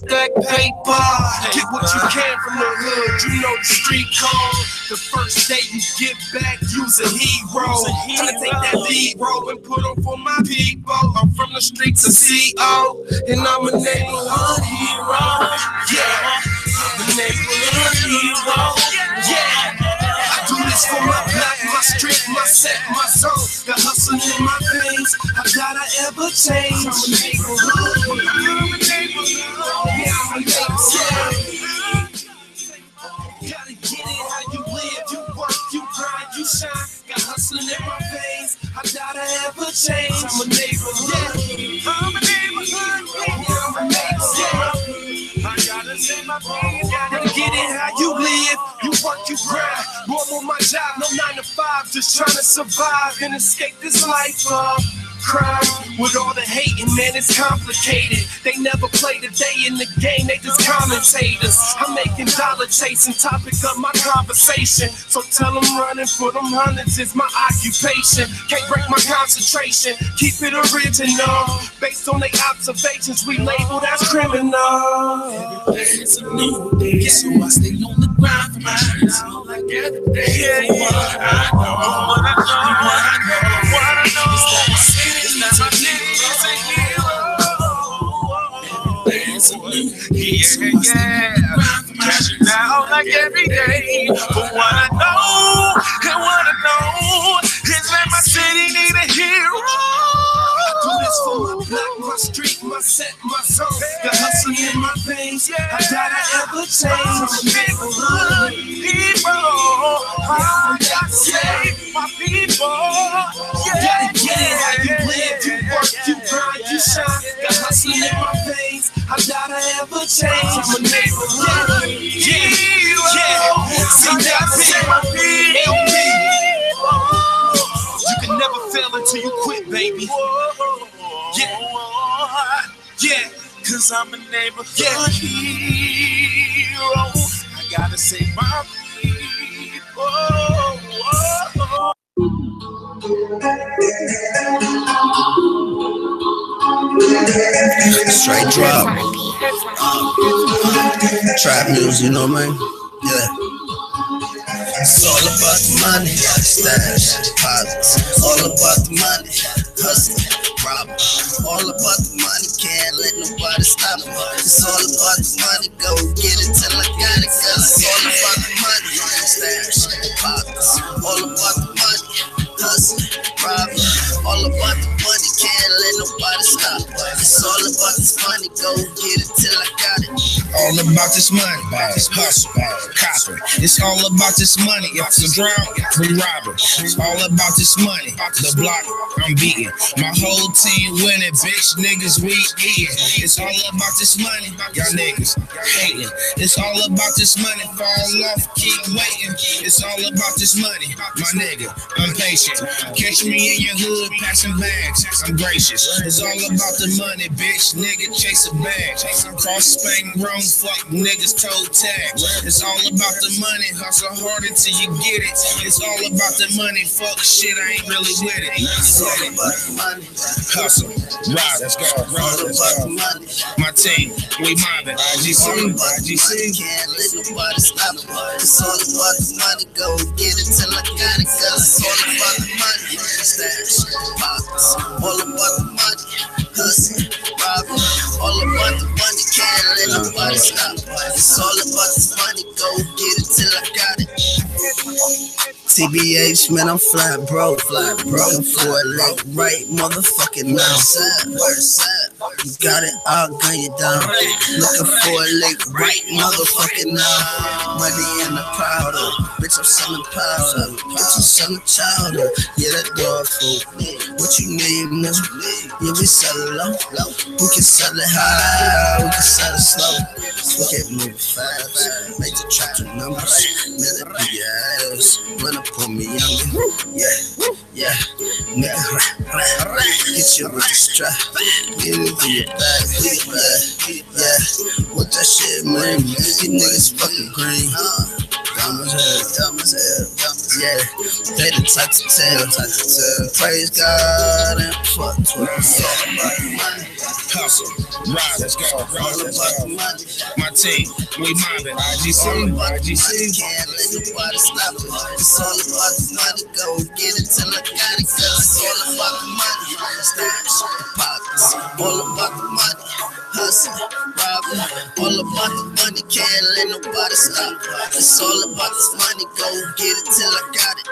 stack paper. Get what you can from the hood, you know the street code. The first day you get back, use a hero. Tryna take that B-roll and put on for my people. I'm from the streets of CO, and I'm a neighborhood hero. Yeah, I'm a neighborhood hero. Yeah, I do this for my block, my street, my set, my zone. The hustle in my veins, how did I ever change? I'm a neighborhood. I'm a neighborhood. Yeah, I'm a neighborhood. Gotta get it how you live, you work, you grind, you shine. Got hustling in my veins, how did I ever change? I'm a neighborhood. I'm a neighborhood. I'm a neighborhood. I gotta say my veins. Gotta get it how you live, you work, you grind. Normal my job, no 9 to 5, just trying to survive and escape this life of crime. With all the hating, man, it's complicated. They never play the day in the game, they just commentators. I'm making dollar chasing, topic of my conversation. So tell them running for them hundreds is my occupation. Can't break my concentration, keep it original. Based on their observations, we labeled as criminal. Every day is a new day, so I stay on the grind for my dreams. Like every day, what I know, what I know, what I know. It's not my city, it's a hero. Every day is a new day, so I stay on the grind for my dreams. Now, like every day, but what I know, and what I know is that my city need a hero. Do this for my block, my street, my set, my zone. The hustle in my veins, how did I ever change? I'm a neighborhood hero. I gotta save my people. Gotta get it how you live, you work, you grind, you shine. Got hustling in my veins, how did I ever change? I'm a neighborhood. See that big LP. You can never fail until you quit, baby. Yeah, cause I'm a neighborhood hero. I gotta save my people. Straight drop. Trap music, you know, man. Yeah. It's all about the money, stash, deposits. All about the money, hustling, robbing. All about the money, can't let nobody stop me. It's all about the money, go get it till I got it. Cause it's all about the money, stash, deposits. All about the money, hustling, robbing. All about the money, can't let nobody stop me. It's all about this money, go get it till I got it. All about this money, hustle, copper. It's all about this money. If it's a drought, we rob it. It's all about this money. The block, I'm beating. My whole team winning, bitch. Niggas, we eating. It's all about this money. Y'all niggas hating. It's all about this money. Fall off, keep waiting. It's all about this money. My nigga, I'm patient. Catch me in your hood, passing bags. I'm gracious. It's all about the money, bitch. Nigga, chase a bag. Cross Spain, Rome, fuck niggas, toe tag. It's all about the money. Hustle hard until you get it. It's all about the money. Fuck shit, I ain't really with it. It's all about the money. Hustle, ride, let's go. All about the money. My team, we mobbing. IGC, IGC. Can't let nobody stop me. It's all about the money. Go get it till I got it. Cause it's all about the money. Stash, pockets. All about the money. Hustle, robbing. All about the money. Can't let nobody stop me. It's all about this money. Go get it till I got it. TBH, man, I'm flying broke. Looking for a leg right, motherfucking now. You got it, I'll gun you down. Looking for a leg right, motherfucking now. Money in the powder, bitch, I'm selling powder. Bitch, I'm selling chowder. Yeah, that dog food. What you need, man? Yeah, we sell it low. We can sell it high, we can sell it slow. We can move fast, make the track to numbers. Man, that be your ass. When I put me younger, yeah, nigga, hit you with the strap, get it to your back, yeah, what that shit, man, these niggas fucking green, dumb as hell, yeah, they the type to tell, praise God and fuck 12, it's all about the money. hustle, ride, let's go. My team, we mobbing. It's all about the money, can't let nobody stop it. It's all about the money, go get it till I got it. Cause it's all about the money, stash, pockets. All about the money, hustle, robbing. All about the money, can't let nobody stop it. It's all about this money, go get it till I got it.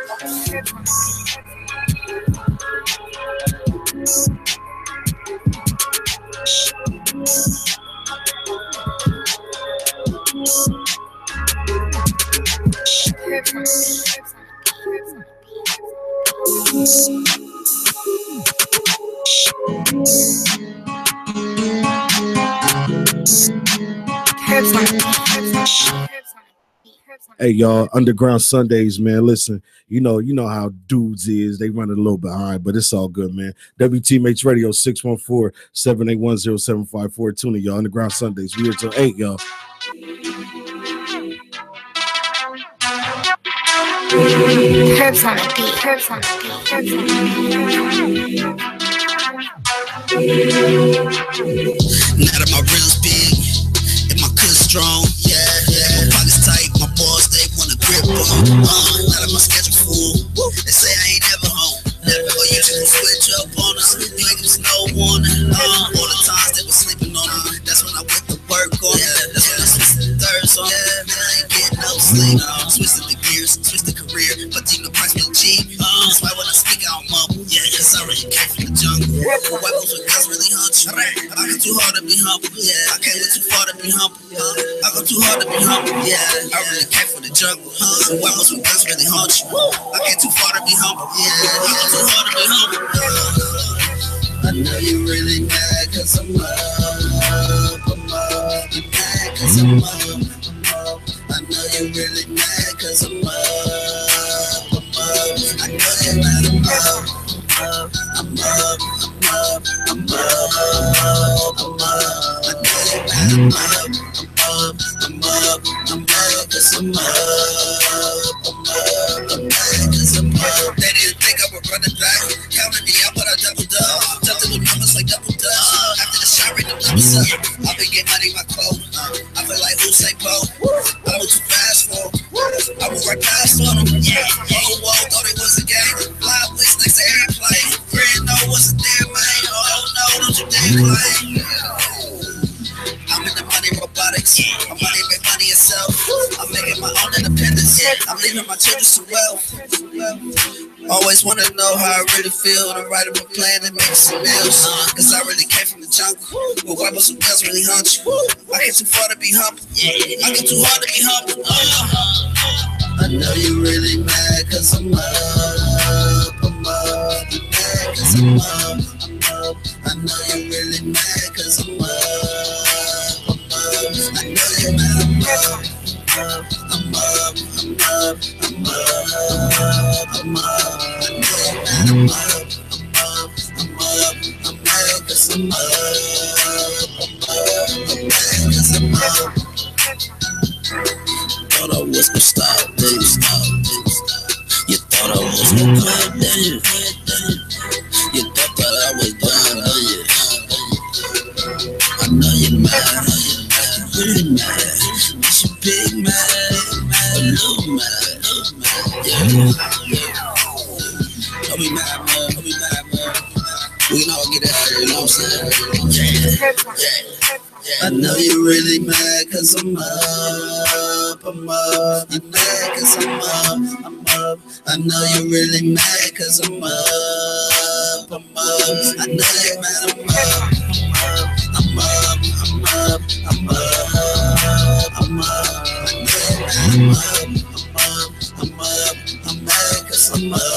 Hey y'all, Underground Sundays, man. Listen, you know how dudes is. They run a little behind, but it's all good, man. WTMH Radio 614-781-0754. Tune in, y'all. Underground Sundays. We here till 8, y'all. Herbs on the beat. Herbs on the beat. Herbs on the beat. Now that my reel's big and my cush strong, yeah. My pockets tight, my balls they wanna grip on. Now that my schedule full, they say I ain't never home. Never, or you just switch up on us. Niggas no warning. All the times they were sleeping on me, that's when I went to work on it. That's when I switched to third song. Man, I ain't getting no sleep. Switched the gears, switched the career, but you know price been cheap. That's why when I speak I don't mumble. Yeah, yes, I really came from the jungle. Weapons with guns really hunt you. I go too hard to be humble. Yeah, I can't look too far to be humble. I go too hard to be humble. Yeah, I really came from the jungle. Weapons with guns really hunt you. I can't too far to be humble. Yeah, I go too hard to be humble. I know you really mad cause I'm up. You mad cause I'm up. I know you really mad cause I'm up. I know you're mad, I'm up. I know you're mad, I'm up. Cause I'm up. They didn't think I would run it back. Counted me out, but I doubled up. Jumped in the numbers like double dutch. After the shot, ring the numbers up. I've been getting money in my coat. I feel like Usain Bolt. I move too fast for them. I move right past on them. Whoa, thought it was a game. Fly wings next to airplane. Friend, no, what's a damn man? Oh no, don't you dare play. I'm in the money robotics. My money make money itself. I'm making my own independence. I'm leaving my children to wealth. Always wanna know how I really feel to write up a plan and make some meals. Cause I really came from the jungle. But why most of girls really hunt you? I get too far to be humble. I get too hard to be humble. I know you really mad cause I'm up. You mad cause I'm up. I know you really mad cause I'm up. I know you're mad, I'm up. Thought I was gonna stop, then you thought I was gonna quit, then you thought that I was done, I know you're mad, really mad. It's a big mad, a little mad. Yeah. Don't be mad, man. We can all get out there, you know what I'm saying? Yeah. I know you're really mad cause I'm up. You mad cause I'm up. I know you're really mad cause I'm up. I know you're mad, I'm up. I'm mad cause I'm up.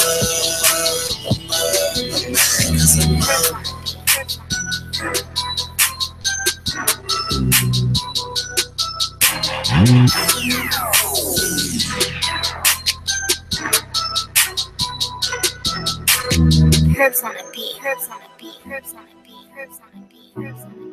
Herbs on a beat. Herbs on a beat. Herbs on a beat. Herbs on a beat. Herbs on a beat.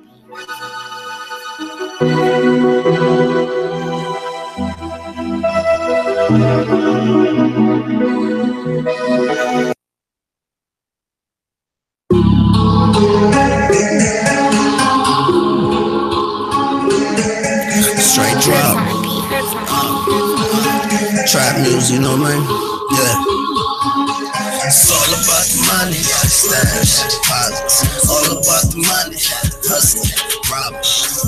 Trap music, you know, man? Yeah. It's all about the money, stash, deposits. All about the money, hustle, rob.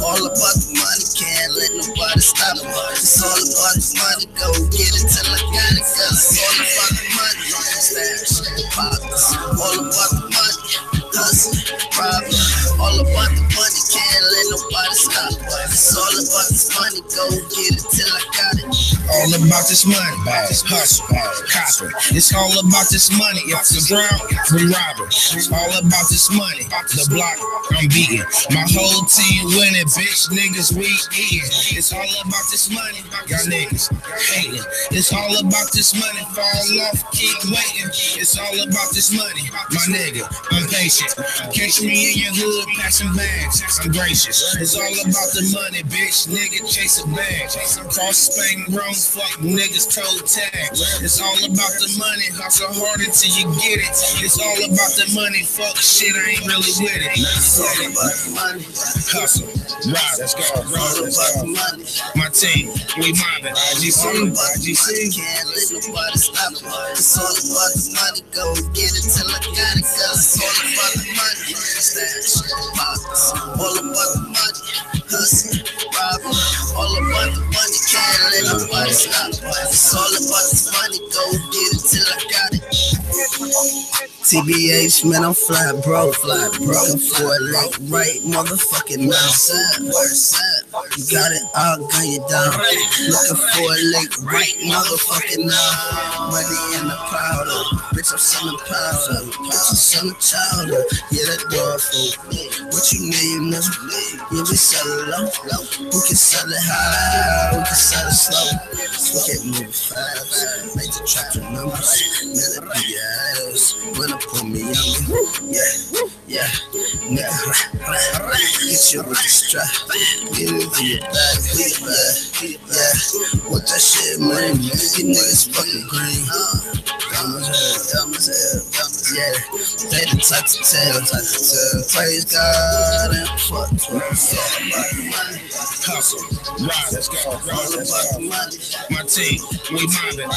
All about the money, can't let nobody stop it. It's all about the money, go get it till I got it. Cause it's all about the money, stash, deposits. All about the money, hustle, rob. All about the money, can't let nobody stop it. It's all about this money, go get it till I got it. All about this money, hustle, copper. It's all about this money. If we drown, we rob it. It's all about this money. The block, I'm beating. My whole team winning, bitch. Niggas, we eating. It's all about this money. Y'all niggas hating. It's all about this money. Fall off, keep waiting. It's all about this money. My nigga, I'm patient. Catch me in your hood, passing bags. I'm gracious. It's all about the money, bitch. Nigga, chase a bag. Cross Spain, wrong, fuck niggas, toe tag. It's all about the money. Hustle hard until you get it. It's all about the money. Fuck shit, I ain't really with it. It's all about the money. Hustle, ride, let's go. All about the money. My team, we mobbing. It's all about the money, can't let nobody stop it. It's all about the money, go get it till I got it. Cause it's all about the money. Stash, deposits. All about the money. Hustle, rob. All about the money, can't let nobody stop it. It's all about the money, go get it till I got it. TBH, man, I'm fly, bro. Looking for a lake right motherfucking now. You got it, I'll gun you down. Looking for a lake right motherfucking now. Money in the powder, bitch, I'm selling powder. Bitch, I'm selling chowder. Yeah, that door full. What you need, nigga? Yeah, we sell it low. We can sell it high, we can sell it slow. We can move it fast, make the track numbers. Man, it be your ass. When I pull me younger, yeah, nigga, get you with the strap, get it to your back, yeah, what that shit, man, you niggas fucking green, diamonds, yeah, they the type to tell, praise God and fuck, it's all about the money, Hustle, ride, let's go. all about the money, My team, we mobbing.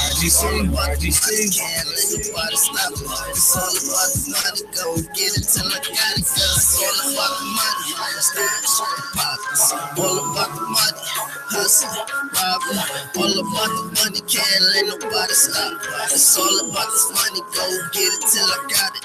all about the money, can't let nobody stop it. It's all about the money, go get it till I got it. Cause it's all about the money, stash, pockets. All about the money, hustle, robbing. All about the money, can't let nobody stop it. It's all about this money, go get it till I got it.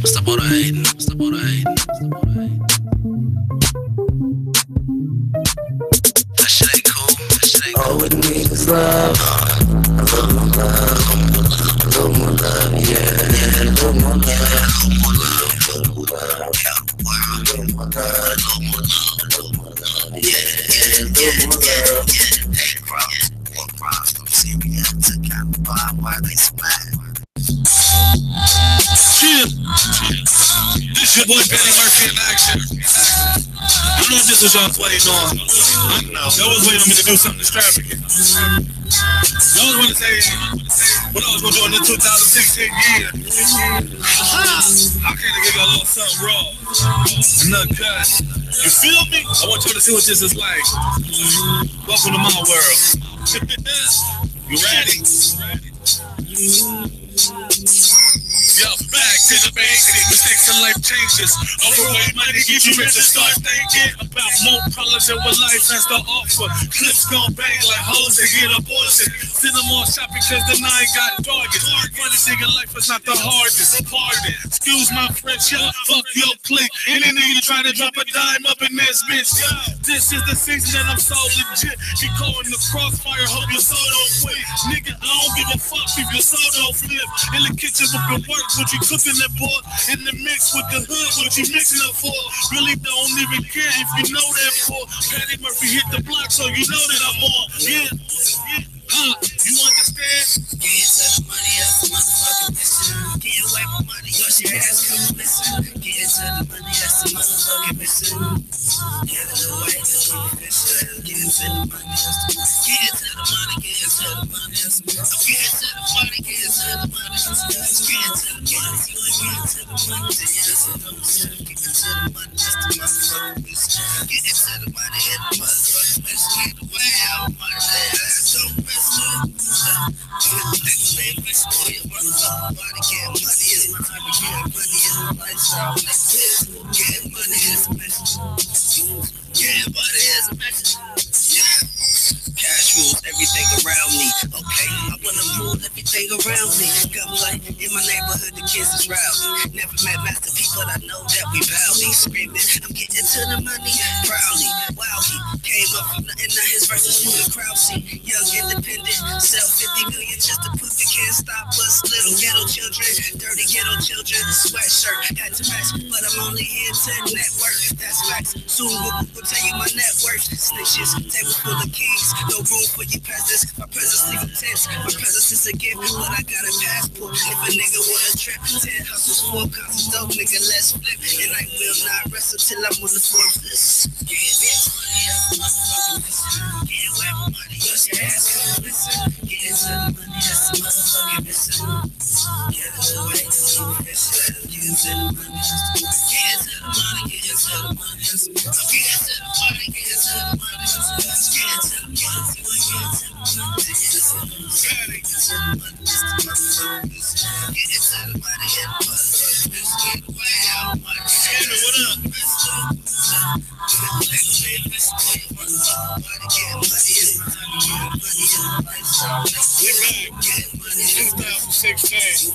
Stop all the hating. Stop all the hating. Stop all the hating. That shit ain't cool. That shit ain't cool. All we need is love. A little more love. A little more love, yeah. A little more love. A little more love. A little more love. A little more love. Yeah. Hey, bro. What problem? See, we had to kind of buy why they smile. Chill. This your boy Benny Murphy in action. I know this was y'all waiting on. Y'all was waiting on me to do something extravagant. Y'all was want to say what I was going to do in the 2016 year. I came to give y'all a little something raw. Another cut. You feel me? I want y'all to see what this is like. Welcome to my world. You ready? Yo, back to the basics. Mistakes and life changes. Overweight money get you rich and start thinking about more problems than what life has to offer. Clips gon' bang like hoes and get abortion. Send them all shopping cause the nine got targets. Funny thing in life is not the hardest. Pardon. Excuse my French, yo. Fuck your clique. Any nigga try to drop a dime up in this bitch. This is the season that I'm so legit. Be calling the crossfire, hope your soul don't quit. Nigga, I don't give a fuck if your soul don't flip. In the kitchen with the work, what you cooking that boy? In the mix with the hood, what you mixing up for? Really don't even care if you know that boy. Patty Murphy hit the block, so you know that I'm on. Yeah, yeah. You understand? Get to the money, that's the motherfucking mission. Get away from money, cause your ass come missing. Get to the money, that's the motherfucking mission. Get away from the mission. Get to the money, that's the money. Get to the money, get to the money, that's the money. Get to the money, get to the money, that's the money. Get to the money, get to the money, that's the money. Get to the money, that's the motherfucking mission. Get to the money, hit the motherfucking mission. Get away out of money, that's the mission. Cash rules everything around me. Okay, I wanna move everything around me. Got like in my neighborhood, the kids is rowdy. Never met Master P, but I know that we rowdy. Screaming, I'm getting to the money proudly. Wow, he came up from nothing, now his verses through the crowd. See, young independent, sell 50 million just to prove they can't stop us. Little ghetto children, dirty ghetto children. Sweatshirt had to match, but I'm only here to network. That's facts. Soon we'll tell you my net worth. Snitches, table full of kings, no room for your presence. My presence leave tense. My presence is a gift, but I got a passport. If a nigga wanna trip, 10 hustles, 4 concerts, dope nigga, let's flip. And I will not rest until I'm on the floor. Get away from money, cause your ass come listen. Get to the money, that's the motherfucking mission. Get away from the mission. Get to the money, that's the money. Get to the money, get to the money, that's the money. Get to the money, get to the money, that's the money. Get to the money, get to the money, get to the money. Get to the money, that's the motherfucking mission. Get to the money, get the motherfucking mission. Get away out of money. Skinner, what up? We back. 2016.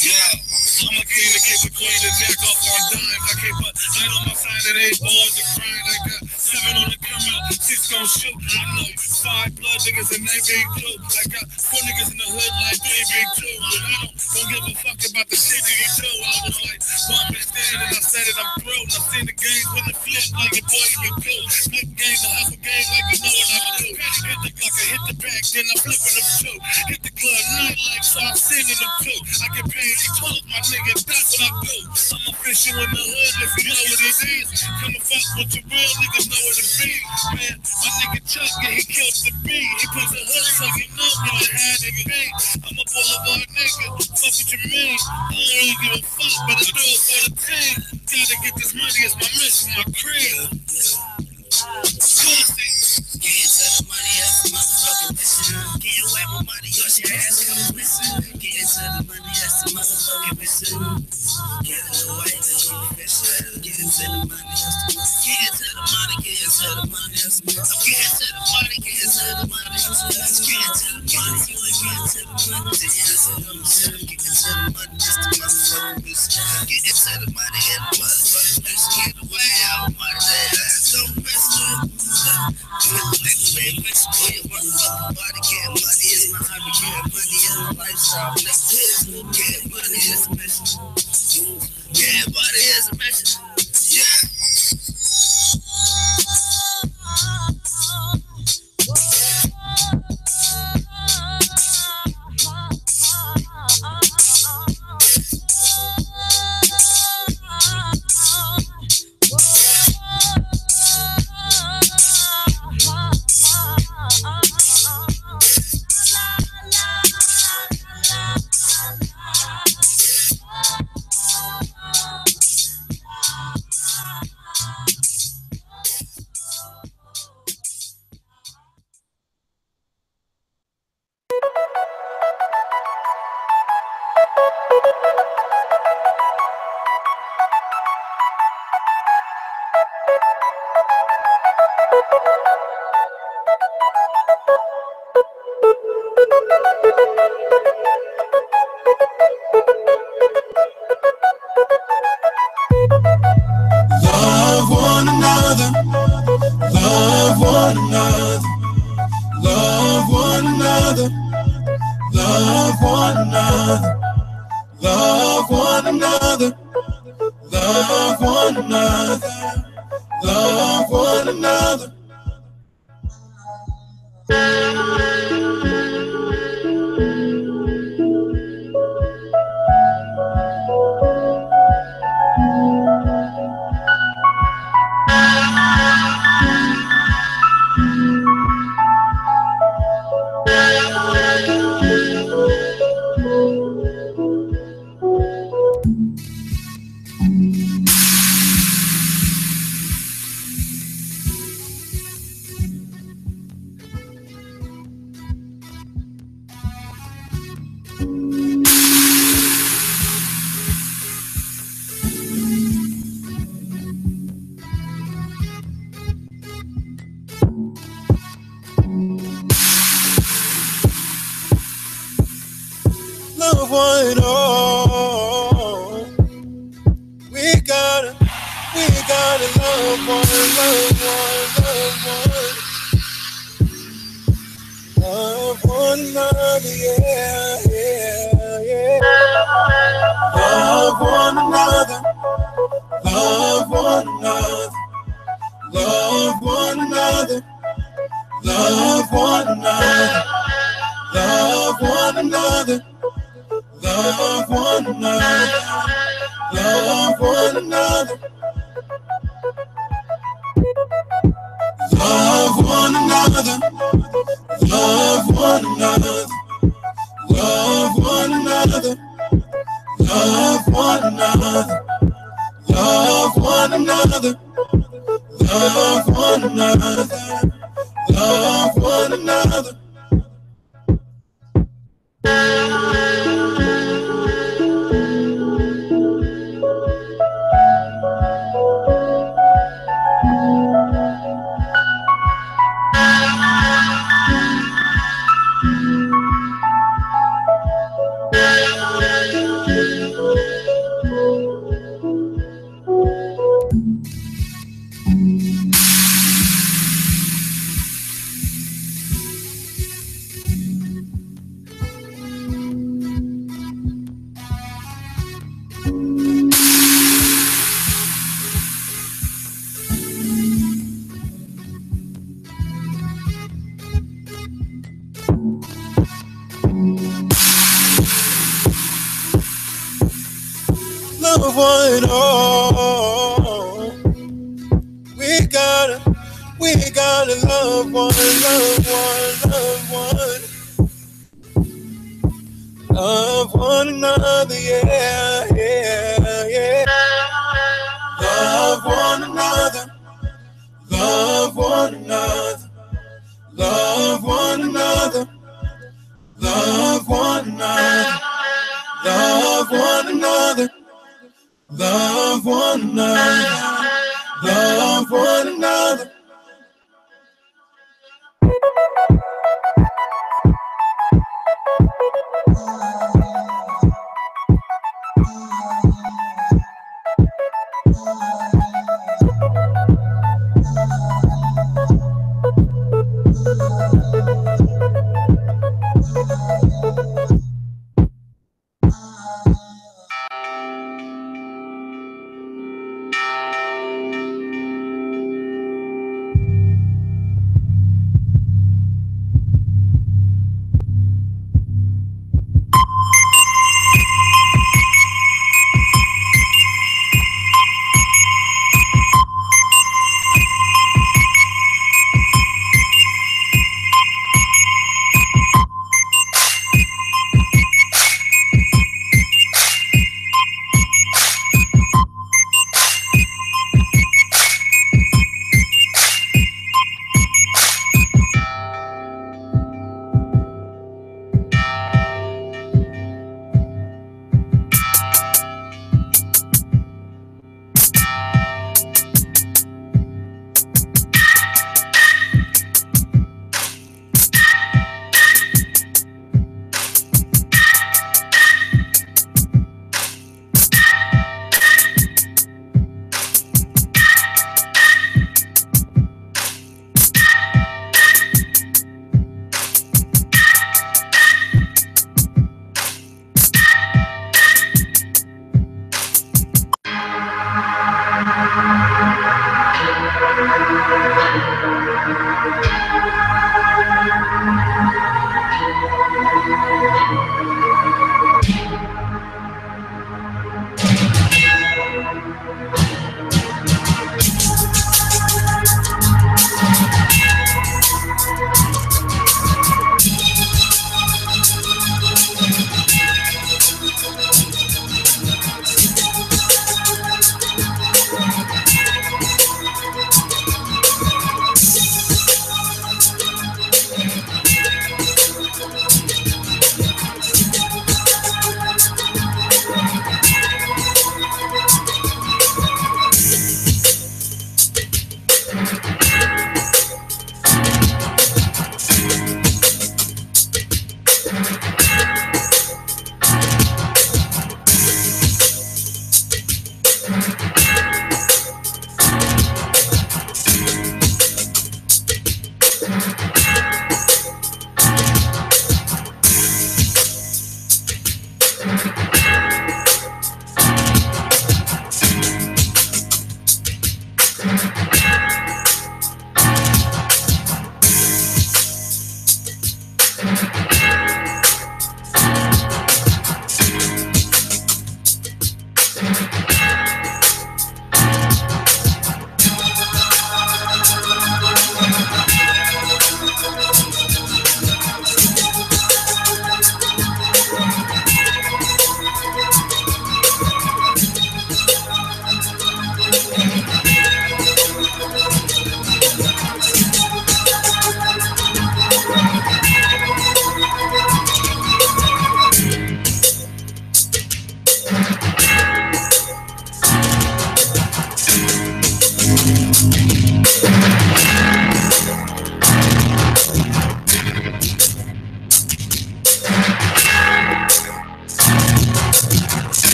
Yeah, I'm a king to keep a queen to jack off on dimes. I keep a light on my side of 8 boys to grind. I got 7 on the come out, 6 gon' shoot. I know 5 blood niggas and they big too. I got 4 niggas in the hood like they big too. But I don't give a fuck about the shit that you do. I was like, one man stand and I said it, I'm through. I seen the game with the flip like a boy you do. Flip game, the hustle game like you know what I do. Hit the Glock, I hit the back, then I'm flipping them too. Hit the club night like so I'm sending them too. I get paid, they told my nigga, that's what I do. I'm official in the hood if you know what it is. Come and fuck with your real niggas know what it be. Man, my nigga Chuck, yeah, he killed the beat. He put the hood so you know what I had in the beat. I'm a boulevard nigga, fuck what you mean. I don't really give a fuck, but I do it for the team. Gotta get this money, it's my mission, my crib. Pussy. Get to the money, that's the motherfucking mission. Get away from money, cause your ass come listen. Get to the money, that's the motherfucking mission. Get away from the mission. Get to the money, that's the money. Get to the money, get to the money, that's the money. Get to the money, get to the money, that's the money. Get to the money, get to the money, get to the money. Get to the money, that's the motherfucking mission. Get to the money, get the motherfucking mission. Get away out of money, that's so mission. Get money is my hobby, get money is my lifestyle. Get money is a mission. Get money is a mission. Yeah. one another. Love one another. Love one another. Love one another. Love one another. Love one another. Love one and all. We gotta love one, love one, love one. Love one another, yeah, yeah, yeah. Love one another. Love one another. Love one another. Love one another. Love one another. Love one another. Love one another. Love one another. Love one another. Love one another. Love one another. Love one another. Love one another. Love one another. Love one and all. We gotta love one, love one, love one. Love one another, yeah, yeah, yeah. Love one another. Love one another. Love one another. Love one another. Love one another. Love one another. Love one another.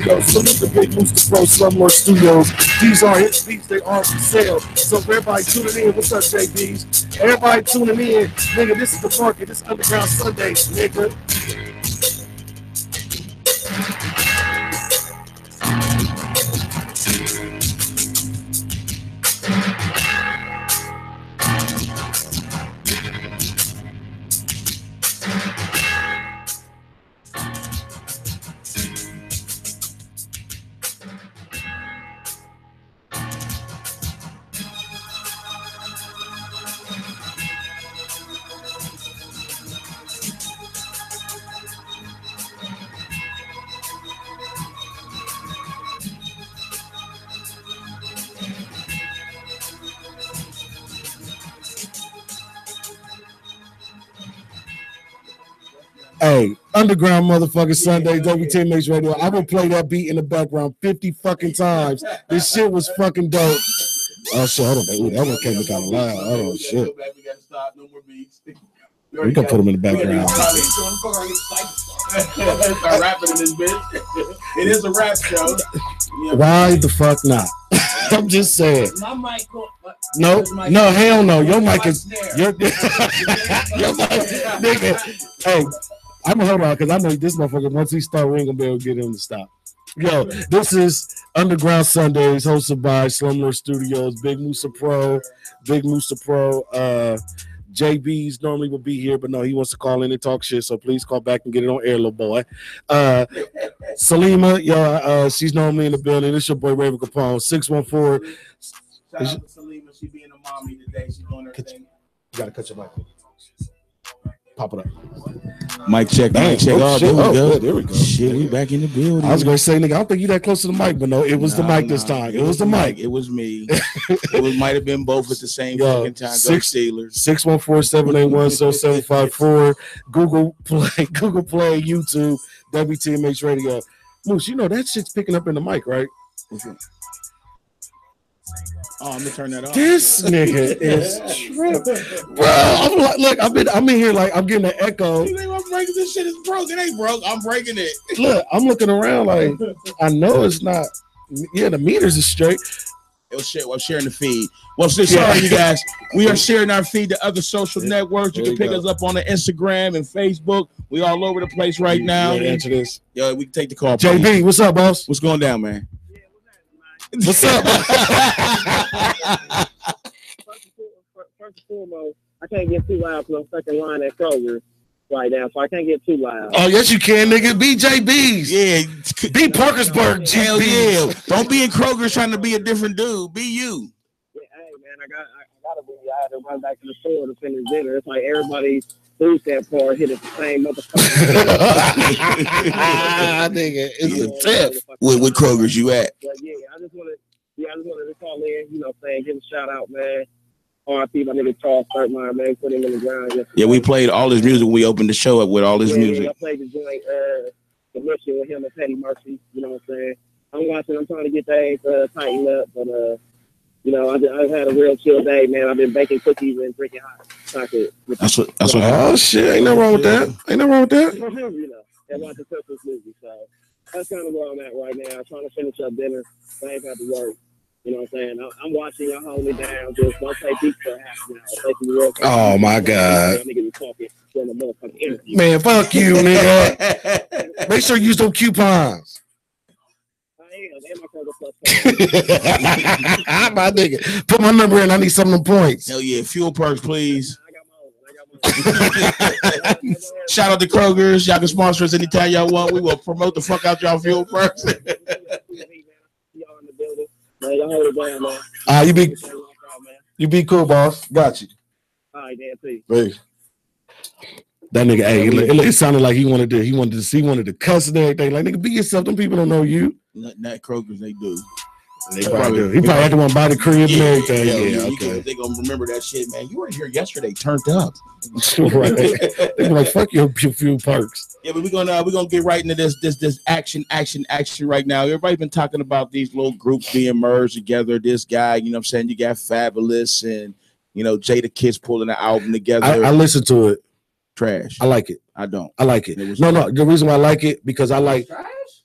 Yo, salute the Big Booster Pro Slumlord Studios. These are his beats, they are for sale. So for everybody tuning in, what's up, JBs? Everybody tuning in, nigga, this is the market. This is Underground Sundays, nigga. Hey, Underground motherfucking Sunday, WTMH Radio. I will play that beat in the background 50 fucking times. This shit was fucking dope. Oh shit, hold on, baby. That one came kind of loud. Hold on, shit. We can put them in the background. Start rapping in this bitch. It is a rap show. Why the fuck not? I'm just saying. My mic. No, hell no. Your mic is your mic, nigga. Hey, I'm gonna hold on because I know this motherfucker. Once he start, we ain't gonna be able to get him to stop. Yo, this is Underground Sundays, hosted by Slumlord Studios, Big Musa Pro, JB's normally would be here, but no, he wants to call in and talk shit. So please call back and get it on air, little boy. SALIYMA, y'all, she's normally in the building. It's your boy Raven Capone, 614. Shout out to SALIYMA. She being a mommy today. She doing her thing. You gotta cut your mic. Pop it up. Mic check, mic check. Oh, There we go. good. There we go. Shit, we back in the building. I was gonna say, nigga, I don't think you that close to the mic, but no, it was the mic this time. It was the mic. It was me. It might have been both at the same fucking time. Go Steelers. 614-781-0754. Google Play, YouTube, WTMH Radio. Moose, you know that shit's picking up in the mic, right? Oh, I'm gonna turn that off. This nigga is tripping, bro. I'm like, look, I'm in here like I'm getting an echo. You think I'm breaking this shit? Is broken? It ain't broke. I'm breaking it. Look, I'm looking around like I know it's not. Yeah, the meters is straight. I'm sharing the feed. Well, sorry, you guys. We are sharing our feed to other social networks. You can pick us up on the Instagram and Facebook. We all over the place right now. Answer this. Yo, we can take the call. JB, please. what's up, boss? What's going down, man? What's up? First and foremost, I can't get too loud because I'm stuck in line at Kroger right now, so I can't get too loud. Oh, yes, you can, nigga. Be JB's. Yeah. Be Parkersburg. Hell yeah. Don't be in Kroger trying to be a different dude. Be you. Yeah, hey, man, I gotta be. I had to run back to the store to finish dinner. It's like everybody's food stamp card hit at the same motherfucker. Nigga, it's a tip. What Kroger's you at? But yeah, I just wanted to call in, you know what I'm saying, give a shout out, man. RIP, my nigga Charles Thurman, man, put him in the ground yesterday. Yeah, we played all his music when we opened the show up with all his music. Yeah, I played the joint, the mission with him and Petty Mercy, you know what I'm saying. I'm trying to get things tightened up, but you know, I've had a real chill day, man. I've been baking cookies and drinking hot chocolate. That's what. Oh shit! Ain't nothing wrong with that. You know, and watching Christmas movies. So that's kind of where I'm at right now. I'm trying to finish up dinner. I ain't got to work. You know what I'm saying? I'm watching. I'm holding it down. Just don't take deep for half an hour. Oh my god! Man, fuck you, nigga. Make sure you use those coupons. My nigga, put my number in. I need some of them points. Hell yeah, fuel perks, please. Shout out to Kroger's. Y'all can sponsor us anytime y'all want. We will promote the fuck out y'all fuel perks. You be cool, boss. Got you. All right, Dan, please. Hey. That nigga, hey, it sounded like he wanted to cuss and everything. Like, nigga, be yourself. Them people don't know you. Not Kroger's, they do. He probably had to want to buy the crib and everything. Yeah, okay. They gonna remember that shit, man. You were here yesterday, turned up. Right. They be like, fuck your fuel perks. Yeah, but we're gonna get right into this action right now. Everybody's been talking about these little groups being merged together. This guy, you know what I'm saying? You got Fabulous and you know Jadakiss pulling an album together. I listened to it. Trash. I like it. I don't. I like it. No. The reason why I like it because I like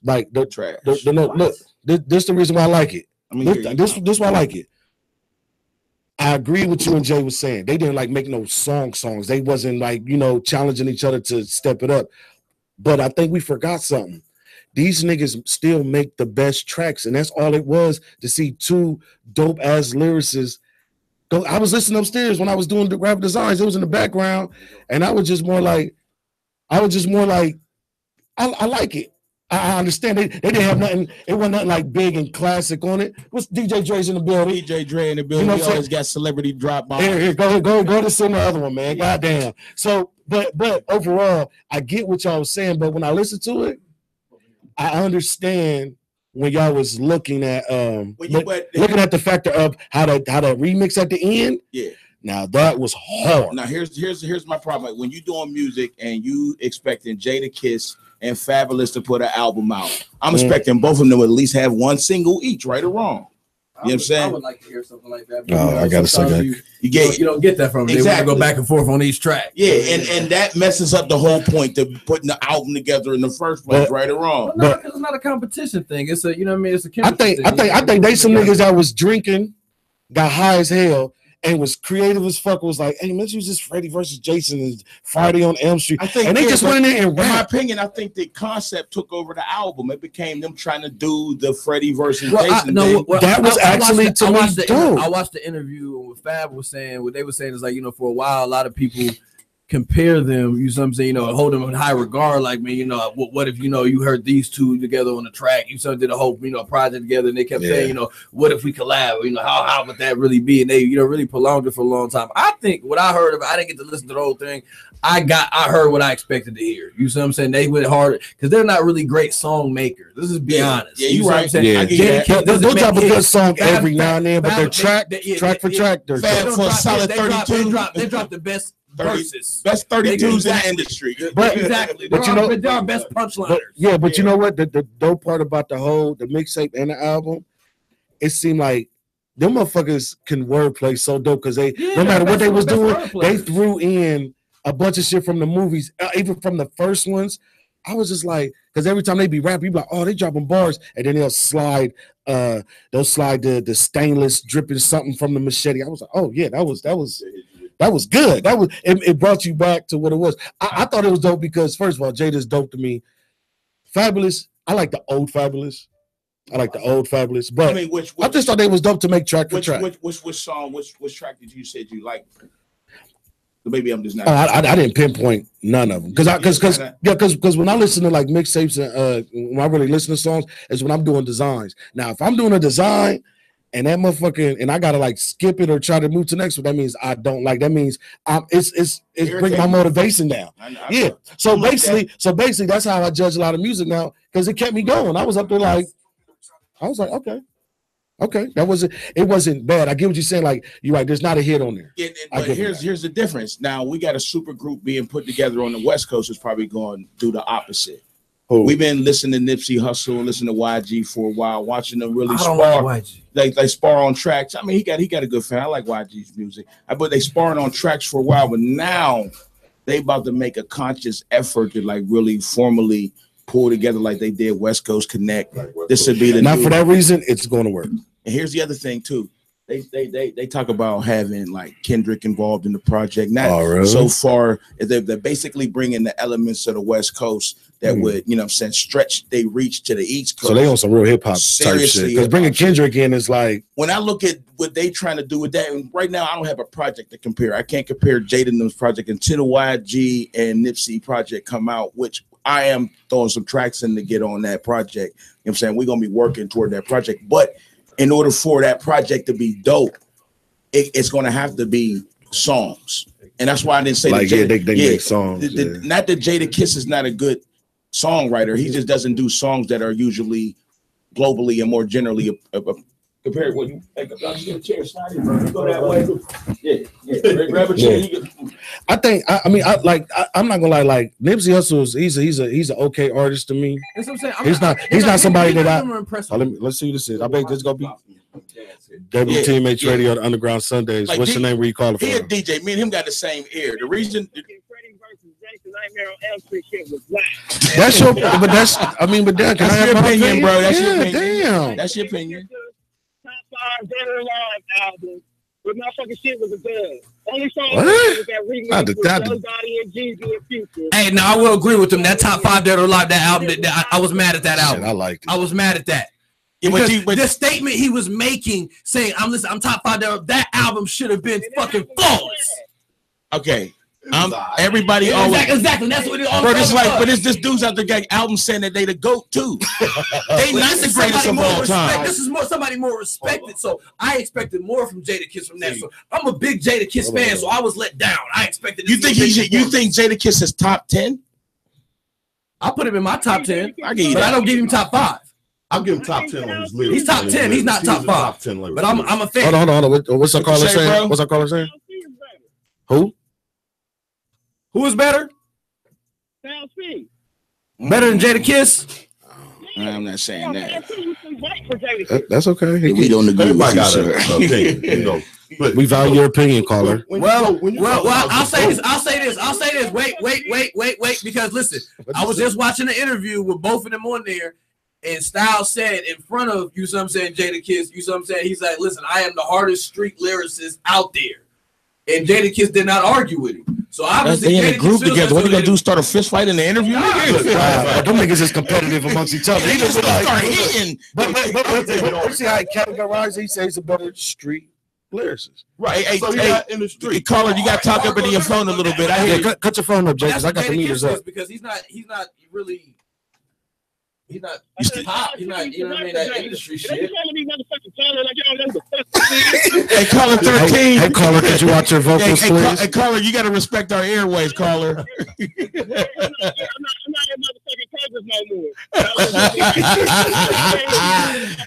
the trash. Look, this the reason why I like it. This why I like it. I agree with you and Jay was saying. They didn't like make no songs. They wasn't like, you know, challenging each other to step it up. But I think we forgot something. These niggas still make the best tracks, and that's all it was to see two dope ass lyricists. I was listening upstairs when I was doing the graphic designs. It was in the background, and I was just more like, I like it. I understand they didn't have nothing. It wasn't nothing like big and classic on it. What's DJ Dre's in the building? DJ Dre in the building. You know, he always got celebrity drop by. Here, go to sing the other one, man. Yeah. Goddamn. So, but overall, I get what y'all was saying. But when I listen to it, I understand when y'all was looking at looking at the factor of how that remix at the end. Yeah. Now that was hard. Now here's my problem. When you doing music and you expecting Jadakiss and Fabulous to put an album out, I'm expecting both of them to at least have one single each, right or wrong. You know what I'm saying? I would like to hear something like that. Oh, I gotta say that. You don't get that from them. Exactly. They want to go back and forth on each track. Yeah, and that messes up the whole point of putting the album together in the first place, right or wrong. Well, no, because it's not a competition thing. It's a, you know what I mean? It's a chemistry I think they some niggas that was drinking, got high as hell, and was creative as fuck. Was like, hey, let's use this Freddy versus Jason and Friday on Elm Street. I think, and they just went in there and in my opinion, I think the concept took over the album. It became them trying to do the Freddy versus Jason thing. That was actually to me dope. I watched the interview with Fab was saying what they were saying is like, you know, for a while a lot of people compare them, you know what I'm saying, you know, hold them in high regard. Like, man, you know, what if, you know, you heard these two together on the track, you sort of did a whole, you know, project together, and they kept saying, you know, what if we collab, you know, how would that really be? And they, you know, really prolonged it for a long time. I think what I heard of it, I didn't get to listen to the whole thing. I heard what I expected to hear. You see what I'm saying? They went hard because they're not really great song makers. Let's just be honest. Yeah, you're right. They'll drop a good song every now and then, but they're track for track. They're for a solid 32. They dropped the best verses. Best 32s in the industry. But exactly. But you know, they're our best punchliners. Yeah, but you know what? The dope part about the mixtape and the album, it seemed like them motherfuckers can wordplay so dope because they no matter what they was doing, they threw in a bunch of shit from the movies, even from the first ones. I was just like, because every time they be rapping, you be like, oh, they dropping bars, and then they'll slide the stainless dripping something from the machete. I was like, oh yeah, that was good. It brought you back to what it was. I thought it was dope because first of all, Jada's dope to me. Fabulous. I like the old Fabulous. But I mean, I just thought they was dope to make track for track. Which song, which track did you say you like? Maybe I'm just not. I didn't pinpoint none of them because when I listen to like mixtapes and when I really listen to songs is when I'm doing designs. Now, if I'm doing a design and that motherfucking and I gotta like skip it or try to move to the next one, that means I don't like. That means it's bringing my motivation down. Yeah. So basically, that's how I judge a lot of music now because it kept me going. I was up there like, I was like, okay, it wasn't bad. I get what you're saying. Like, you're right, there's not a hit on there. But here's the difference. Now we got a super group being put together on the West Coast is probably going to do the opposite. We've been listening to Nipsey Hussle and listening to YG for a while, watching them really spar. Like they spar on tracks. I mean, he got a good fan. I like YG's music. But they sparring on tracks for a while, but now they about to make a conscious effort to like really formally pull together like they did West Coast Connect. This would be the not for that reason, it's going to work. And here's the other thing too. They talk about having like Kendrick involved in the project. Not so far. They're basically bringing the elements of the West Coast that would, you know what I'm saying, stretch they reach to the East Coast. So they on some real hip hop type shit. Because bringing Kendrick in is like, when I look at what they trying to do with that, and right now I don't have a project to compare. I can't compare Jada and those project until the YG and Nipsey project come out, which I am throwing some tracks in to get on that project. You know what I'm saying? We're gonna be working toward that project. But in order for that project to be dope, it's gonna have to be songs. And that's why I didn't say like they make songs. Not that Jada Kiss is not a good songwriter. He just doesn't do songs that are usually globally and more generally compared when you like a chair slide in, bro. You go that way. Yeah. Grab a chair. I'm not gonna lie, like Nipsey Hussle he's an okay artist to me. That's what I'm saying. He's not somebody that let's see who this is. I bet this is gonna be WTMH Radio on Underground Sundays. Like what's the name where you call it? He a DJ. Me and him got the same ear. The reason that's your, but that's I mean, but Dan, that's your opinion, bro. That's your opinion. Damn. That's your opinion. Top 5 Dead or Alive album. But motherfucking shit was a dud. Only song was that remix with Nobody and Jeezy and Future. Hey, no, I will agree with them. That top 5 Dead or Alive, that album, I was mad at that album. I liked it. I was mad at that. Because the statement he was making, saying I'm top 5 Dead, that album should have been fucking flawless. Okay. Everybody always exactly. That's what it all. Bro, it's like, but it's this dudes out there got albums saying that they the GOAT too. They not the greatest of all time. This is somebody more respected. So I expected more from Jadakiss from that. So I'm a big Jadakiss fan. So I was let down. I expected. You think Jadakiss is top 10? I'll put him in my top 10. I give you but that. I don't give him top 5. I'll give him top 10 on his lyrics. He's top 10. He's not top 5. But I'm a fan. Hold on. What's our caller saying? What's our caller saying? Who? Who is better? Better than Jadakiss? I'm not saying that. That's okay. We don't agree with you, sir. We value your opinion, caller. Well, I'll say this. Wait. Because listen, I was just watching an interview with both of them on there, And Styles said in front of, you know what I'm saying, Jadakiss, you know what I'm saying? He's like, listen, I am the hardest street lyricist out there. And Jadakiss did not argue with him. So obviously, they in a group together. What are you gonna do? Start a fist fight in the interview? Them niggas is competitive amongst each other. He just start hitting. But see how he categorizes? He says he's a better street lyricist. Right. Hey, So hey, in the street. caller, you got to talk up into your phone a little bit. I hear you. Cut your phone up, Jay, because I got the meters up. Because he's not really. He's not pop. He's not, you know what I mean? That industry shit. Hey, caller 13. Hey, caller, could you watch your vocals, please? Hey, caller, you got to respect our airways, caller. I'm not in motherfucking Kroger's no more.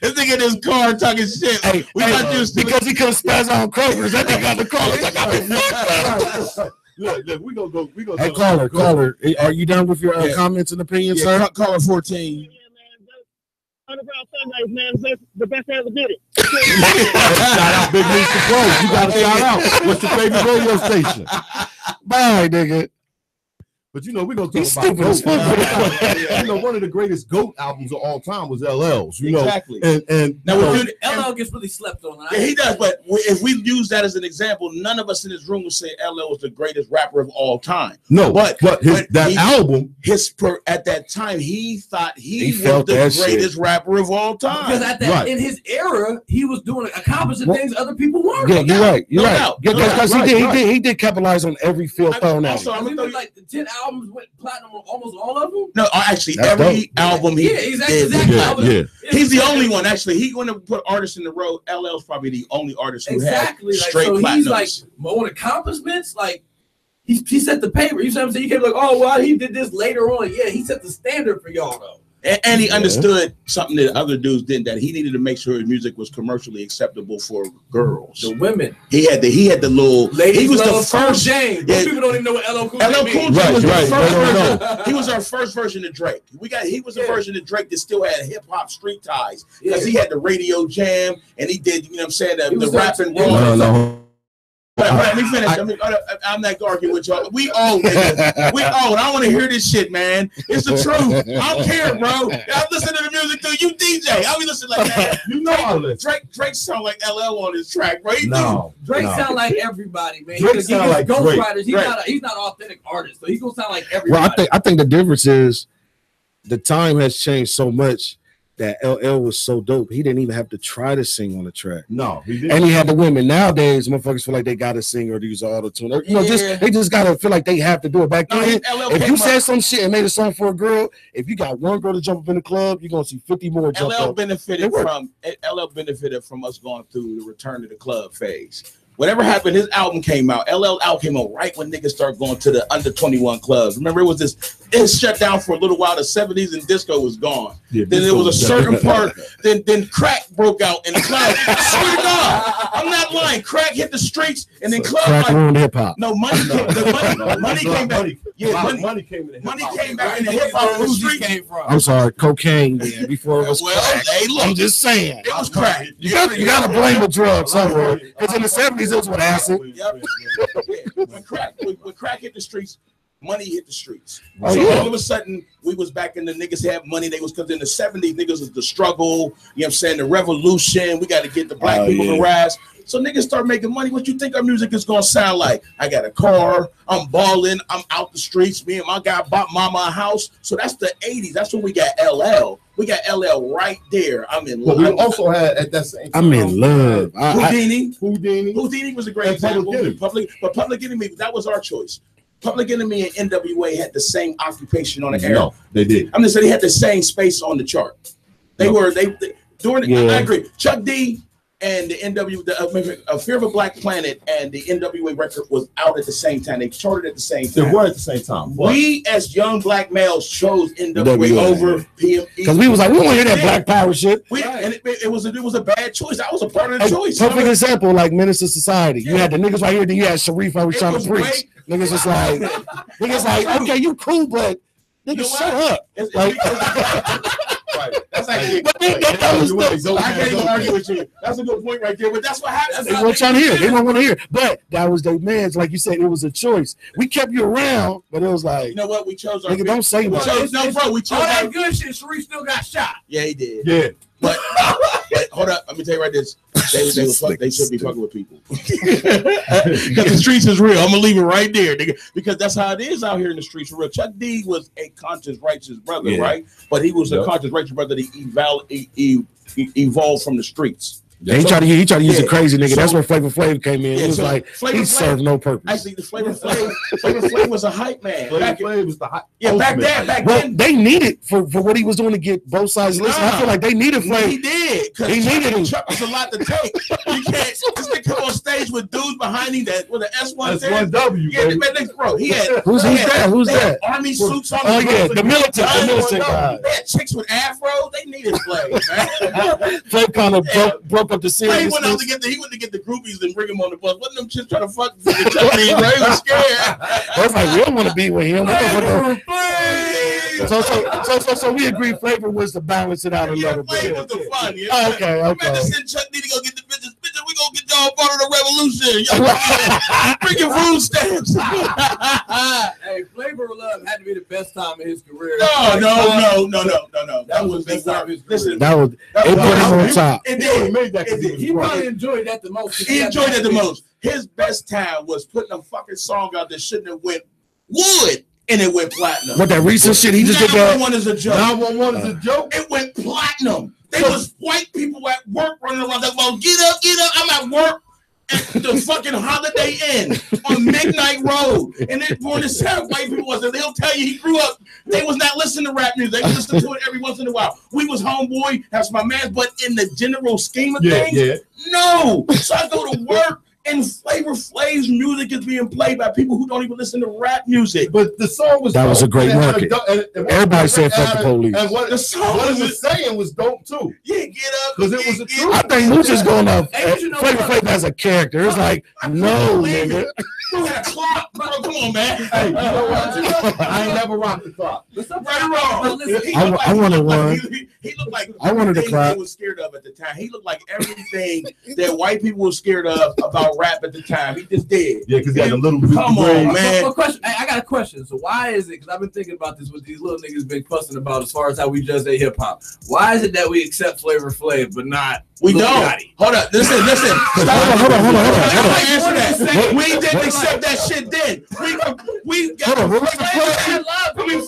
This nigga in his car talking shit. Hey, because he couldn't spaz on Kroger's. That nigga got the call. He's like, Look, we gonna go. Hey, caller, are you done with your comments and opinions, sir? Caller 14. Underground Sundays, man, the best I ever did it. Shout out Big League Pro. You got to shout out. What's your favorite radio station? Bye, nigga. But you know, we're gonna talk about GOAT. You know, one of the greatest GOAT albums of all time was LL's. You know, exactly. And now LL gets really slept on. Yeah, he does. But if we use that as an example, none of us in this room would say LL was the greatest rapper of all time. No, but that album, at that time, he thought he was felt the that greatest rapper of all time. Because at that in his era, he was accomplishing things other people weren't. Yeah, you're right. You're right. Because he did capitalize on every field thrown out. I mean, like the 10 albums went platinum on almost all of them. No, actually, every album he did. Yeah. He's the only one. Actually, he going to put artists in the road. LL's probably the only artist who had straight platinums. He's like on accomplishments. Like he set the paper. You know what I'm saying? You can't be like, oh well, he did this later on. Yeah, he set the standard for y'all though. And he understood something that other dudes didn't, that he needed to make sure his music was commercially acceptable for girls. The women. He had the little. Ladies he was love the first. James. Most people don't even know what LL Cool J means. Was the first version. He was our first version of Drake. He was a version of Drake that still had hip hop street ties because he had the radio jam and he did. You know what I'm saying? The rap and roll. No. Let me finish. I'm not arguing with y'all. We old, nigga. We old. I want to hear this shit, man. It's the truth. I don't care, bro. I listen to the music too. You DJ. I be listening like that. You know I listen. Drake sound like LL on his track, bro. Drake sound like everybody, man. Drake sound like ghostwriters. He's not an authentic artist, so he's gonna sound like everybody. Well, I think the difference is the time has changed so much that LL was so dope. He didn't even have to try to sing on the track. No, he didn't. And he had the women. Nowadays, motherfuckers feel like they gotta sing or use auto-tune. You know, they just gotta feel like they have to do it. Back then, if you said some shit and made a song for a girl, if you got one girl to jump up in the club, you're gonna see 50 more jump up. LL benefited from us going through the return to the club phase. Whatever happened, his album came out. LL album came out right when niggas started going to the under 21 clubs. Remember, it shut down for a little while. The 70s and disco was gone. Yeah, then there was a certain part. Then crack broke out in the club. I swear to God, I'm not lying. Crack hit the streets, and then club crack ruined hip hop. No, money came back. Money came in. Money came back in the hip hop. Where the street came from? I'm sorry, cocaine. Man, before it was crack. Hey, look, I'm just saying, it was crack. You gotta blame the drug somewhere. Because in the 70s, it was with acid. When crack hit the streets, money hit the streets. So all of a sudden, we was back in the niggas had money. They was, because in the 70s, niggas was the struggle, you know what I'm saying, the revolution. We got to get the black people to rise. So niggas start making money. What you think our music is gonna sound like? I got a car, I'm balling, I'm out the streets. Me and my guy bought mama a house. So that's the 80s. That's when we got LL. We got LL right there. I'm in love. But we also had at that same time. I'm in love. Houdini was a great example. Public Enemy, that was our choice. Public Enemy and NWA had the same occupation on the air. No, they did. I'm just saying they had the same space on the chart. I agree. Chuck D and the Fear of a Black Planet and the NWA record was out at the same time. They charted at the same time. They were at the same time. We as young black males chose NWA over PME because we was like, we don't want to hear that Black Power shit. And it was a bad choice. I was a part of the choice. Perfect example, like Menace to Society. You had the niggas right here, then you had Sharif always trying to preach. Niggas was like, okay, you cool, but niggas shut up. Right. That's actually a But good point. I can't even argue with you. That's a good point right there. But that's what happens. They weren't trying to hear. They don't want to hear. But that was their man's. Like you said, it was a choice. We kept you around, but it was like, you know what? We chose our. Nigga, don't say we much. chose, no, bro. We chose all that our, good shit. Sharif still got shot. Yeah, he did. Yeah. But hold up, let me tell you right this. They should be fucking with people. Because the streets is real. I'm gonna leave it right there, nigga. Because that's how it is out here in the streets for real. Chuck D was a conscious, righteous brother, right? But he was a conscious, righteous brother that evolved from the streets. Yeah, he tried to use a crazy nigga. That's where Flavor Flav came in. He was like, he served no purpose. Actually, the Flavor Flav was a hype man. Flavor Flav was the hype. Yeah, back then. They needed for what he was doing to get both sides listening. I feel like they needed Flav. He did. He needed him. Chuck was a lot to take. You can't just come on stage with dudes behind him that with an S1. S1W. Yeah, man, bro. He had who's that? Army suits on. Oh yeah, the military guy. They had chicks with afro. They needed Flav, man. Flav kind of broke up the series. He went to get the groupies and bring them on the bus. Wasn't them chicks trying to fuck the Chuck D, right? He was scared. I was like, we don't want to be with him. So we agreed Flavor was to balance it out a little bit. Flavor was the fun. You know? Okay. Man, just send Chuck D to go get the bitches. Bitches, we gonna get y'all part of the revolution. Y'all bring your food stamps. Hey, Flavor of Love had to be the best time in his career. No. That was the best time of his career. Listen, that put him on top. He probably enjoyed that the most. He enjoyed it the most. His best time was putting a fucking song out that shouldn't have went wood. And it went platinum. What, that recent shit? He just did that. 911 is a joke. 911 is a joke. It went platinum. There was white people at work running around that, well, get up. I'm at work at the fucking Holiday Inn on Midnight Road. And they're born to sad white people was there. They'll tell you he grew up. They was not listening to rap music. They was listening to it every once in a while. We was homeboy. That's my man. But in the general scheme of things, no. So I go to work. And Flavor Flav's music is being played by people who don't even listen to rap music. But the song was that was a great market. Everybody said fuck the police. And what it was saying was dope too. Yeah, get up. Because it was a truth. I think Mooch is going up. Flavor Flav has a character. It's like, no, nigga. You had a clock, bro. Come on, man. Hey, you know what? I ain't never rocked the clock. Right or wrong. I wanted one. He looked like I wanted a clock. They was scared of at the time. He looked like everything that white people were scared of about rap at the time. He just did. Yeah, because he had a little. Come on, man. I got a question. So why is it? Because I've been thinking about this with these little niggas been fussing about as far as how we judge their hip hop. Why is it that we accept Flavor Flav but not? We don't. Hold up. Listen. Hold on. We didn't accept that shit then. We got to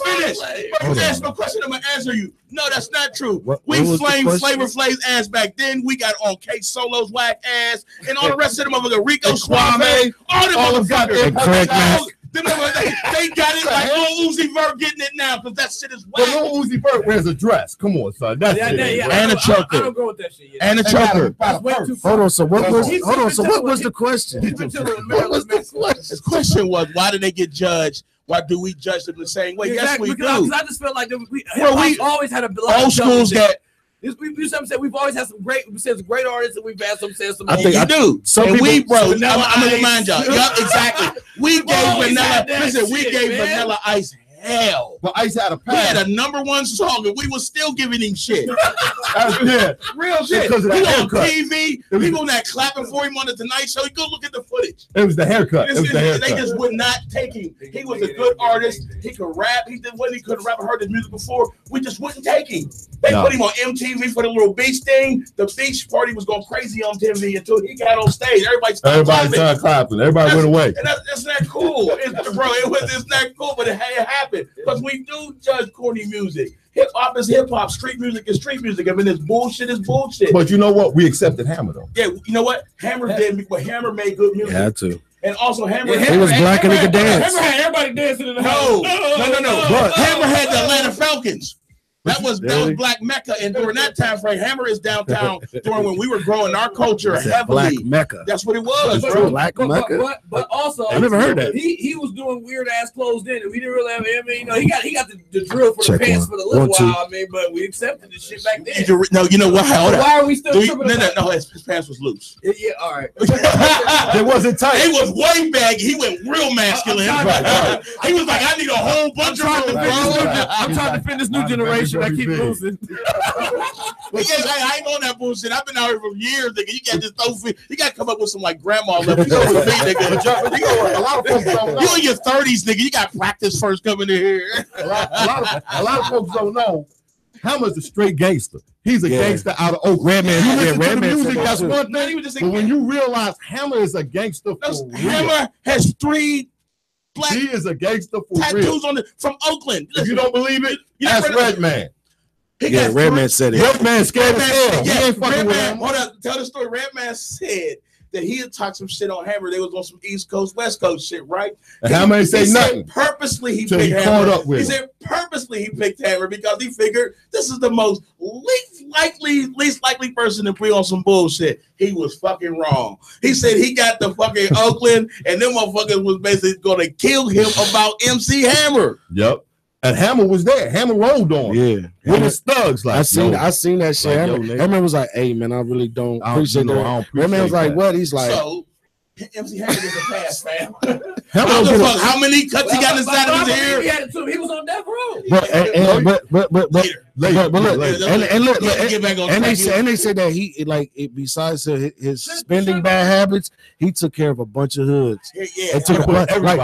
finish. You ask no question, I'm going to answer you. No, that's not true. We flamed Flavor Flav's ass back then. We got on K Solo's whack ass and all the rest of them motherfuckers. Rico Suave, all the motherfuckers. They got it like Lil Uzi Vert getting it now because that shit is whack. But Lil Uzi Vert wears a dress. Come on, son. That's it. And a choker. I don't go with that shit yet. And a choker. Hold on. So what was? Hold on. So what was the question? What was the question? The question was, why do they get judged? Why do we judge them the same way? Exactly, yes, we do. do. I just feel like we always had a lot old of schools that. We've always had some great artists, and we've had some. I think you do. Some and people, I'm gonna remind y'all. Yep, exactly. We gave Vanilla. Listen, we gave Vanilla Ice hell. But Ice had a pass. He had a #1 song, and we was still giving him shit. Real shit. Because of he that on TV. People that clapping for him on the Tonight Show. You go look at the footage. It was the haircut. They just would not take him. He was a good artist. He could rap. He did what he couldn't rap. I heard his music before. We just wouldn't take him. They put him on MTV for the little beach thing. The beach party was going crazy on MTV until he got on stage. Everybody started clapping. Everybody went away. And that's not cool, it's not cool. But it happened because we do judge corny music. Hip hop is hip hop. Street music is street music. I mean, this bullshit is bullshit. But you know what? We accepted Hammer though. Yeah, you know what? Hammer did, but Hammer made good music. Yeah, too. And also Hammer, he was black and he could dance. Hammer had everybody dancing in the house. No. But Hammer had the Atlanta Falcons. That was Black Mecca, and during that time frame, Hammer is downtown during when we were growing our culture heavily. Black Mecca. That's what it was, bro. Black Mecca. But also, I never heard that. He was doing weird ass clothes then, and we didn't really have. I mean, you know, he got the drill for the pants for the little while. I mean, but we accepted the shit back then. No, you know what? Why are we still tripping? No, his pants was loose. Yeah, all right. It wasn't tight. It was way baggy. He went real masculine. He was like, I need a whole bunch of. I'm trying to defend this new generation. should I keep losing? Yes, I ain't on that bullshit. I've been out here for years, nigga. You got to throw fit. You got to come up with some like grandma level shit with me, nigga. A lot of folks don't know. You in your 30s, nigga. You got practice first coming in here. A lot of folks don't know. Hammer's a straight gangster. He's a gangster out of Oakland. Redman, You listen to the Redman music, said that's that one thing. But when you realize Hammer is a gangster for real. Hammer has 3 black He is a gangster for tattoos real. on from Oakland. If you don't believe it, ask Redman. Yeah, Redman said it. Redman scared as hell. He Yeah, ain't fucking with Redman, him. hold up, tell the story. Redman said that he had talked some shit on Hammer. They was on some East Coast, West Coast shit, right? And Hammer ain't say nothing. Purposely he Till picked he Hammer. caught up with He him. said purposely he picked Hammer because he figured this is the most least likely person to be on some bullshit. He was fucking wrong. He said he got the fucking Oakland, and them motherfuckers was basically gonna kill him about MC Hammer. Yep. And Hammer was there. Hammer rolled on. Yeah. With his thugs. Like, I seen that shit. Hammer was like, hey man, I really don't appreciate that. Redman was like, what? He's like, so MC Hammer gets a pass, fam. How many cuts he got inside of his ear? He was on death row. And they said that he like besides his spending bad habits, he took care of a bunch of hoods. Yeah,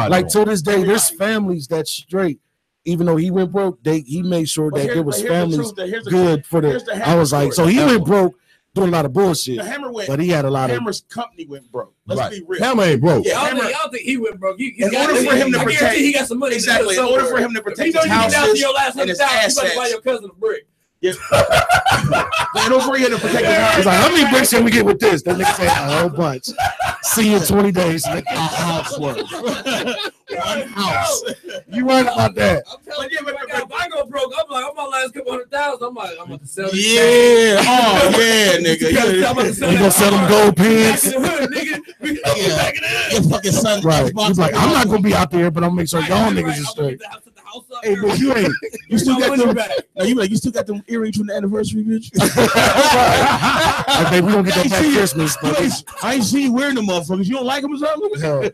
like to this day, there's families that's straight. Even though he went broke, he made sure that there was families good for the. I was like, so he went broke doing a lot of bullshit. The Hammer went, but he had a lot Hammer's company went broke. Let's be real. Hammer ain't broke. Yeah, I don't think he went broke. In order for him to protect, he got some money. Exactly. In order for him to protect his houses and his assets. Buy your cousin a brick. Yeah. In order for him to protect his house. He's like, how many bricks can we get with this? That nigga said a whole bunch. See you in 20 days. A house worth. One house. You right about that. I'm telling you, if I go broke, I'm like, I'm my last couple $100,000. I'm like, I'm about to sell this. Yeah. Oh yeah, nigga. I'm gonna sell them gold pants. Your fucking son. Right. He's like, I'm not gonna be out there, but I'm gonna make sure y'all niggas are straight. Hey, but you ain't. You still got them. No, you still got them earrings from the anniversary, bitch. Okay, we gonna get that back Christmas. But I ain't see you wearing them motherfuckers. You don't like them or something?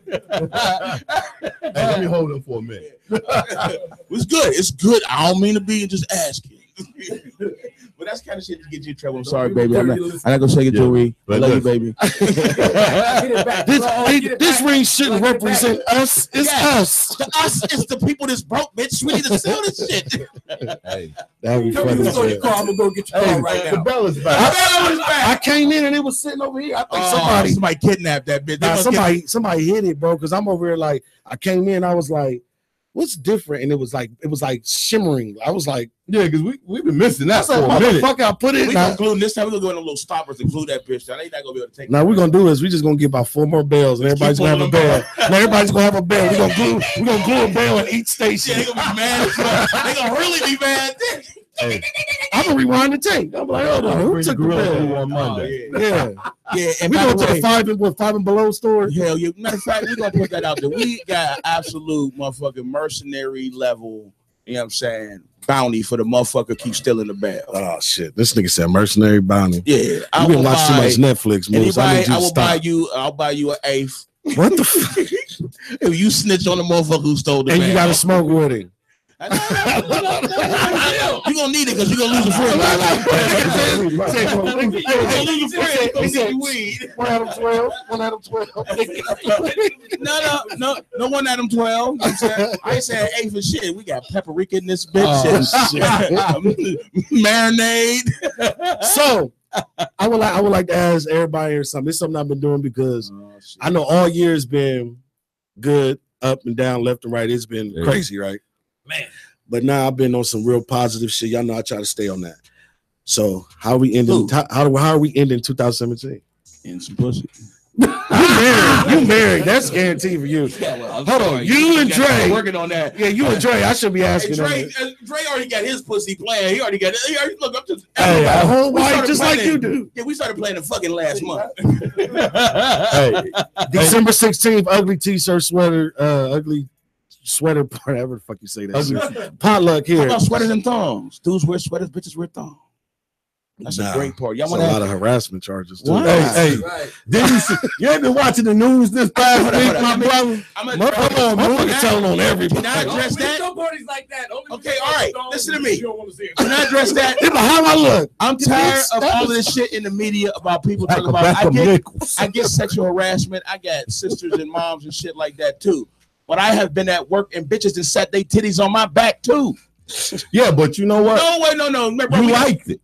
Hey, let me hold them for a minute. It's good. It's good. I don't mean to be just asking. But that's kind of shit to get you in trouble. I'm sorry, baby. I'm not gonna shake it, jewelry. I love you, baby. This ring shouldn't represent us. It's us. The us is the people that's broke, bitch. We need to sell this shit. Hey, that'd be funny. I'm gonna go get your car right now. The bell is back. I came in and it was sitting over here. I think somebody kidnapped that bitch. Somebody hit it, bro. Because I'm over here like I came in. I was like, what's different? And it was like shimmering. I was like, yeah, because we've been missing that for a minute. Fuck, I put it. We gonna glue this time. We gonna go in them little stoppers and glue that bitch. I ain't not gonna be able to take. Now we're gonna do is we just gonna get about 4 more bells and everybody's gonna have a bell. Now everybody's gonna have a bell. We're gonna glue a bell at each station. Yeah, they gonna be mad. They gonna really be mad. Hey, I'm gonna rewind the tape. I'm like, hold on, who took the bell on Monday? Yeah. And we go to the 5 and below store. Hell yeah. Matter of fact, we're gonna put that out there. We got absolute motherfucking mercenary level, you know what I'm saying, bounty for the motherfucker keep stealing the bell. Oh shit. This nigga said mercenary bounty. Yeah. You been watching too much Netflix movies. I'll buy you an eighth. What the fuck? If you snitch on the motherfucker who stole the and bell. You gotta smoke with him. You gonna need it because you're gonna lose a friend. You're gonna lose a friend. Weed. One Adam 12. No, one Adam 12. I ain't saying eight for shit. We got paprika in this bitch. Marinade. So I would like to ask everybody here something. It's something I've been doing because I know all year's been good, up and down, left and right. It's been crazy, right? Man, but now I've been on some real positive shit. Y'all know I try to stay on that. So how are we ending? How are we ending 2017? In some pussy. You married. That's guaranteed for you. Yeah, well, hold on, you and Dre working on that. Yeah, you and Dre. I should be asking. Hey, Dre already got his pussy playing. He already look. I'm just a whole wife just like you do. Yeah, we started playing the fucking last month. Hey, December 16th, ugly t-shirt, sweater, ugly sweater, whatever the fuck you say that. Potluck here. How about sweaters and thongs? Dudes wear sweaters, bitches wear thongs. That's a great part. Y'all want a lot of harassment charges too. Hey, you ain't been watching the news this past week, my brother. I'm telling on everybody. Can I address that? No parties like that. Okay, all right. Listen to me. Can I address that? How I look? I'm tired of all of this shit in the media about people talking about. I get sexual harassment. I got sisters and moms and shit like that too. But I have been at work and bitches that set their titties on my back too. Yeah, but you know what? No. Remember, you liked it.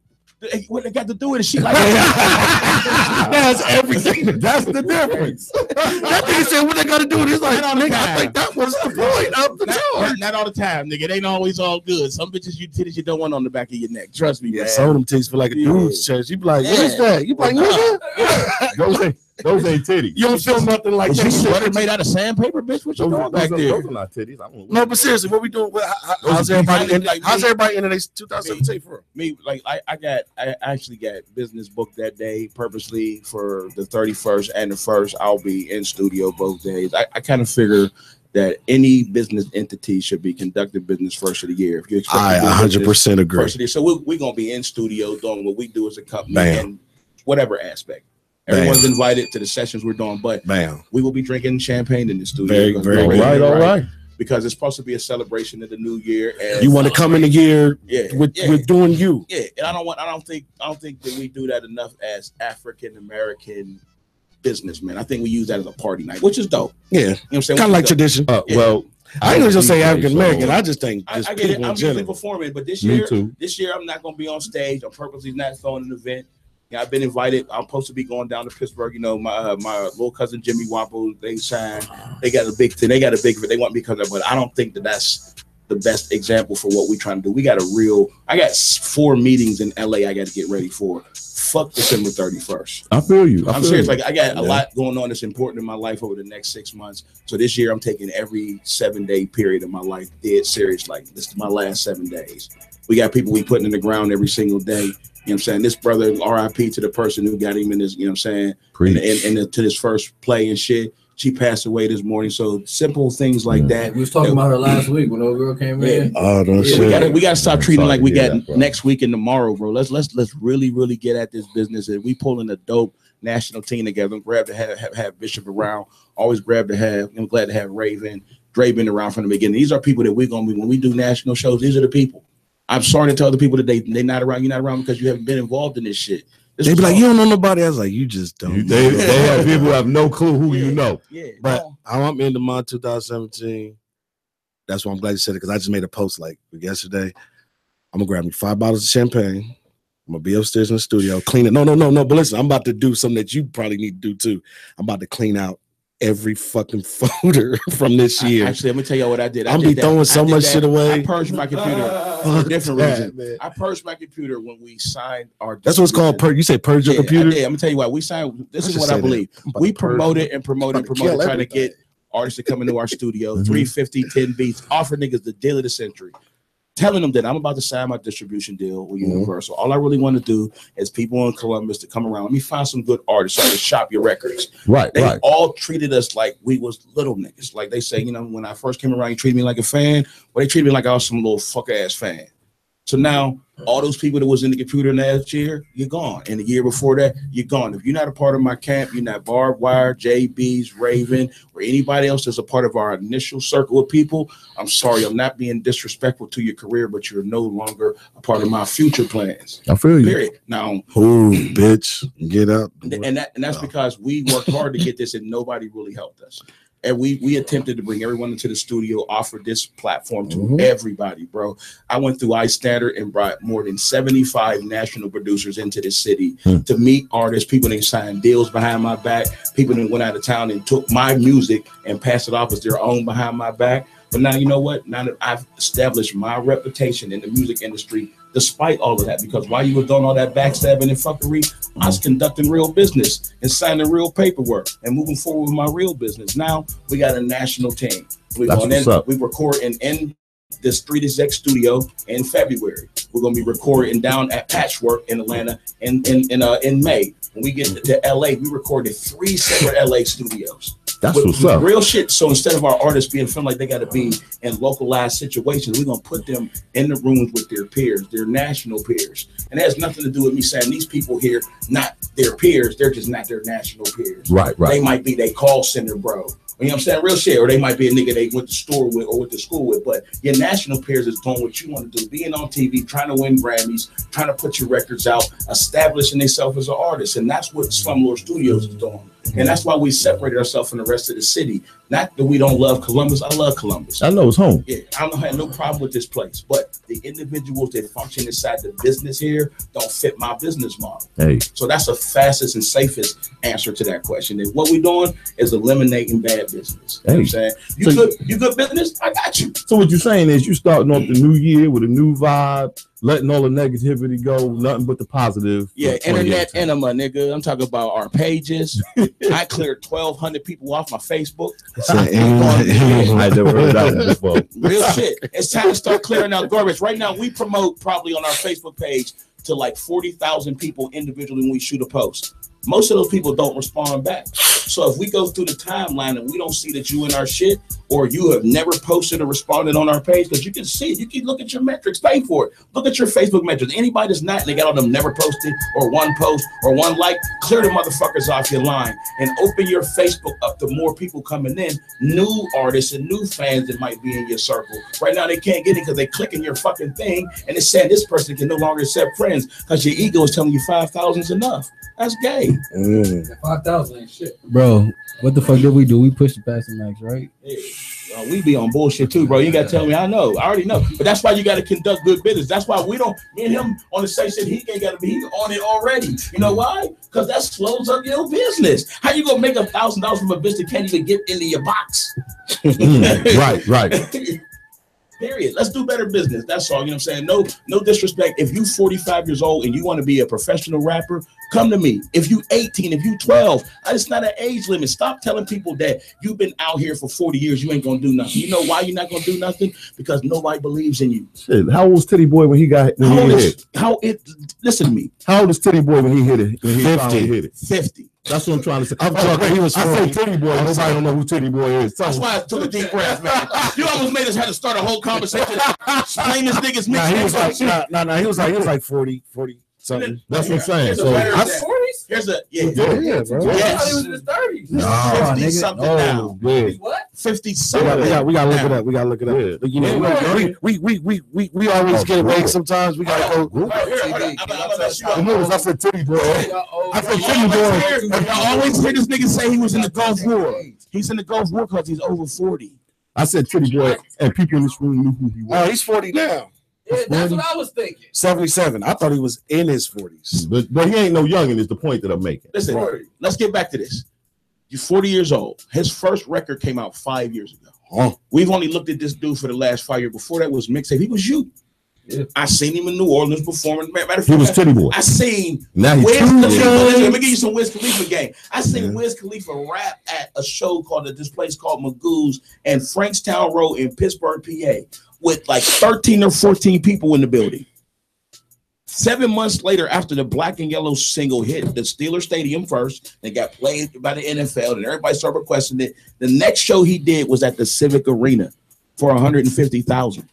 What they got to do with it? She like that. That's everything. That's the difference. That nigga said what they got to do with it. He's like, nigga, I think that was the point of the charge. Not all the time, nigga. It ain't always all good. Some bitches you titties you don't want on the back of your neck. Trust me, man. Some of them titties feel like a dude's chest. You be like, what is that? You be like, nigga. Those ain't titties. You don't feel nothing like that. Sweater made out of sandpaper, bitch. What you doing back there? Those are not titties. No, but seriously, what we doing? How's everybody in 2017 for? Me, like I actually got business booked that day purposely for the 31st and the 1st. I'll be in studio both days. I kind of figure that any business entity should be conducting business first of the year. If you expect I 100% agree. First of the year. So we're gonna be in studio doing what we do as a company and whatever aspect. Everyone's invited to the sessions we're doing, but we will be drinking champagne in the studio. Very all right. Because it's supposed to be a celebration of the new year. And you want to come in the year with doing you. Yeah, and I don't think that we do that enough as African American businessmen. I think we use that as a party night, which is dope. Yeah, you know what I'm saying? Kind of like tradition. Well, I ain't just say African American. I just think I get it. I'm usually performing, but this year I'm not going to be on stage. I'm purposely not throwing an event. I've been invited. I'm supposed to be going down to Pittsburgh. You know, my little cousin Jimmy Wapple, they signed. They got a big thing. They want me to come there, but I don't think that that's the best example for what we're trying to do. We got I got 4 meetings in LA I got to get ready for. Fuck December 31st. I feel you. I'm serious. Like I got a lot going on that's important in my life over the next 6 months. So this year I'm taking every 7-day period of my life dead serious. Like this is my last 7 days. We got people we putting in the ground every single day. You know what I'm saying? This brother, RIP to the person who got him in this, you know what I'm saying? And to this first play and shit. She passed away this morning. So simple things like that. We was talking about her last week when old girl came in. Oh, no shit. We gotta stop treating like we got next week and tomorrow, bro. Let's really get at this business. And we pulling a dope national team together. I'm glad to have Bishop around. Always glad to have Raven. Dre been around from the beginning. These are people that we're gonna be when we do national shows. These are the people. I'm sorry to tell other people that they're not around. You're not around because you haven't been involved in this shit. They be like, you don't know nobody. I was like, you just don't. They have people who have no clue who you know. Yeah, but I'm into my 2017. That's why I'm glad you said it because I just made a post like yesterday. I'm gonna grab me 5 bottles of champagne. I'm gonna be upstairs in the studio, clean it. No. But listen, I'm about to do something that you probably need to do too. I'm about to clean out every fucking folder from this year. Actually, let me tell you what I did. I'm be throwing so much shit away. I purged my computer for a different reason. Man. I purged my computer when we signed our. That's what it's called. You say purge your computer? Yeah, I'm gonna tell you why. We signed. This is what I believe. We promoted, trying to get artists to come into our studio. 350, 10 beats, offer niggas the deal of the century. Telling them that I'm about to sign my distribution deal with Universal. All I really want to do is people in Columbus to come around. Let me find some good artists so I can shop your records. They all treated us like we was little niggas. Like they say, you know, when I first came around, you treated me like a fan. Well, they treated me like I was some little fuck ass fan. So now all those people that was in the computer last year, you're gone. And the year before that, you're gone. If you're not a part of my camp, you're not Barbed Wire, JAYE, BEEZE, Raven, or anybody else that's a part of our initial circle of people, I'm sorry, I'm not being disrespectful to your career, but you're no longer a part of my future plans. I feel you. Period. Now, bitch, get up. And that's because we worked hard to get this and nobody really helped us. And we attempted to bring everyone into the studio, offer this platform to everybody, bro. I went through iStandard and brought more than 75 national producers into the city to meet artists, people that signed deals behind my back, people that went out of town and took my music and passed it off as their own behind my back. But now, you know what? Now that I've established my reputation in the music industry, despite all of that, because while you were doing all that backstabbing and fuckery, I was conducting real business and signing real paperwork and moving forward with my real business. Now we got a national team. We record in this 3 studio in February. We're gonna be recording down at Patchwork in Atlanta in May. When we get to LA, we recorded 3 separate LA studios. That's what's up. Real shit. So instead of our artists being feeling like they got to be in localized situations, we're gonna put them in the rooms with their peers, their national peers, and it has nothing to do with me saying these people here not their peers. They're just not their national peers. Right. They might be their call center bro. You know what I'm saying? Real shit. Or they might be a nigga they went to store with or went to school with. But your national peers is doing what you want to do. Being on TV, trying to win Grammys, trying to put your records out, establishing themselves as an artist. And that's what Slumlord Studios is doing. And that's why we separate ourselves from the rest of the city. Not that we don't love Columbus. I love Columbus. I know it's home. Yeah, I don't have no problem with this place. But the individuals that function inside the business here don't fit my business model. Hey. So that's the fastest and safest answer to that question. And what we're doing is eliminating bad business. You know what I'm saying? You good business? I got you. So what you're saying is you starting off the new year with a new vibe, letting all the negativity go, nothing but the positive. Yeah, internet enema, nigga. I'm talking about our pages. I cleared 1,200 people off my Facebook. I never heard that before. Real shit. It's time to start clearing out garbage. Right now, we promote probably on our Facebook page to like 40,000 people individually when we shoot a post. Most of those people don't respond back. So if we go through the timeline and we don't see that you in our shit, or you have never posted or responded on our page, because you can see it, you can look at your metrics, pay for it. Look at your Facebook metrics. Anybody that's not, and they got all them never posted or one post or one like, clear the motherfuckers off your line and open your Facebook up to more people coming in, new artists and new fans that might be in your circle. Right now they can't get it because they clicking your fucking thing and it's saying this person can no longer accept friends because your ego is telling you 5,000 is enough. That's gay. 5,000 ain't shit. Bro, what the fuck did we do? We pushed the passing max, right? Yeah. We be on bullshit too, bro. You gotta tell me. I know. I already know. But that's why you gotta conduct good business. That's why we don't. Me and him on the same shit. He ain't gotta be. He on it already. You know why? Because that slows up your business. How you gonna make $1,000 from a business that can't even get into your box? Right. Period. Let's do better business. That's all. You know what I'm saying? No disrespect. If you 45 years old and you want to be a professional rapper, come to me. If you 18, if you 12, it's not an age limit. Stop telling people that you've been out here for 40 years, you ain't gonna do nothing. You know why you're not gonna do nothing? Because nobody believes in you. Shit, how old was Titty Boy when he got hit? Listen to me. How old is Titty Boy when he hit it? When he 50. Hit it? 50. That's what I'm trying to say. I'm talking. He was. I say Titty Boy. Nobody don't know who Titty Boy is. That's why I took a deep breath, man. You almost made us have to start a whole conversation. Explain this nigga's mix. He was like, he was like 40 something. That's what I'm saying. So here's a bro. I thought he was in his 30s. No, 50 something now. What? 50 something. We gotta look it up. We gotta look it up. Yeah. You know, we always get away sometimes. We gotta go. I said Titty Boy. I said Titty Boy. I always hear this nigga say he was in the Gulf War. He's in the Gulf War because he's over 40. I said Titty Boy, and people in this room knew who he was. Oh, he's 40 now. Yeah, that's what I was thinking. 77. I thought he was in his 40s. But he ain't no youngin' is the point that I'm making. Listen, let's get back to this. You're 40 years old. His first record came out 5 years ago. We've only looked at this dude for the last 5 years. Before that was mixtape. He was you. Yeah. I seen him in New Orleans performing. Matter of fact, he was Titty Boy. I seen Wiz Khalifa. Let me give you some Wiz Khalifa game. I seen Wiz Khalifa rap at a show at this place called Magoo's and Frankstown Road in Pittsburgh, PA, with like 13 or 14 people in the building. 7 months later, after the Black and Yellow single hit the Steelers Stadium first, and got played by the NFL, and everybody started requesting it. The next show he did was at the Civic Arena for $150,000.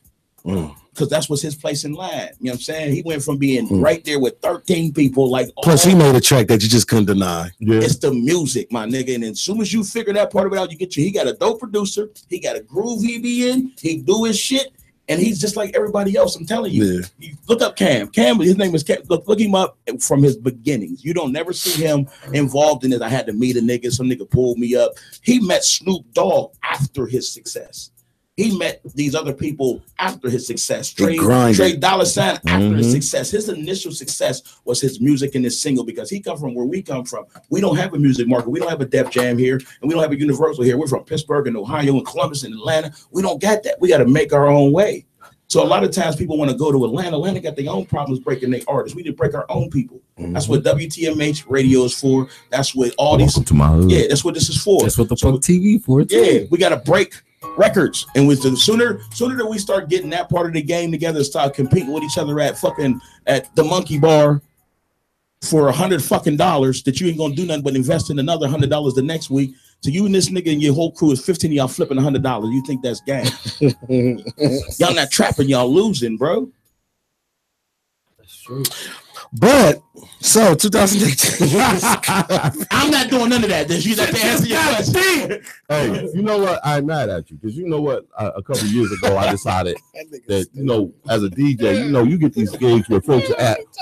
Because that's what's his place in line. You know what I'm saying? He went from being right there with 13 people. Plus, he made a track that you just couldn't deny. Yeah. It's the music, my nigga. And as soon as you figure that part of it out, he got a dope producer. He got a groove he be in. He do his shit. And he's just like everybody else. I'm telling you. Yeah. You look up Cam. Cam, his name is Cam. Look him up from his beginnings. You don't never see him involved in it. I had to meet a nigga. Some nigga pulled me up. He met Snoop Dogg after his success. He met these other people after his success. Trey Dollar Sign after his success. His initial success was his music and his single, because he come from where we come from. We don't have a music market. We don't have a Def Jam here, and we don't have a Universal here. We're from Pittsburgh and Ohio and Columbus and Atlanta. We don't got that. We got to make our own way. So a lot of times people want to go to Atlanta. Atlanta got their own problems breaking their artists. We need to break our own people. That's what WTMH radio is for. That's what all these. Welcome to my hood. Yeah, that's what this is for. That's what the fuck TV for. Yeah, we got to break records, and with the sooner that we start getting that part of the game together, start competing with each other at the Monkey Bar for $100 fucking that you ain't gonna do nothing but invest in another $100 the next week. So you and this nigga and your whole crew is 15 of y'all flipping $100. You think that's gang? Y'all not trapping, y'all losing, bro. That's true. But so 2018, I'm not doing none of that. You have to answer your question. Hey, you know what? I'm mad at you because you know what? A couple of years ago, I decided that as a DJ, you get these gigs where folks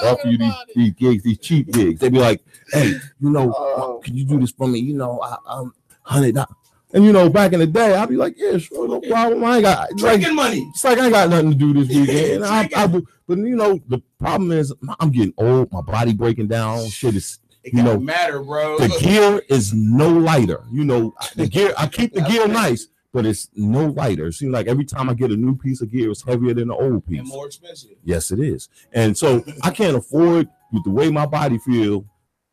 offer you these gigs, these cheap gigs. They be like, "Hey, can you do this for me? I'm $100." And back in the day, I'd be like, "Yeah, sure, no problem. I ain't got drinking money. It's like I ain't got nothing to do this weekend." I do, but the problem is I'm getting old. My body breaking down. Shit is, it don't matter, bro. The gear is no lighter. The gear. I keep the gear nice, but it's no lighter. It seems like every time I get a new piece of gear, it's heavier than the old piece. And more expensive. Yes, it is. And so I can't afford, with the way my body feel,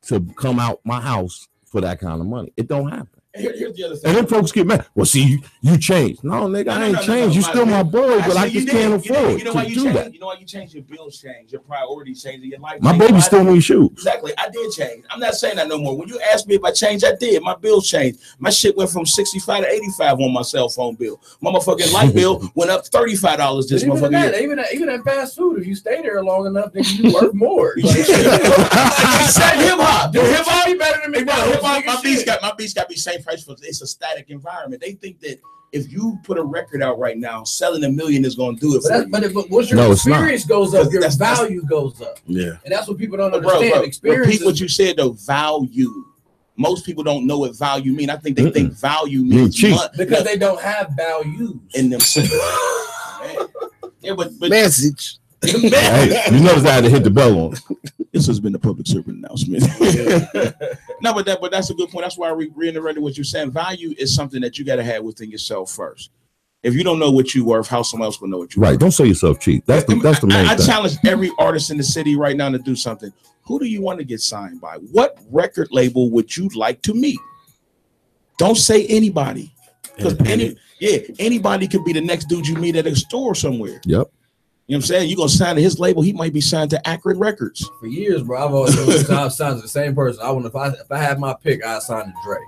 to come out my house for that kind of money. It don't happen. Here's the other thing. And then folks get mad. Well, see, you changed. No, nigga, I ain't changed. You still my boy, but I just can't afford to do that. You know why you change? Your bills change, your priorities change, your life. My baby still needs shoes. Exactly. I did change. I'm not saying that no more. When you asked me if I changed, I did. My bills changed. My shit went from 65 to 85 on my cell phone bill. My motherfucking light bill went up $35 this motherfucking year. Even at fast food, if you stay there long enough, then you work more. Hip hop. Hip hop be better than me. My beats got to be same price for it's a static environment. They think that if you put a record out right now, selling $1 million is going to do it for you. But once your experience goes up, your value goes up. Yeah. And that's what people don't understand. Experience. Repeat what you said, though. Value. Most people don't know what value means. I think they think value means cheap because they don't have values in themselves. Yeah, but message. Hey, you notice I had to hit the bell on. This has been the public servant announcement. No, but that's a good point. That's why I reiterated what you're saying. Value is something that you got to have within yourself first. If you don't know what you're worth, how someone else will know what you're worth? Right. Don't sell yourself cheap. That's the main thing. I challenge every artist in the city right now to do something. Who do you want to get signed by? What record label would you like to meet? Don't say anybody. Because anybody could be the next dude you meet at a store somewhere. Yep. You know what I'm saying? You're going to sign to his label. He might be signed to Accurate Records. For years, bro, I've always signed to the same person. If I had my pick, I'd sign to Dre.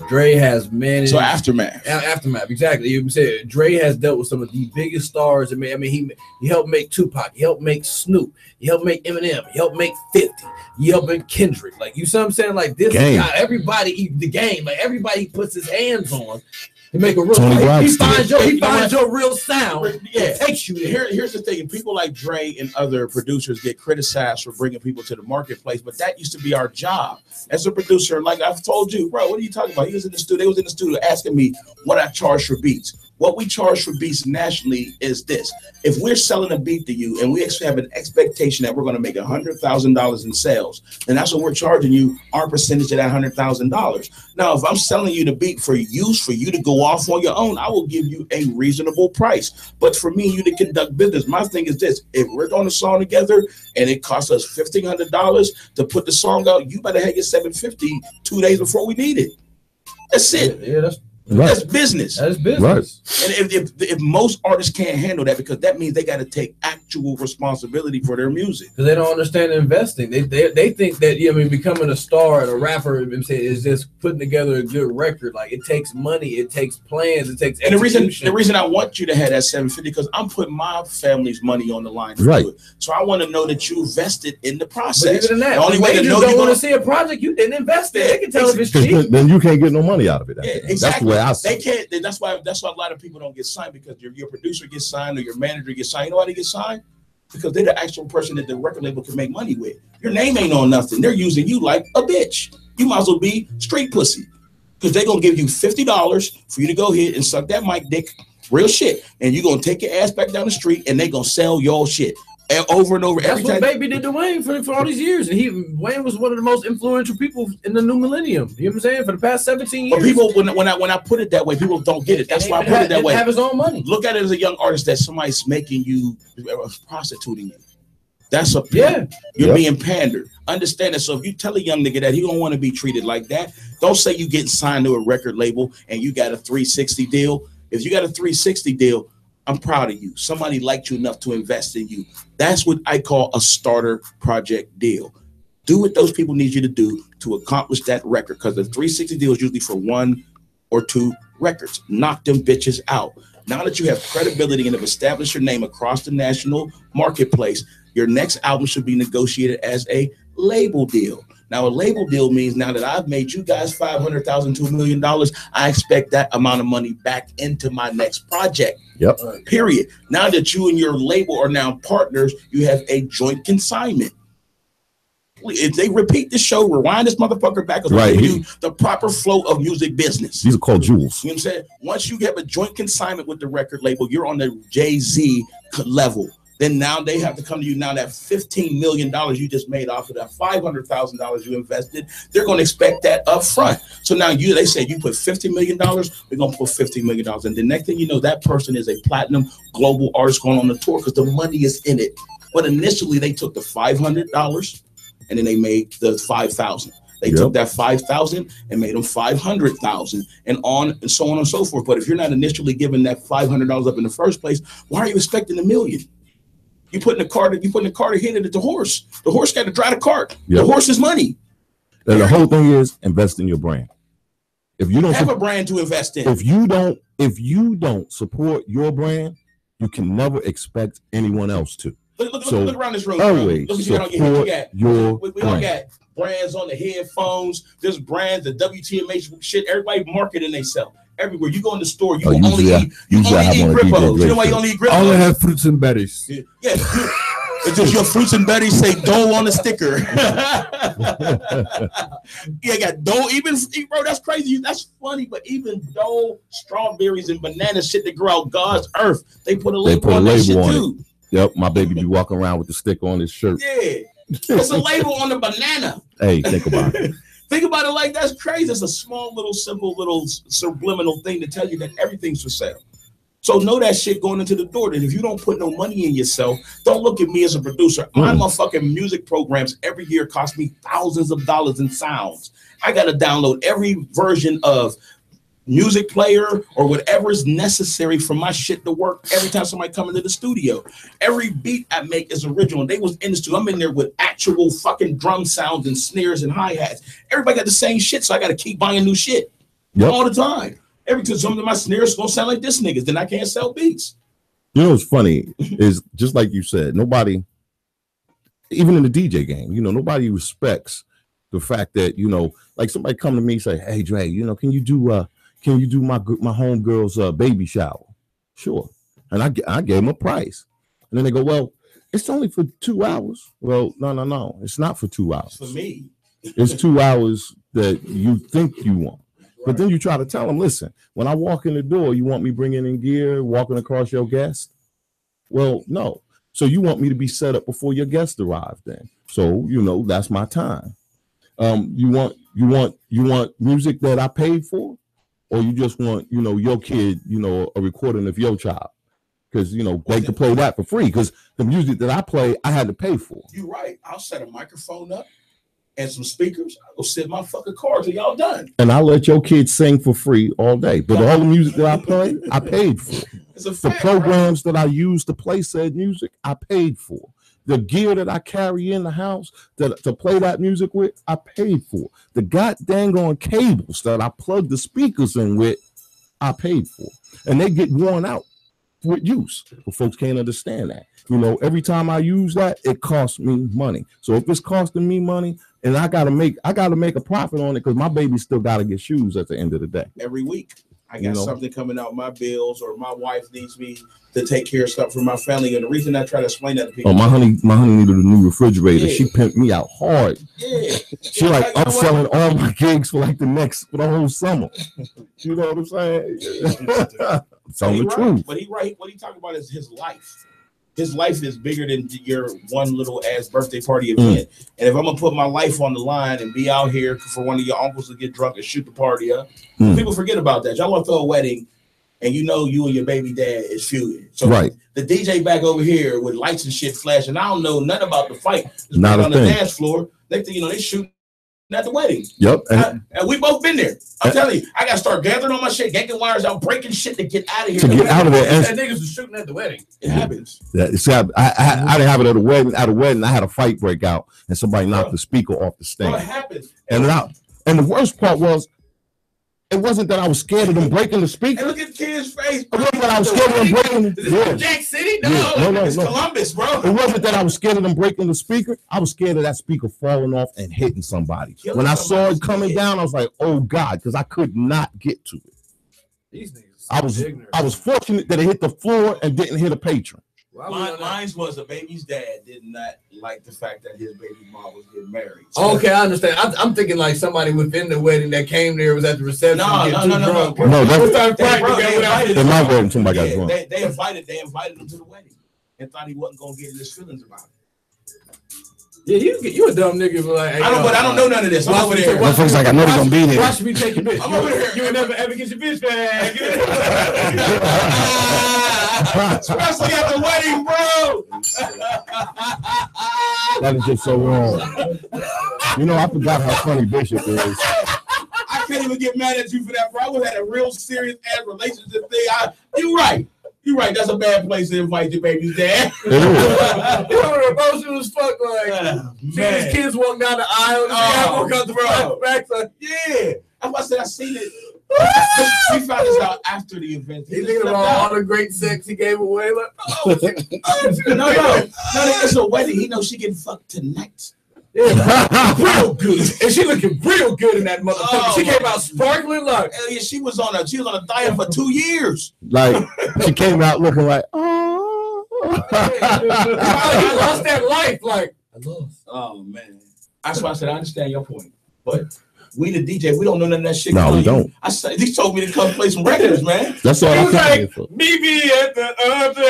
Dre has managed. So Aftermath. Aftermath, exactly. You said Dre has dealt with some of the biggest stars. I mean, he helped make Tupac. He helped make Snoop. He helped make Eminem. He helped make 50. He helped make Kendrick. Like, you see what I'm saying? Like, this guy, everybody, the game, like, everybody puts his hands on. To make a real, he finds your real sound. Yeah, takes you there. Here's the thing: people like Dre and other producers get criticized for bringing people to the marketplace, but that used to be our job as a producer. Like I've told you, bro, what are you talking about? He was in the studio. They was in the studio asking me what I charge for beats. What we charge for beats nationally is this: if we're selling a beat to you and we actually have an expectation that we're going to make $100,000 in sales, then that's what we're charging you, our percentage of that $100,000. Now, if I'm selling you the beat for use, for you to go off on your own, I will give you a reasonable price. But for me, you to conduct business, my thing is this: if we're doing a song together and it costs us $1,500 to put the song out, you better have your $750 2 days before we need it. That's it. Yeah, that's right. That's business. That's business. Right. And if most artists can't handle that, because that means they got to take actual responsibility for their music. Because they don't understand investing. They think that becoming a star and a rapper is just putting together a good record. Like, it takes money, it takes plans, it takes execution. And the reason I want you to have that 750 because I'm putting my family's money on the line to do it. So I want to know that you invested in the process. But even that, the only way to know you don't want to see a project you didn't invest in. They can tell if it's cheap. Then you can't get no money out of it. Yeah, exactly. They can't. That's why a lot of people don't get signed, because your producer gets signed or your manager gets signed. You know why they get signed? Because they're the actual person that the record label can make money with. Your name ain't on nothing. They're using you like a bitch. You might as well be street pussy, because they're gonna give you $50 for you to go ahead and suck that mic dick, real shit, and you're gonna take your ass back down the street and they gonna sell your shit. Over and over. That's what Baby did to Wayne for all these years. And Wayne was one of the most influential people in the new millennium. You know what I'm saying? For the past 17 years. But people, when I put it that way, people don't get it. That's why I put it that way. Have his own money. Look at it as a young artist that somebody's making you, prostituting you. That's a You're being pandered. Understand that. So if you tell a young nigga that he don't want to be treated like that, don't say you getting signed to a record label and you got a 360 deal. If you got a 360 deal, I'm proud of you. Somebody liked you enough to invest in you. That's what I call a starter project deal. Do what those people need you to do to accomplish that record, because the 360 deal is usually for one or 2 records. Knock them bitches out. Now that you have credibility and have established your name across the national marketplace, your next album should be negotiated as a label deal. Now, a label deal means now that I've made you guys $500,000 to $1 million, I expect that amount of money back into my next project. Yep. Period. Now that you and your label are now partners, you have a joint consignment. If they repeat the show, rewind this motherfucker back, right, you the proper flow of music business. These are called jewels. You know what I'm saying? Once you have a joint consignment with the record label, you're on the Jay-Z level. Then now they have to come to you. Now that $15 million you just made off of that $500,000 you invested, they're going to expect that up front. So now they say you put $50 million, we're going to put $50 million. And the next thing you know, that person is a platinum global artist going on the tour because the money is in it. But initially they took the $500 and then they made the $5,000. They took that $5,000 and made them $500,000 and on and so on and so forth. But if you're not initially giving that $500 up in the first place, why are you expecting $1 million? You put in the cart, hitting it the horse. The horse got to drive the cart. The horse is money. And the whole thing is invest in your brand. If you don't have a brand to invest in, if you don't support your brand, you can never expect anyone else to. Look around this room. Always look support your we all got brands on the headphones. There's brands, the WTMH shit. Everybody marketing themselves. Everywhere you go in the store, you only eat Grippos. You know why you only eat Grippos? I only have fruits and berries. Yeah. It's just your fruits and berries say Dole on the sticker. Yeah, got Dole. Even bro, that's crazy. That's funny, but even Dole, strawberries, and banana shit that grow out God's earth, they put a label on that shit too. Yep, my baby be walking around with the sticker on his shirt. Yeah, it's a label on the banana. Hey, think about it. Think about it like that's crazy. It's a small, little, simple, little subliminal thing to tell you that everything's for sale. So know that shit going into the door. That if you don't put no money in yourself, don't look at me as a producer. My motherfucking music programs every year cost me thousands of dollars in sounds. I got to download every version of music player or whatever is necessary for my shit to work every time somebody come into the studio. Every beat I make is original. They was in the studio. I'm in there with actual fucking drum sounds and snares and hi-hats. Everybody got the same shit, so I got to keep buying new shit all the time. Every time some of my snares gonna sound like this niggas, then I can't sell beats. You know what's funny is just like you said, nobody, even in the DJ game, nobody respects the fact that, like somebody come to me and say, hey Dre, can you do my homegirl's baby shower? Sure. And I gave them a price. And then they go, well, it's only for 2 hours. Well, no. It's not for 2 hours. For me. It's 2 hours that you think you want. But then you try to tell them, listen, when I walk in the door, you want me bringing in gear, walking across your guest? Well, no. So you want me to be set up before your guest arrives then. So, that's my time. You want music that I paid for? Or you just want, your kid, a recording of your child? Because, they could play that for free. Because the music that I play, I had to pay for. You're right. I'll set a microphone up and some speakers. I'll go sit my fucking car till y'all done. And I'll let your kids sing for free all day. But all the music that I play, I paid for. The programs that I use to play said music, I paid for. The gear that I carry in the house to play that music with, I paid for. The goddamn on cables that I plug the speakers in with, I paid for. And they get worn out with use. But folks can't understand that. Every time I use that, it costs me money. So if it's costing me money, and I gotta make a profit on it because my baby still gotta get shoes at the end of the day. Every week. I got something coming out my bills, or my wife needs me to take care of stuff for my family. And the reason I try to explain that to people. Oh, my honey needed a new refrigerator. Yeah. She pimped me out hard. Yeah. She I'm selling all my gigs for the whole summer. You know what I'm saying? Telling the truth. But what he talking about is his life. His life is bigger than your one little ass birthday party event. And if I'm gonna put my life on the line and be out here for one of your uncles to get drunk and shoot the party up, people forget about that. Y'all want to throw a wedding, and you and your baby dad is feuding. So the DJ back over here with lights and shit flashing. I don't know nothing about the fight. It's not on the dance floor. Next thing you know, they shooting at the wedding. Yep. And we both been there. I'm telling you, I gotta start gathering on my shit, yanking wires out, breaking shit to get out of here. To get out of there. And niggas was shooting at the wedding. It happens. Yeah, I didn't have it at a wedding. At a wedding, I had a fight break out, and somebody knocked the speaker off the stand. What happens? And the worst part was, It wasn't that I was scared of them breaking the speaker. Hey, look at the kid's face. It wasn't that I was scared of them breaking. Is Jack City? No, It's Columbus, bro. It wasn't that I was scared of them breaking the speaker. I was scared of that speaker falling off and hitting somebody. When I saw it coming down, I was like, "Oh God," because I could not get to it. These niggas. I was fortunate that it hit the floor and didn't hit a patron. Mine was a baby's dad did not like the fact that his baby mom was getting married. So okay, I understand. I'm thinking like somebody within the wedding that came there was at the reception. No, that's my wedding. Somebody got drunk. They invited him to the wedding and thought he wasn't gonna get in his feelings about it. Yeah, you a dumb nigga, but like, hey, I don't know none of this. I'm over there. Motherfuckers like I know they're gonna be there. Watch me take your bitch. I'm over here. You ain't never ever get your bitch back. Especially at the wedding, bro. That is just so wrong. You know, I forgot how funny Bishop is. I can't even get mad at you for that, bro. I was at a real serious ass relationship thing. You right. You're right. That's a bad place to invite your baby's dad. You know, emotional as fuck. Like, his kids walk down the aisle. Yeah. That's why I said I seen it. We found this out after the event. He thinking about all the great sex he gave away. Like, no, it's a wedding. He knows she getting fucked tonight. Yeah, real good, and she looking real good in that motherfucker. She came out sparkling like, hell yeah, she was on a diet for 2 years. Like she came out looking like, oh, I lost that life. Like, I lost. Oh man, that's why I said I understand your point, but we the DJ, we don't know none of that shit. No, we don't. I said he told me to come play some records, man. That's all. He was like, meet me at the other.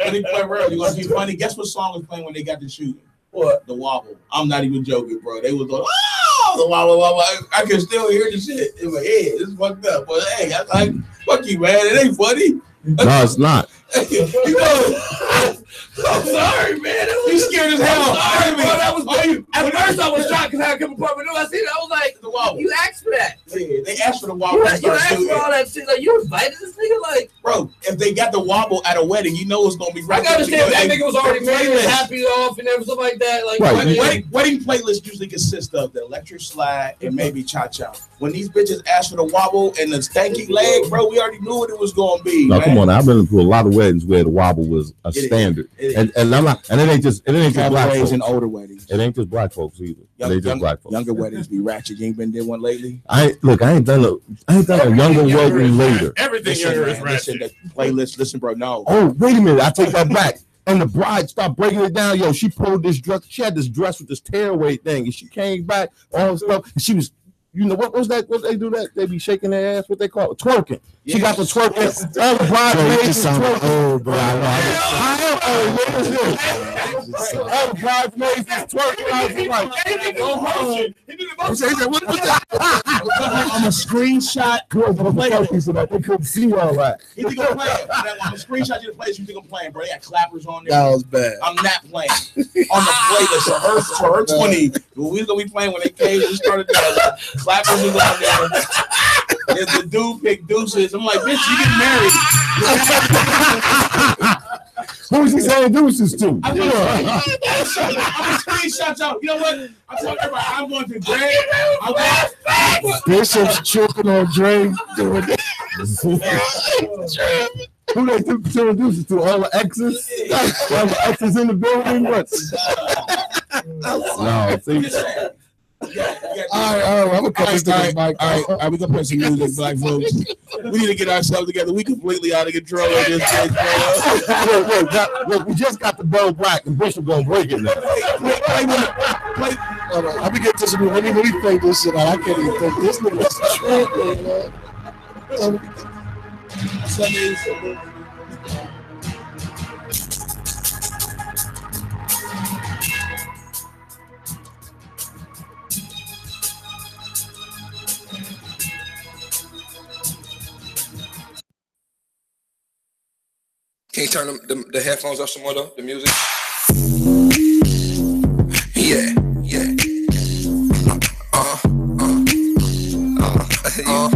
And he play real. You gonna be funny? Guess what song was playing when they got the shooting? What? The Wobble. I'm not even joking, bro. They was like, oh, the Wobble, wobble. I can still hear the shit in my head. It's fucked up, but hey, I'm like, fuck you, man. It ain't funny. No, it's not. You know, I'm sorry, man. You scared as hell. Sorry, bro. That was at first I was shocked because I had come apart, but no, I seen it. I was like, the Wobble. You asked for that. Yeah, they asked for the Wobble. You asked for all that shit. Like, you invited this nigga, like, bro. If they got the Wobble at a wedding, you know it's gonna be right. I understand that nigga was already married and happy off and everything like that. Like, right. Wedding playlists usually consist of the electric slide and maybe cha-cha. When these bitches asked for the Wobble and the stanky leg, bro, we already knew what it was gonna be. No, come on. I've been to a lot of weddings where the Wobble was a standard, and I'm not, and it ain't just black folks. And older weddings. It ain't just black folks either. It ain't just black folks. Younger weddings be ratchet. You ain't been there one lately. I ain't done a younger wedding later. Everything younger is ratchet. Playlist. Listen, bro. No. Oh, wait a minute. I take that back. And the bride started breaking it down. Yo, she pulled this dress. She had this dress with this tearaway thing, and she came back, all this stuff, and she was. You know what was that? What they do that? They be shaking their ass. What they call it? Twerking. She got the twerking. All the bridesmaids twerking. All the bridesmaids twerking. I was like, I'm a screenshot. So that they couldn't see all that. You think I'm playing? I'm a screenshot you the place. You think I'm playing, bro? They got clappers on there. That was bad. I'm not playing on the playlist. For her 20. We was gonna be playing when they came. We started together. Clappers is on there. There's the dude pick deuces. I'm like, bitch, you get married. Who was he saying deuces to? I'm gonna screenshot y'all. You know what? I'm talking about. I'm going to Dre. Bishop's choking on Dre. Doing Who they to deuces to? All the exes? All the exes in the building? What? No, see. All right, I'm gonna cut this thing, Mike. All right, we gonna play some music, black folks. We need to get ourselves together. We completely out of control of this bitch, Look, we just got the bell black, and Bishop gonna break it now. Play. Let me get this. Let me play this shit out. I can't even think. This nigga's tripping, man. Can you turn the headphones up some more though? The music? Yeah.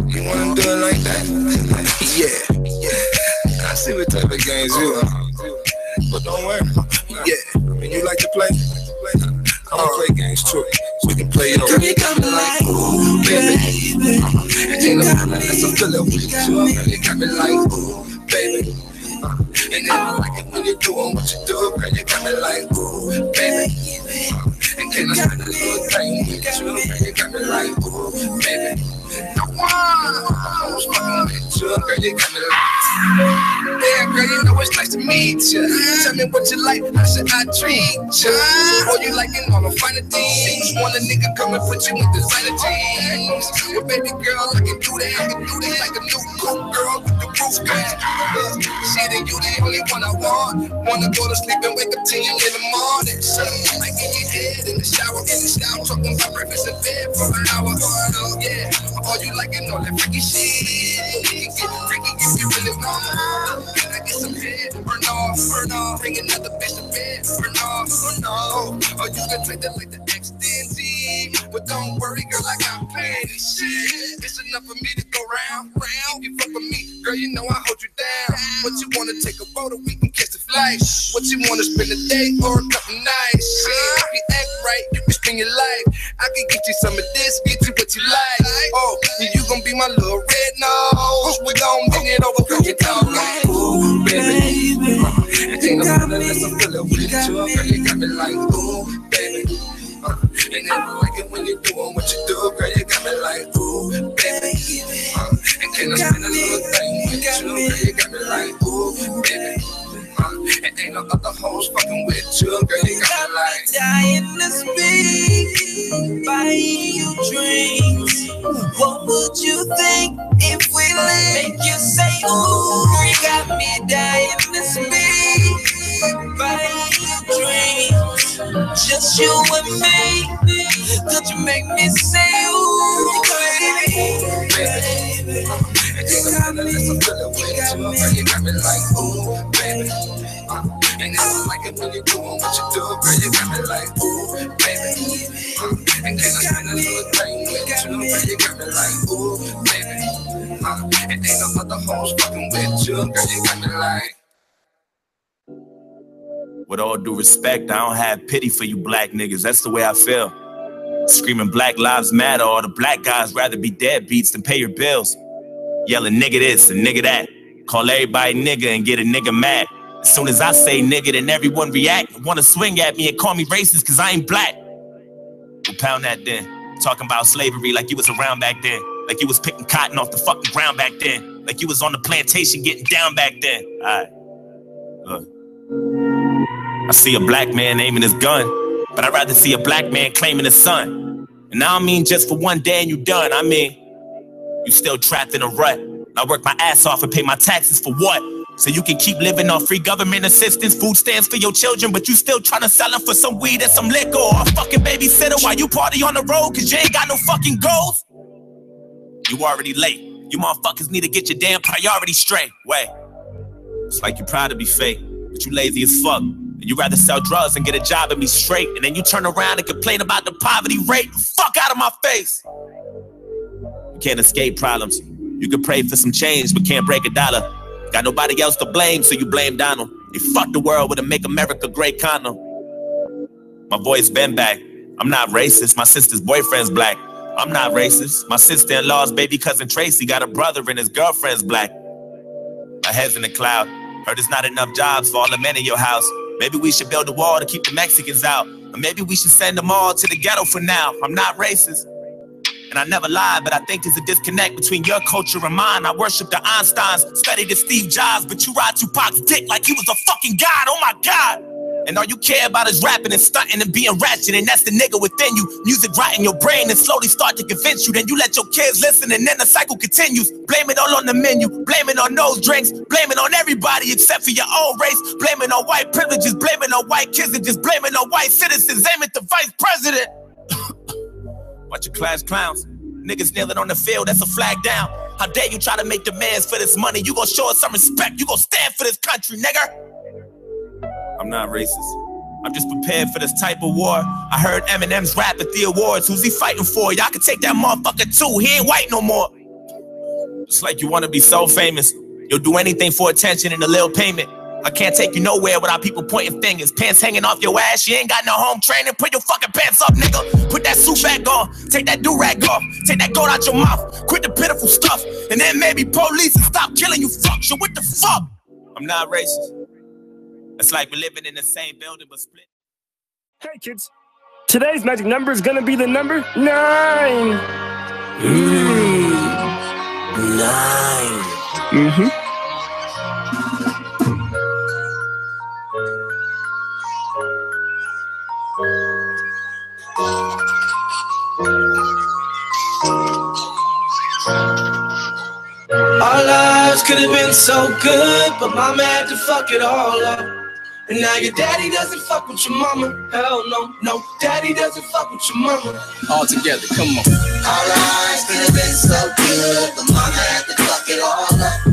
You wanna do it like that? Yeah. I see what type of games you are. But don't worry. Yeah. When you like to play, I play games too. We can play it over. Girl, you got me like, ooh, baby. Ain't no feeling unless I feel it with you. Girl, you got me like, ooh, baby. And I like it when you're doing what you do. Girl, you got me like, ooh, baby. And can I spend a little time with you? Girl, you got me like, ooh, baby. I was fucking with you. Girl, you got me like, yeah, girl, you know it's nice to meet you. Tell me what you like, how should I treat you? Or you liking all the finer things? Want a nigga come and put you in designer jeans? Well, baby girl, I can do that. I can do that like a new coupe girl with the roof cut. Shit, and you the only one I want. Wanna go to sleep and wake up 10 in the morning. Like in your head, in the shower, talking about breakfast in bed for an hour. Yeah, all you liking all that freaky shit. We can get freaky if you really want. Can I get some head? Burn off, bring another bitch to bed. Burn off, or you can take that like the XDNG. But don't worry, girl, I got plenty shit. It's enough for me to go round. If you fuck with me, girl, you know I hold you down. What you wanna take a boat or we can catch the flight? What you wanna spend a day or a couple nights? If you act right, you can spend your life. I can get you some of this, get you what you like. Oh, you gon' be my little red nose. We gon' bring it over, girl, you talk like, ooh, baby. Ain't no feeling unless I feel it with you. Girl, you got me like, ooh, baby. And I like it when you're doing what you do. Girl, you got me like, ooh, baby. And can I spend a little thing with you? Girl, you got me like, ooh, baby. And ain't no other hoes fucking with you. Girl, you got me like, dying to speak, buying you drinks. What would you think if we make you say, ooh? You got me dying to speak, buying you drinks. Just you and me. Could you make me say, ooh, baby? and you got me like, girl, you got me like, ooh, baby. And I like it when you're doing what you do. Girl, you got me like, ooh, baby. And can I spend a little thing with you? Girl, you got me like, ooh, baby. And ain't no other hoes fucking with you. Girl, you got me like. With all due respect, I don't have pity for you black niggas. That's the way I feel. Screaming Black Lives Matter, all the black guys rather be deadbeats than pay your bills. Yelling nigga this and nigga that. Call everybody nigga and get a nigga mad. As soon as I say nigga, then everyone react and wanna swing at me and call me racist cause I ain't black. We'll pound that then. Talking about slavery like you was around back then. Like you was picking cotton off the fucking ground back then. Like you was on the plantation getting down back then. Alright. Look. I see a black man aiming his gun, but I'd rather see a black man claiming his son. And I don't mean just for one day and you done. I mean, you still trapped in a rut. I work my ass off and pay my taxes for what? So you can keep living on free government assistance, food stamps for your children, but you still trying to sell them for some weed and some liquor or a fucking babysitter while you party on the road cause you ain't got no fucking goals? You already late. You motherfuckers need to get your damn priorities straight. Wait. It's like you proud to be fake, but you lazy as fuck. And you rather sell drugs and get a job and be straight. And then you turn around and complain about the poverty rate. Fuck out of my face. You can't escape problems. You can pray for some change, but can't break a dollar. Got nobody else to blame, so you blame Donald. They fucked the world with a Make America Great condom. My voice been back. I'm not racist. My sister's boyfriend's black. I'm not racist. My sister-in-law's baby cousin Tracy got a brother and his girlfriend's black. My head's in the cloud. Heard there's not enough jobs for all the men in your house. Maybe we should build a wall to keep the Mexicans out. Or maybe we should send them all to the ghetto for now. I'm not racist. And I never lied, but I think there's a disconnect between your culture and mine. I worship the Einsteins, studied the Steve Jobs, but you ride Tupac's dick like he was a fucking god. Oh my God. And all you care about is rapping and stunting and being ratchet, and that's the nigga within you. Music rot in your brain and slowly start to convince you. Then you let your kids listen and then the cycle continues. Blame it all on the menu, blame it on those drinks, blame it on everybody except for your own race. Blame it on white privileges, blame it on white kids, and just blame it on white citizens. Aim at the vice president. Watch your class clowns. Niggas kneeling on the field, that's a flag down. How dare you try to make demands for this money? You gon' show us some respect, you gon' stand for this country, nigga. I'm not racist. I'm just prepared for this type of war. I heard Eminem's rap at the awards. Who's he fighting for? Y'all can take that motherfucker too. He ain't white no more. It's like you wanna be so famous. You'll do anything for attention and a little payment. I can't take you nowhere without people pointing fingers. Pants hanging off your ass, you ain't got no home training. Put your fucking pants up, nigga. Put that suit back on. Take that do-rag off. Take that gold out your mouth. Quit the pitiful stuff. And then maybe police and stop killing you fuck. So what the fuck? I'm not racist. It's like we're living in the same building but split. Hey kids, today's magic number is gonna be the number 9. 9. Our lives could have been so good, but mama had to fuck it all up. And now your daddy doesn't fuck with your mama. Hell no, no, daddy doesn't fuck with your mama. All together, come on. Our lives could have been so good, but mama had to fuck it all up.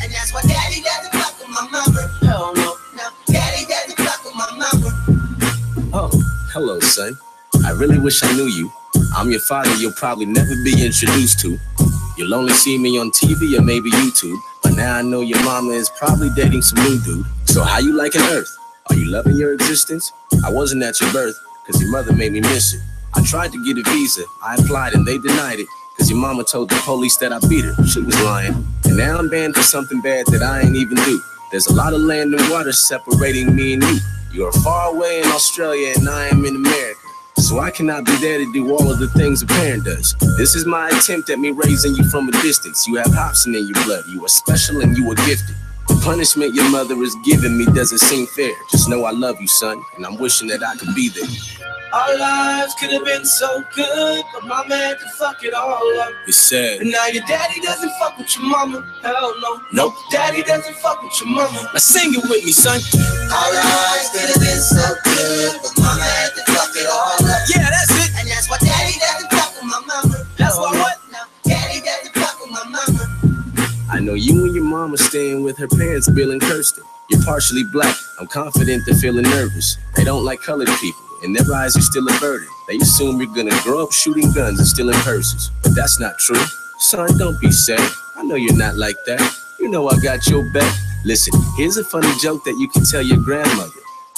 And that's why daddy doesn't fuck with my mama. Hell no, no, daddy doesn't fuck with my mama. Oh, hello, son. I really wish I knew you. I'm your father you'll probably never be introduced to. You'll only see me on TV or maybe YouTube. But now I know your mama is probably dating some new dude. So how you liking Earth? Are you loving your existence? I wasn't at your birth, cause your mother made me miss it. I tried to get a visa, I applied and they denied it. Cause your mama told the police that I beat her, she was lying. And now I'm banned for something bad that I ain't even do. There's a lot of land and water separating me and you. You are far away in Australia and I am in America. So I cannot be there to do all of the things a parent does. This is my attempt at me raising you from a distance. You have Hobson in your blood, you are special and you are gifted. The punishment your mother is giving me doesn't seem fair. Just know I love you, son, and I'm wishing that I could be there. Our lives could have been so good, but mama had to fuck it all up. It's sad. And now your daddy doesn't fuck with your mama. Hell no, no, daddy doesn't fuck with your mama. Now sing it with me, son. Our lives could have been so good, but mama had to fuck it all up. Yeah, that's it. And that's why daddy doesn't fuck with my mama. That's why what? No, daddy doesn't fuck with my mama. I know you and your mama staying with her parents, Bill and Kirsten. You're partially black. I'm confident they're feeling nervous. They don't like colored people. In their eyes, you're still a burden. They assume you're gonna grow up shooting guns and stealing purses. But that's not true. Son, don't be sad. I know you're not like that. You know I got your back. Listen, here's a funny joke that you can tell your grandmother.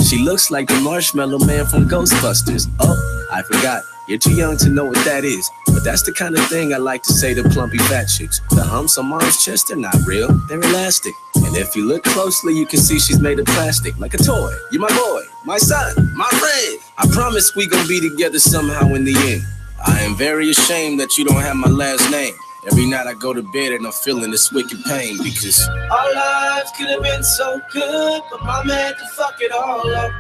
She looks like the Marshmallow Man from Ghostbusters. Oh, I forgot. You're too young to know what that is. But that's the kind of thing I like to say to plumpy fat chicks. The humps on mom's chest are not real, they're elastic. And if you look closely, you can see she's made of plastic, like a toy. You're my boy, my son, my friend. I promise we gon' be together somehow in the end. I am very ashamed that you don't have my last name. Every night I go to bed and I'm feeling this wicked pain because our lives could have been so good, but mama had to fuck it all up.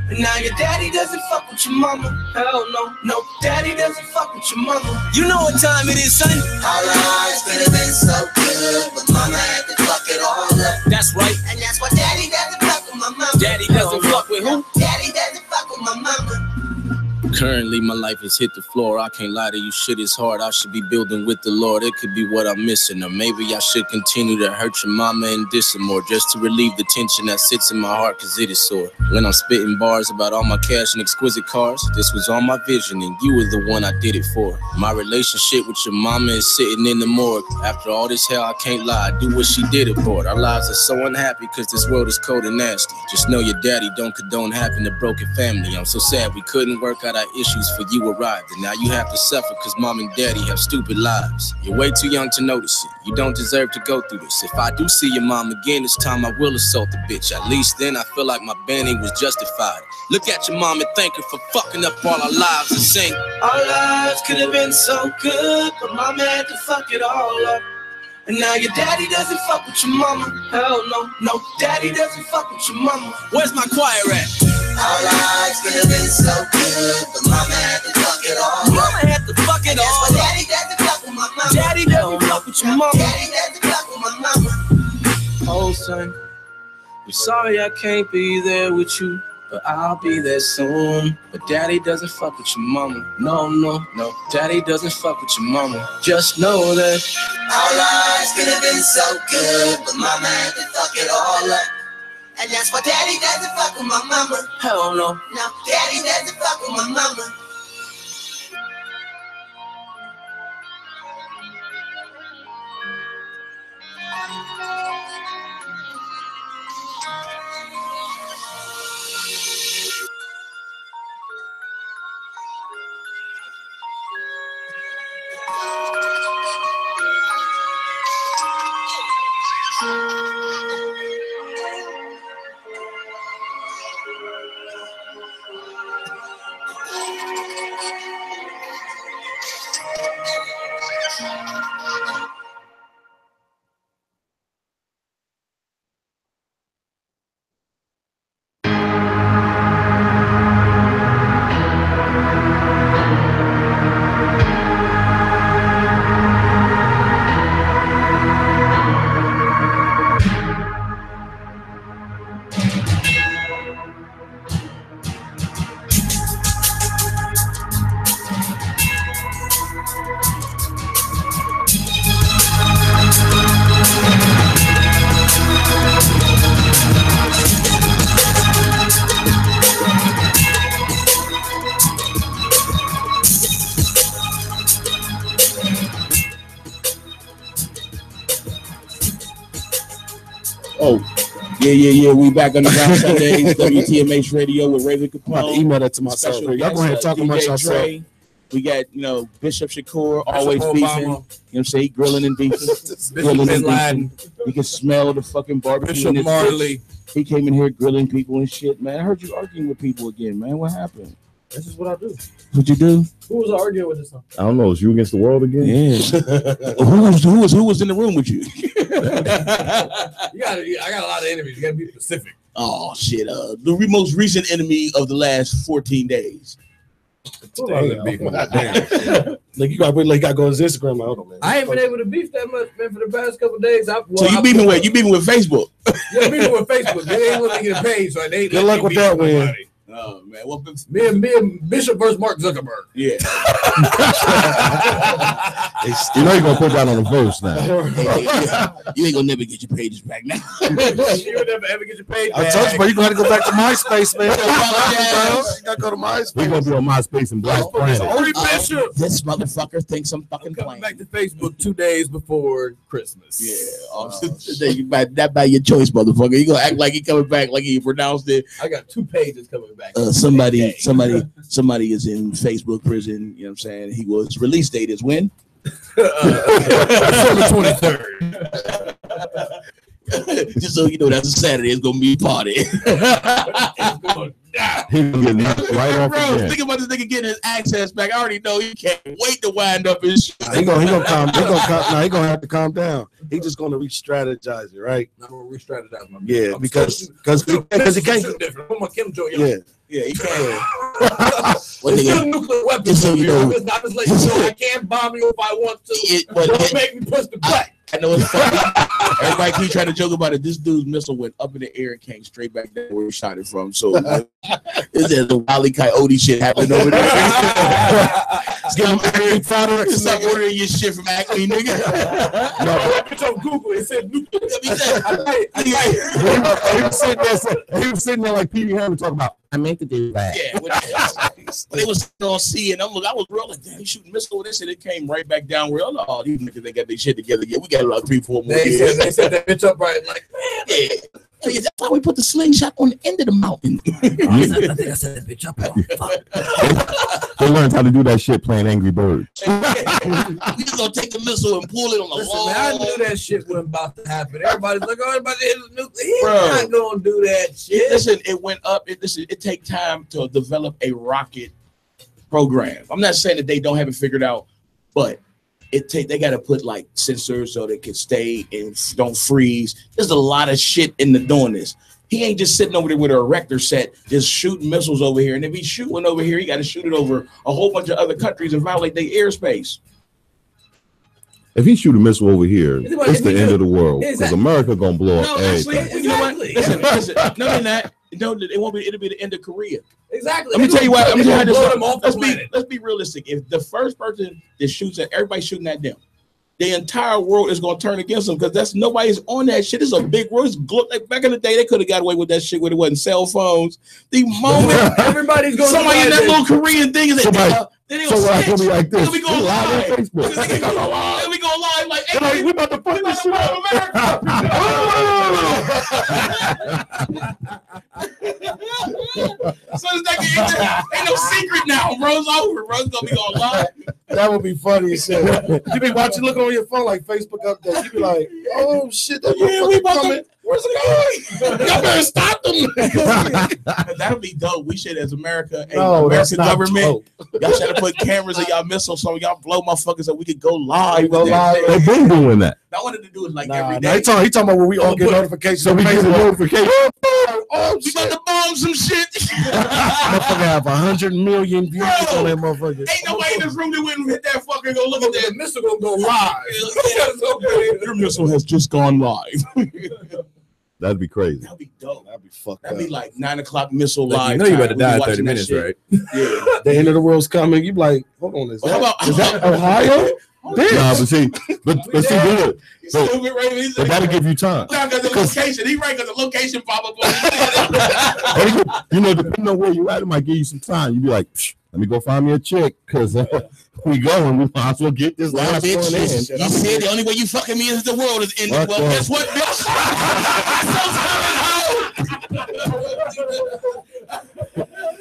And now your daddy doesn't fuck with your mama. Hell no, no, daddy doesn't fuck with your mama. You know what time it is, son. Our lives could have been so good, but mama had to fuck it all up. That's right. And that's why daddy doesn't fuck with my mama. Daddy doesn't fuck with who? Daddy doesn't fuck with my mama. Currently, my life has hit the floor. I can't lie to you, shit is hard. I should be building with the Lord. It could be what I'm missing. Or maybe I should continue to hurt your mama and diss her more, just to relieve the tension that sits in my heart, cause it is sore. When I'm spitting bars about all my cash and exquisite cars, this was all my vision and you were the one I did it for. My relationship with your mama is sitting in the morgue. After all this hell, I can't lie, I do what she did it for. Our lives are so unhappy cause this world is cold and nasty. Just know your daddy don't condone having a broken family. I'm so sad we couldn't work out our issues for you arrived, and now you have to suffer cause mom and daddy have stupid lives. You're way too young to notice it. You don't deserve to go through this. If I do see your mom again, it's time I will assault the bitch. At least then I feel like my banning was justified. Look at your mom and thank her for fucking up all our lives and sing. Our lives could have been so good, but mama had to fuck it all up. And now your daddy doesn't fuck with your mama. Hell no, no, daddy doesn't fuck with your mama. Where's my choir at? Our lives could have been so good, but mama had to fuck it all up. Mama had to fuck it all up. Daddy doesn't fuck with my mama. Daddy doesn't fuck with your mama. Daddy doesn't fuck with my mama. Oh son, I'm sorry I can't be there with you, but I'll be there soon. But daddy doesn't fuck with your mama. No, no, no, daddy doesn't fuck with your mama. Just know that our lives could have been so good, but mama had to fuck it all up. And that's why daddy doesn't fuck with my mama. Hell no. No, daddy doesn't fuck with my mama. Yeah. We back on the ground Sundays, WTMH Radio with Raven Capone. I'm about to email that to myself. Y'all go ahead and talk amongst yourself. We got, Bishop Shakur always beefing. You know what I'm saying? He grilling and beefing. Grilling and beefing. You can smell the fucking barbecue. Bishop Marley. He came in here grilling people and shit, man. I heard you arguing with people again, man. What happened? This is what I do. What you do? Who was arguing with this? I don't know. Is you against the world again? Yeah. who was in the room with you? I got a lot of enemies. You gotta be specific. Oh shit! The most recent enemy of the last 14 days. Like you got to go on his Instagram. I don't know, man. I ain't been able to beef that much, man, for the past couple of days. So you beefing with Facebook? Yeah, beefing with Facebook. They ain't let me get a page, so they good luck with that win. Oh man, well, me and Bishop versus Mark Zuckerberg. Yeah. You know you're gonna put that on the verse now. You ain't gonna never get your pages back now. You'll never ever get your page back. I told you, bro, you gotta go back to MySpace, man. You gotta go to MySpace. We're gonna be on MySpace and Black Planet. Only Bishop. This motherfucker thinks I'm fucking coming back to Facebook 2 days before Christmas. Yeah. That by your choice, motherfucker. You gonna act like he coming back like he pronounced it. I got 2 pages coming back. Somebody is in Facebook prison. You know what I'm saying? He was release date is when? December 23rd. Just so you know, that's a Saturday. It's gonna be a party. He's gonna get knocked right off. Bro, think about this nigga getting his access back. I already know he can't wait to wind up his shit. He gonna have to calm down. He just gonna re-strategize it, right? I'm gonna re-strategize my yeah, because he can't. Different. My Kim Jong. Yeah, he can't. It's still nuclear weapons. So, I'm just letting you know I can't bomb you if I want to. Don't make me push the button. I know it's funny. Everybody keep trying to joke about it. This dude's missile went up in the air and came straight back down where he shot it from. So is there the Wile E. Coyote shit happening over there? Stop ordering your shit from Acme, nigga. It's on Google. It said nuclear. He was sitting there like Pee Wee Herman talking about. I make the dude back. Yeah, they was on C, and I was real like, damn, he's shooting missile. They said it came right back down where all these niggas they got their shit together. Yeah, we got about 3-4 more years. They said that bitch up right, like, man. Yeah. That's why we put the slingshot on the end of the mountain. I think I said that bitch up. They learned how to do that shit playing Angry Birds. We just gonna take the missile and pull it on the wall. Man, I knew that shit wasn't about to happen. Everybody's like, oh, everybody is nuclear. He's not gonna do that shit. Listen, it went up. It take time to develop a rocket program. I'm not saying that they don't have it figured out, but they got to put like sensors so they can stay and don't freeze. There's a lot of shit in the doing this. He ain't just sitting over there with an erector set, just shooting missiles over here. And if he's shooting over here, he got to shoot it over a whole bunch of other countries and violate their airspace. If he shoot a missile over here, it's the end of the world because America gonna blow up everything. You know what? Listen. No, they're not. No, it won't be. It'll be the end of Korea. Exactly. Let me tell you why. Let's be realistic. If the first person that shoots at everybody shooting at them, the entire world is going to turn against them because that's nobody's on that shit. It's a big world. Like back in the day, they could have got away with that shit when it wasn't cell phones. The moment everybody's going, somebody in that little Korean thing is like, then so it's gonna be like this. We go live on Facebook. Then we go live like, hey, we about to fuck this shit up. So it's like ain't no secret now. Bro's over. Bro's gonna be on live. That would be funny as shit. You be watching, looking on your phone like Facebook updates. You be like, oh shit, that motherfucker coming. Where's it going? Y'all better stop them. That'll be dope. We should, as America, American government, y'all should have put cameras on y'all missiles so y'all blow motherfuckers so we could go live. They've been doing that. I wanted to do it like every day. He talking about where we all get notifications. So we get a notification. Oh, we about to bomb some shit. Motherfucker have 100 million views on that motherfucker. Ain't nobody in this room that wouldn't hit that fucker and go look at that. The missile gonna go live. Your missile has just gone live. That'd be crazy. That'd be dope. That'd be fucked That'd up. be like 9 o'clock missile live. You know you better die in 30 watching that minutes, shit. right? Yeah. The end of the world's coming. You be like, hold on, is that Ohio? Nah, but see, good. So, Stupid, Raven. He's but that'll give you time. No, because the location. He right because the location pop up on You know, depending on where you at, it might give you some time. You be like, let me go find me a chick because we going. We might as well get this last one in. You said the only way you fucking me is the world is ending. Well, guess what, bitch?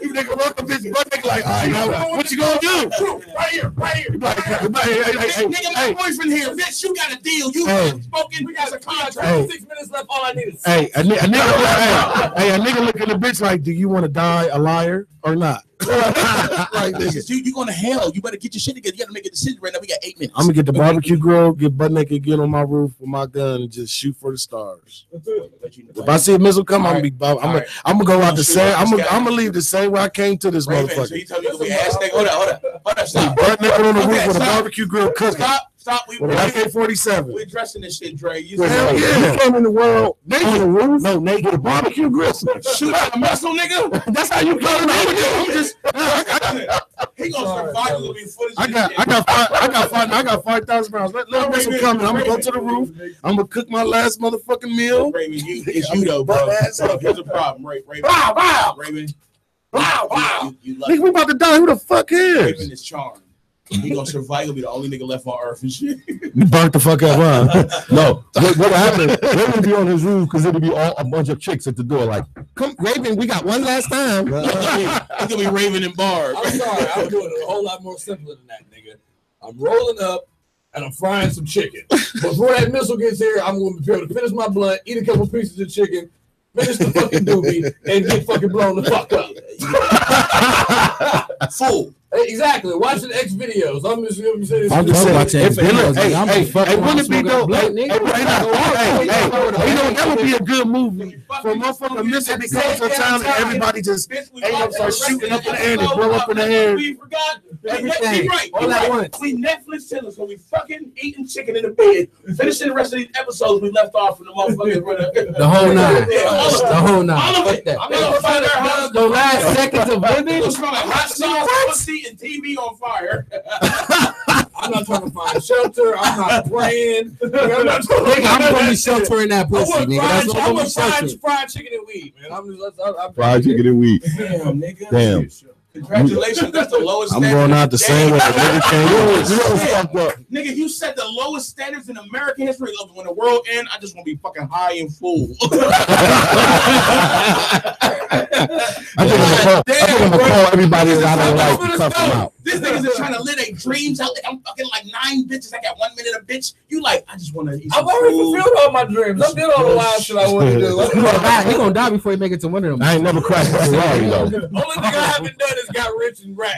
You nigga rock a bitch butt nigga like, all right, now what you gonna do? Right here. Nigga, my boyfriend here. Bitch, you got a deal. You spoken. We got a contract. 6 minutes left. All I need is a nigga look at the bitch like, do you want to die a liar or not? Like, you going to hell. You better get your shit together. You got to make a decision right now. We got 8 minutes. I'm gonna get the barbecue grill, get butt naked, get on my roof with my gun, and just shoot for the stars. If I see a missile come, I'm gonna go out the same. I'm gonna leave the same way I came to this motherfucker. So you tell me we ass nigga. Hold on. Stop. Butt naked on the roof with a barbecue grill cooking. Stop. With an AK-47. We're dressing this shit, Dre. You came in the world on the roof. No, naked with a barbecue grill. Shoot a missile, nigga. That's how you come in. I'm just. He gonna survive with me footage. I got 5,000 pounds. Let a missile come in. I'm gonna go to the roof. I'm gonna cook my last motherfucking meal. Raven, it's you though, bro. Here's a problem, Raven. Raven. Wow. Nigga, we about to die. Who the fuck is? Raven is charmed. He gonna survive. He'll be the only nigga left on Earth and shit. You burnt the fuck up, huh? No. What happened? Raven be on his roof because it'll be a bunch of chicks at the door. Like, come, Raven, we got one last time. It's gonna be Raven and Barb. I'm sorry. I'm doing it a whole lot more simpler than that, nigga. I'm rolling up and I'm frying some chicken. Before that missile gets here, I'm gonna be able to finish my blunt, eat a couple pieces of chicken, finish the fucking doobie, and get fucking blown the fuck up. Fool. Exactly. Watching X videos. I'm just saying. I'm just saying. Wouldn't it be dope? That would be a good movie for a motherfucker missing to go to a town and everybody just start shooting up in the air and blow up in the air. We forgot everything. Right. All at once. We Netflix chillers, so we fucking eating chicken in the bed, finishing the rest of these episodes we left off from the motherfuckers. The whole nine. The whole nine. All of it. I'm gonna find our house. The last seconds of living. It's smelling hot sauce, pussy, and TV on fire. I'm not trying to find shelter. I'm not praying. I'm gonna be sheltering that pussy, nigga. I'm gonna fried chicken and weed, man. I'm fried chicken and weed. Damn, nigga. Damn. Congratulations, that's the lowest. I'm going out the same way. Nigga, you set the lowest standards in American history. When the world ends, I just want to be fucking high and full. I think I'm gonna call everybody that I don't like to cuff them out. This nigga's just trying to live their dreams out. Like I'm fucking like 9 bitches. I got 1 minute a bitch. You like, I just want to eat. I've already fulfilled all my dreams. I did all the wild shit I want to do. He gonna die before he make it to one of them. I ain't never crashed a Ferrari though. Only thing I haven't done is got rich and rap.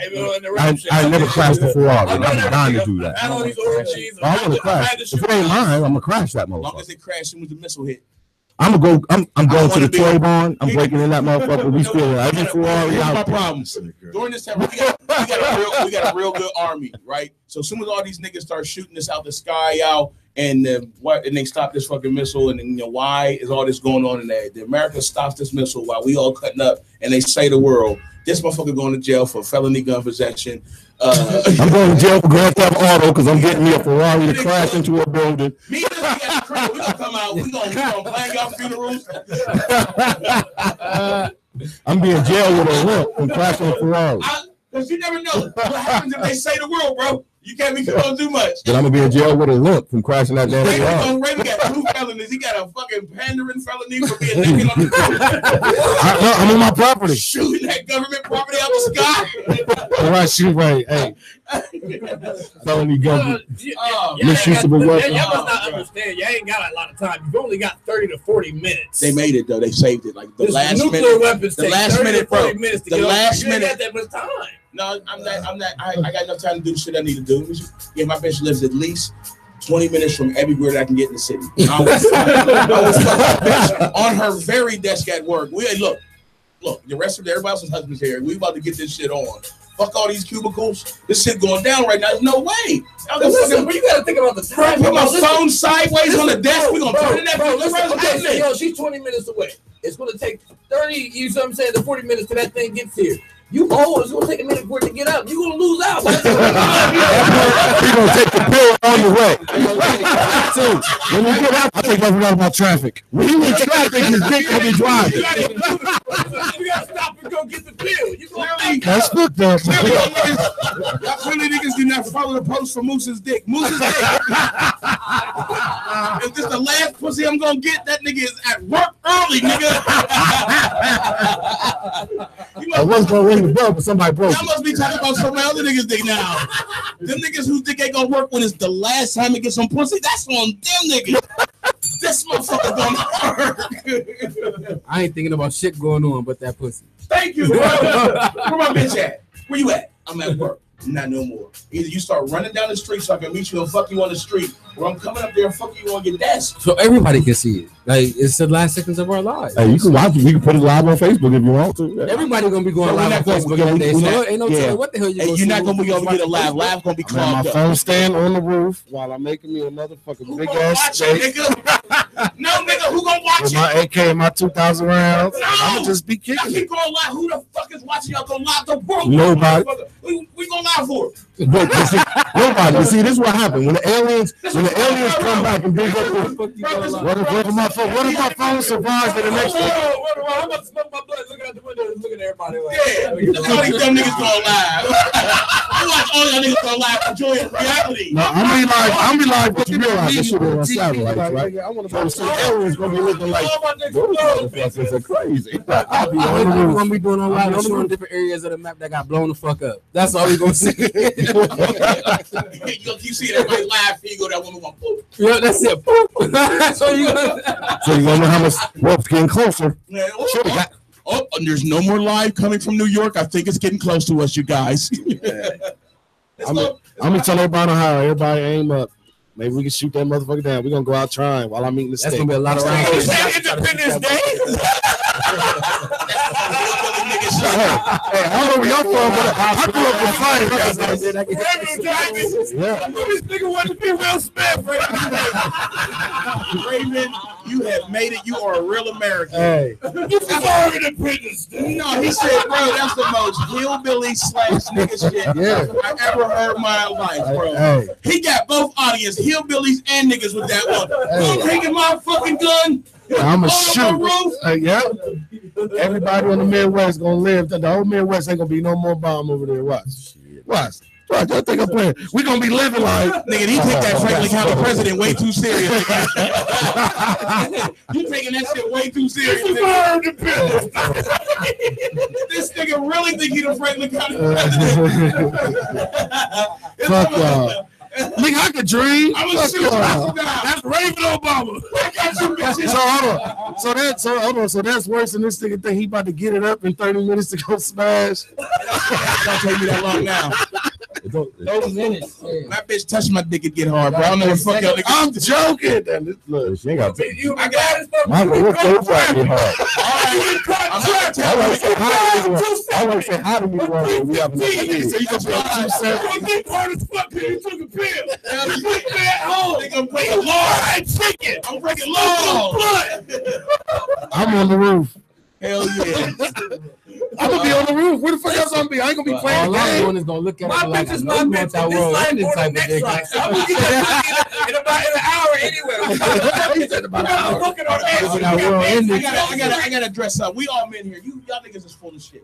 I never crashed a Ferrari. I'm dying to do that. I know these orgies. I'm gonna crash. If it ain't mine, I'm gonna crash that motherfucker. As long as it crashes with the missile hit. I'm going to the toy barn. I'm breaking in that motherfucker. We stealing every Ferrari Here's out my there. problems. During this time, we got a real good army, right? So as soon as all these niggas start shooting this out the sky out, and they stop this fucking missile, and then, why is all this going on in there? The America stops this missile while we all cutting up, and they say to the world, this motherfucker going to jail for felony gun possession. I'm going to jail for Grand Theft Auto because I'm getting me a Ferrari to crash into a building. Me and this nigga at the crib, we gonna come out. We gonna plan y'all funerals. I'm being jailed with a limp from crashing a Ferrari. Because you never know what happens if they say the world, bro. You can't be going to do much. Then I'm gonna be in jail with a limp from crashing that damn Ferrari. Raven got 2 felonies. He got a fucking pandering felony for being naked on the I'm on my property. Shooting that government property out the sky. All right, shoot right. Hey, Felony gun. Misuse of a weapon. Y'all must not understand. You ain't got a lot of time. You've only got 30 to 40 minutes. They made it though. They saved it. Like the last nuclear minute. Weapons The take last 30 minute, to 40 bro. minutes to The get last over. You ain't minute. got that much time. No, I'm not. I got enough time to do the shit I need to do. Yeah, my bitch lives at least 20 minutes from everywhere that I can get in the city. I was bitch on her very desk at work. Look, the rest of everybody else's husband's here. We about to get this shit on. Fuck all these cubicles. This shit going down right now. There's no way. Listen, but you gotta think about the time. Put my phone sideways on the desk. We're gonna put it in that bitch. Okay, so yo, she's 20 minutes away. It's gonna take 30, you know what I'm saying, to 40 minutes till that thing gets here. You old, it's gonna take a minute for it to get up. You're gonna lose out. You're gonna take the pill on the way. So when you get out, I think about traffic. When you in traffic, his dick gonna be driving. You gotta stop and go get the pill. You gonna That's fucked up. Y'all clearly niggas do not follow the post for Moose's dick. Moose's dick. If this the last pussy I'm gonna get, that nigga is at work early, nigga. I was gonna ring the bell, but somebody broke Y'all must be talking about some other niggas' dick now. Them niggas whose dick ain't gonna work when it's the last time it gets some pussy, that's on them niggas. This motherfucker gonna hurt. I ain't thinking about shit going on but that pussy. Thank you, bro. Where my bitch at? Where you at? I'm at work. Not no more. Either you start running down the street so I can meet you and fuck you on the street, or I'm coming up there and fuck you on your desk. So everybody can see it. Like, it's the last seconds of our lives. Hey, you can watch it. We can put it live on Facebook if you want to. Everybody gonna be going live on Facebook that day. So ain't no telling what the hell you. Hey, you're not gonna be able to get a live. Live gonna be clogged My up. phone stand on the roof while I'm making me a motherfucking big ass steak. No, nigga, who gonna watch With it? my AK and my 2,000 rounds. No. I'ma just be Y'all kicking keep it. going live. Who the fuck is watching y'all go live? The world. Nobody. We going live for it. But you see, nobody. You see, this is what happened when the aliens come back and dig up the. What if my phone survives to the next one? I'm about to smoke my blood. Looking out the window, looking at everybody. Like, Look at all these dumb niggas going live. I watch all y'all niggas go live enjoying reality. No, I'm be live, but you realize this shit is on satellites, right? I want to see aliens gonna be looking like those motherfuckers are crazy. I'll be on the roof. We're gonna be doing on live showing different areas of the map that got blown the fuck up. That's all we gonna see. You see everybody live, you go that woman going boop. Yeah, that's it. Boop. So you gonna know how much rope's getting closer. Oh, and there's no more live coming from New York. I think it's getting close to us, you guys. I'm gonna tell everybody how everybody aim up. Maybe we can shoot that motherfucker down. We're gonna go out trying while I'm eating the steak. That's gonna be a lot of rounds. Is that Independence Day? Hey, I don't know where y'all from, but I grew up with fire. This nigga wanted to be Will Smith. Raymond, you have made it. You are a real American. Hey. You deserve Independence Day. No, he said, bro, that's the most hillbilly / nigga shit I ever heard in my life, bro. Hey. He got both audience, hillbillies and niggas with that one. I'm taking my fucking gun. I'm a shoot. Yeah. Everybody on the Midwest gonna live. The whole Midwest ain't gonna be no more bomb over there. Watch. I think I'm playing. We gonna be living like nigga. He take that Franklin County president way too serious. You taking that shit way too serious. This nigga really think he the Franklin County president. Fuck y'all. Nigga, I could dream. I'm gonna shoot you down. That's Raven Obama. I got you, bitches. So hold on. So that's worse than this nigga think he about to get it up in 30 minutes to go smash. Don't take me that long now. 30 minutes. My bitch touched my dick and get hard, bro. I don't know what the fuck y'all niggas. I'm joking. Look, she ain't got to. You my God, My real close right get hard. I want to say hi to me when we have another meeting. So you gonna be on 2-7. Get hard as fuck because you took a pill. You put me at home. Nigga, I'm breaking law. I'm breaking law. I'm on the roof. Hell yeah. I'm gonna be on the roof. Where the fuck else I'm gonna be? I ain't gonna be playing. All I'm doing is gonna look at it like I know you want that world ending type of thing. I'm gonna get in about an hour anyway. He said about an hour. I gotta address something. We all men here. Y'all niggas is full of shit.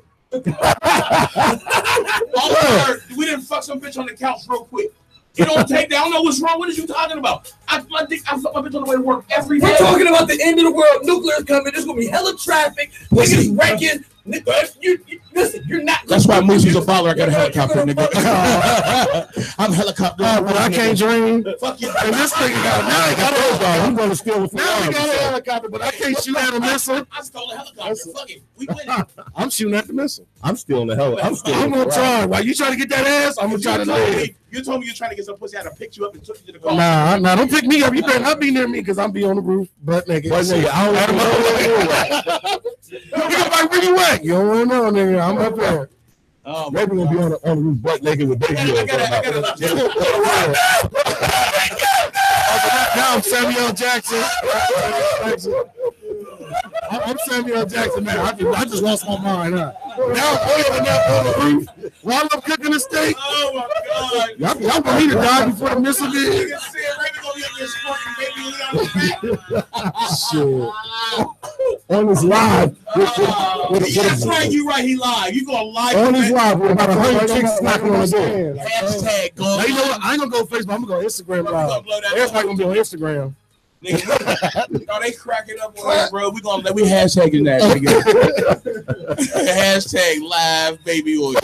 We didn't fuck some bitch on the couch real quick. You don't take that. I don't know what's wrong. What are you talking about? I fuck my bitch on the way to work every day. We're talking about the end of the world. Nuclear's coming. There's gonna be hella traffic. Niggas wrecking. Nigga, you listen, you're not. That's why Moose is a baller. I got a helicopter, nigga. I'm a helicopter. But I can't dream. Fuck you. And this nigga got I'm gonna steal it from now he got a helicopter, but I can't shoot at a missile. I stole a helicopter. Fuck it. We winning. I'm shooting at the missile. I'm stealing the hell. I'm gonna try. While you trying to get that ass, I'm gonna try to live. You told me you're trying to get some pussy. I had to pick you up and took you to the car. Nah, don't pick me up. You better not be near me because I'm be on the roof butt naked. But nigga, I don't know. Where you at? You don't know, nigga. I'm up there. Maybe we're gonna be on the roof butt naked with baby. Now I'm Samuel Jackson. I'm Samuel Jackson, man. I just lost my mind, huh? Now I'm oiling up on the roof while I'm cooking a steak. Oh my God! Y'all want me to die before the missile did? Shit. On his live. That's right. You right. He live. You gonna live on his live with about 100 chicks knocking on the door. Hashtag go. Now, you know what? I ain't gonna go Facebook. I'm gonna go Instagram live. Everybody gonna be on Instagram. Oh, they cracking up on that, bro. We hashtagging that, nigga. Hashtag live baby oil.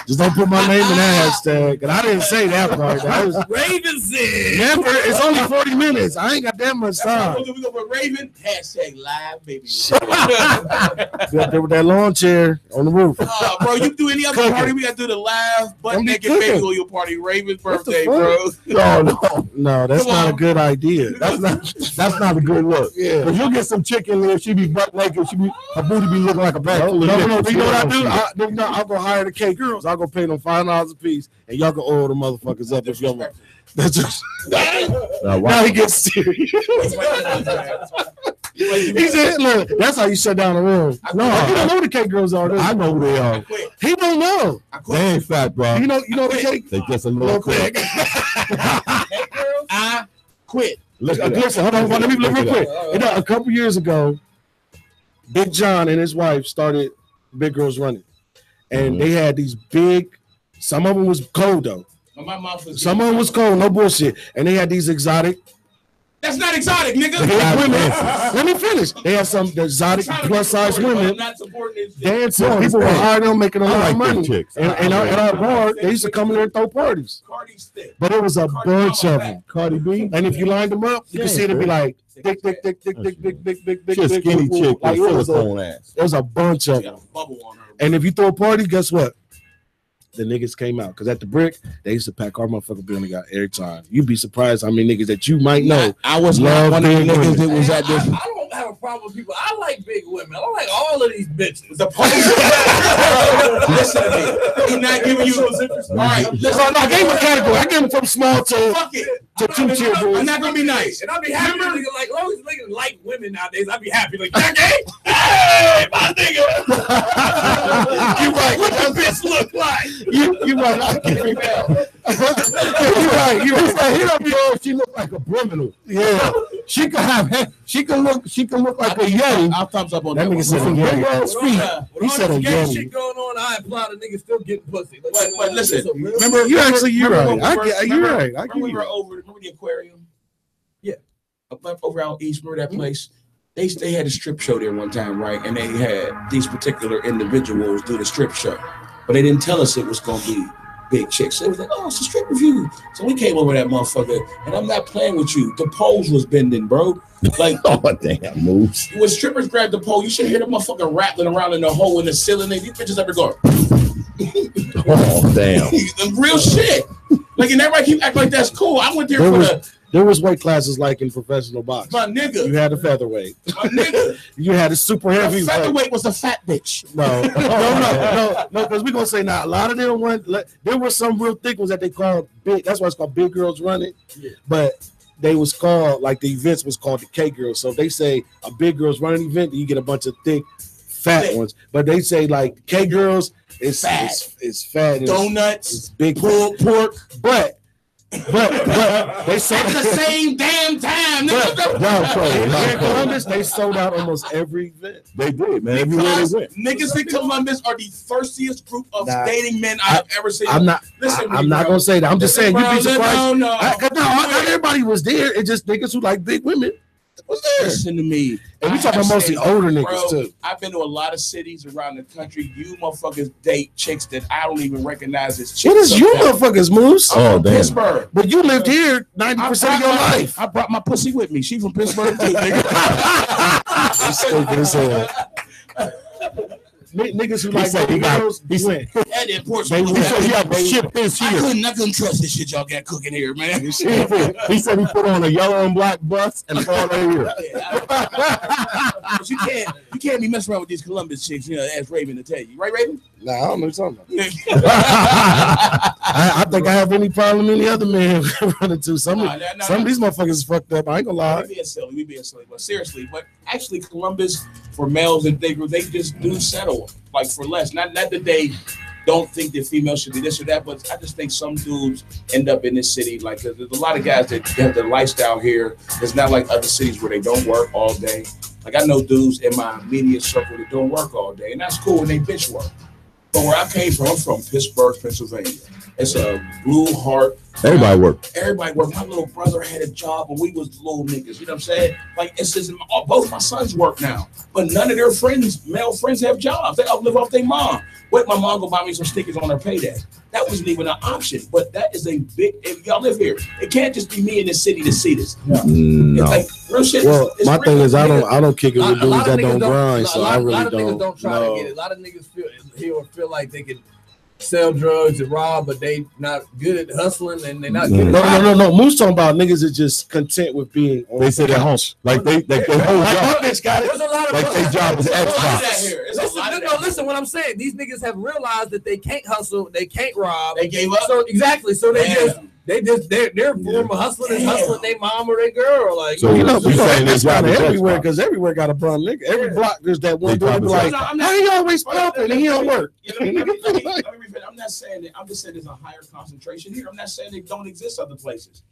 Just don't put my name in that hashtag. Cause I didn't say that part. That was Raven said. Never. It's only 40 minutes. I ain't got that much time. We gonna put Raven. Hashtag live baby oil. Up there with that lawn chair on the roof. Bro, you do any other party? We gotta do the live butt naked baby oil party. Raven's birthday, bro. No, that's not a good idea. That's not a good look. Yeah, but you'll get some chicken there. She be butt naked. Her booty be looking like a bag. No, you know what I do? I'll go hire the K girls. I'll go pay them $5 a piece, and y'all can oil the motherfuckers up if y'all want. That's just now he gets serious. He said, "Look, that's how you shut down a room." No, you don't know the K girls are. I know who they are. He don't know. They ain't fat, bro. You know the K. They just a little quick. I quit. Listen, hold on. Let me look real quick. A couple years ago, Big John and his wife started Big Girls Running, and they had these big. Some of them was cold though. Some of them was cold, no bullshit, and they had these exotic. That's not exotic, nigga. Women. Let me finish. They had some exotic plus size women dancing. People were hiring them, making a lot of money. And at our bar, they used to come in there and throw parties. But it was a bunch of them. Cardi B. And if you lined them up, you could see them be like thick, just skinny chick with silicone ass. There was a bunch of them. And if you throw a party, guess what? The niggas came out because at the Brick they used to pack our motherfucking building out every time. You'd be surprised how many niggas that you might know. I was not one of the niggas that was at this. I don't have a problem with people. I like big women. I like all of these bitches. The police. Listen to me. He's not giving you. All right. Listen, I gave him a category. I gave him from small to 2 tier. I'm not gonna be nice, and I'll be happy. Like, as long as niggas like women nowadays, I'll be happy. Like, hey, my nigga. You right. What the bitch look like? You right. You right. You right. She look like a criminal. Yeah. She could look like a yeti. I'll thumbs up on that. Nigga said a yeti. He said a yeti. Shit going on. I applaud a nigga still getting pussy. But listen, remember you're right. You're right. Remember we were over. Remember the aquarium? Yeah. Over out east. Remember that place? They had a strip show there one time, right? And they had these particular individuals do the strip show, but they didn't tell us it was gonna be big chicks. It was like, oh, it's a strip review. So we came over that motherfucker, and I'm not playing with you. The poles was bending, bro. Like, oh damn, moves. When strippers grab the pole, you should hear the motherfucker rattling around in the hole in the ceiling. These bitches ever go. Oh damn. Real shit. Like, and everybody keep acting like that's cool. I went there There was weight classes like in professional boxing. My nigga. You had a featherweight. My nigga. You had a super heavy. The featherweight was the fat bitch. No, because we're gonna say now a lot of them went. There were some real thick ones that they called big. That's why it's called Big Girls Running. Yeah. But they was called like the events was called the K Girls. So if they say a Big Girls Running event, then you get a bunch of thick, fat ones. But they say like K Girls is fat. It's fat. Donuts. It's big pork. But they sold at the same damn time. In Columbus, they sold out almost every event. They did, man. Everywhere they went. Niggas in Columbus are the thirstiest group of dating men I've ever seen. I'm not gonna say that. I'm just saying you'd be surprised. No. Not everybody was there. It's just niggas who like big women. What's there? Listen to me. And we talking mostly older niggas too. I've been to a lot of cities around the country. You motherfuckers date chicks that I don't even recognize as chicks. What is you motherfuckers, Moose? I'm from Pittsburgh. But you lived here 90% of your life. I brought my pussy with me. She from Pittsburgh too, nigga. Niggas who like he went. At the airport, he said he had to ship his here. I couldn't trust this shit y'all got cooking here, man. He said he put on a yellow and black bus and brought her here. But you can't be messing around with these Columbus chicks, you know, ask Raven to tell you. Right, Raven? Nah, I don't know what you're talking about. I think I have any problem any other man running to. Some of these motherfuckers is fucked up. I ain't gonna lie. We being silly, but seriously, but actually Columbus for males and they just do settle like for less. Not that they don't think that females should be this or that, but I just think some dudes end up in this city like there's a lot of guys that have their lifestyle here. It's not like other cities where they don't work all day. Like I know dudes in my immediate circle that don't work all day, and that's cool when they bitch work. But where I came from, I'm from Pittsburgh, Pennsylvania. It's a blue heart. Everybody work. Everybody work. My little brother had a job when we was little niggas. You know what I'm saying? Like it's just both my sons work now, but none of their friends, male friends, have jobs. They all live off their mom. Wait, my mom go buy me some stickers on her payday. That wasn't even an option. But that is a big. If y'all live here, it can't just be me in the city to see this. No. It's like real shit. Well, my thing is I don't kick it with dudes that don't grind, so I really A lot of niggas don't try to get it. A lot of niggas feel like they can sell drugs and rob, but they not good at hustling and they're not good at No. Moose talking about niggas is just content with being. They sit at home like they whole job. There's a lot of like their job is Xbox. Listen, what I'm saying, these niggas have realized that they can't hustle, they can't rob. They gave up. So exactly, so their form of hustling is hustling their mom or their girl. Like so, you know, it's kind of everywhere because everywhere got a bum nigga. Every block there's that one dude be like, how he always pumping and he don't work. I'm not saying that. I'm just saying there's a higher concentration here. I'm not saying they don't exist other places.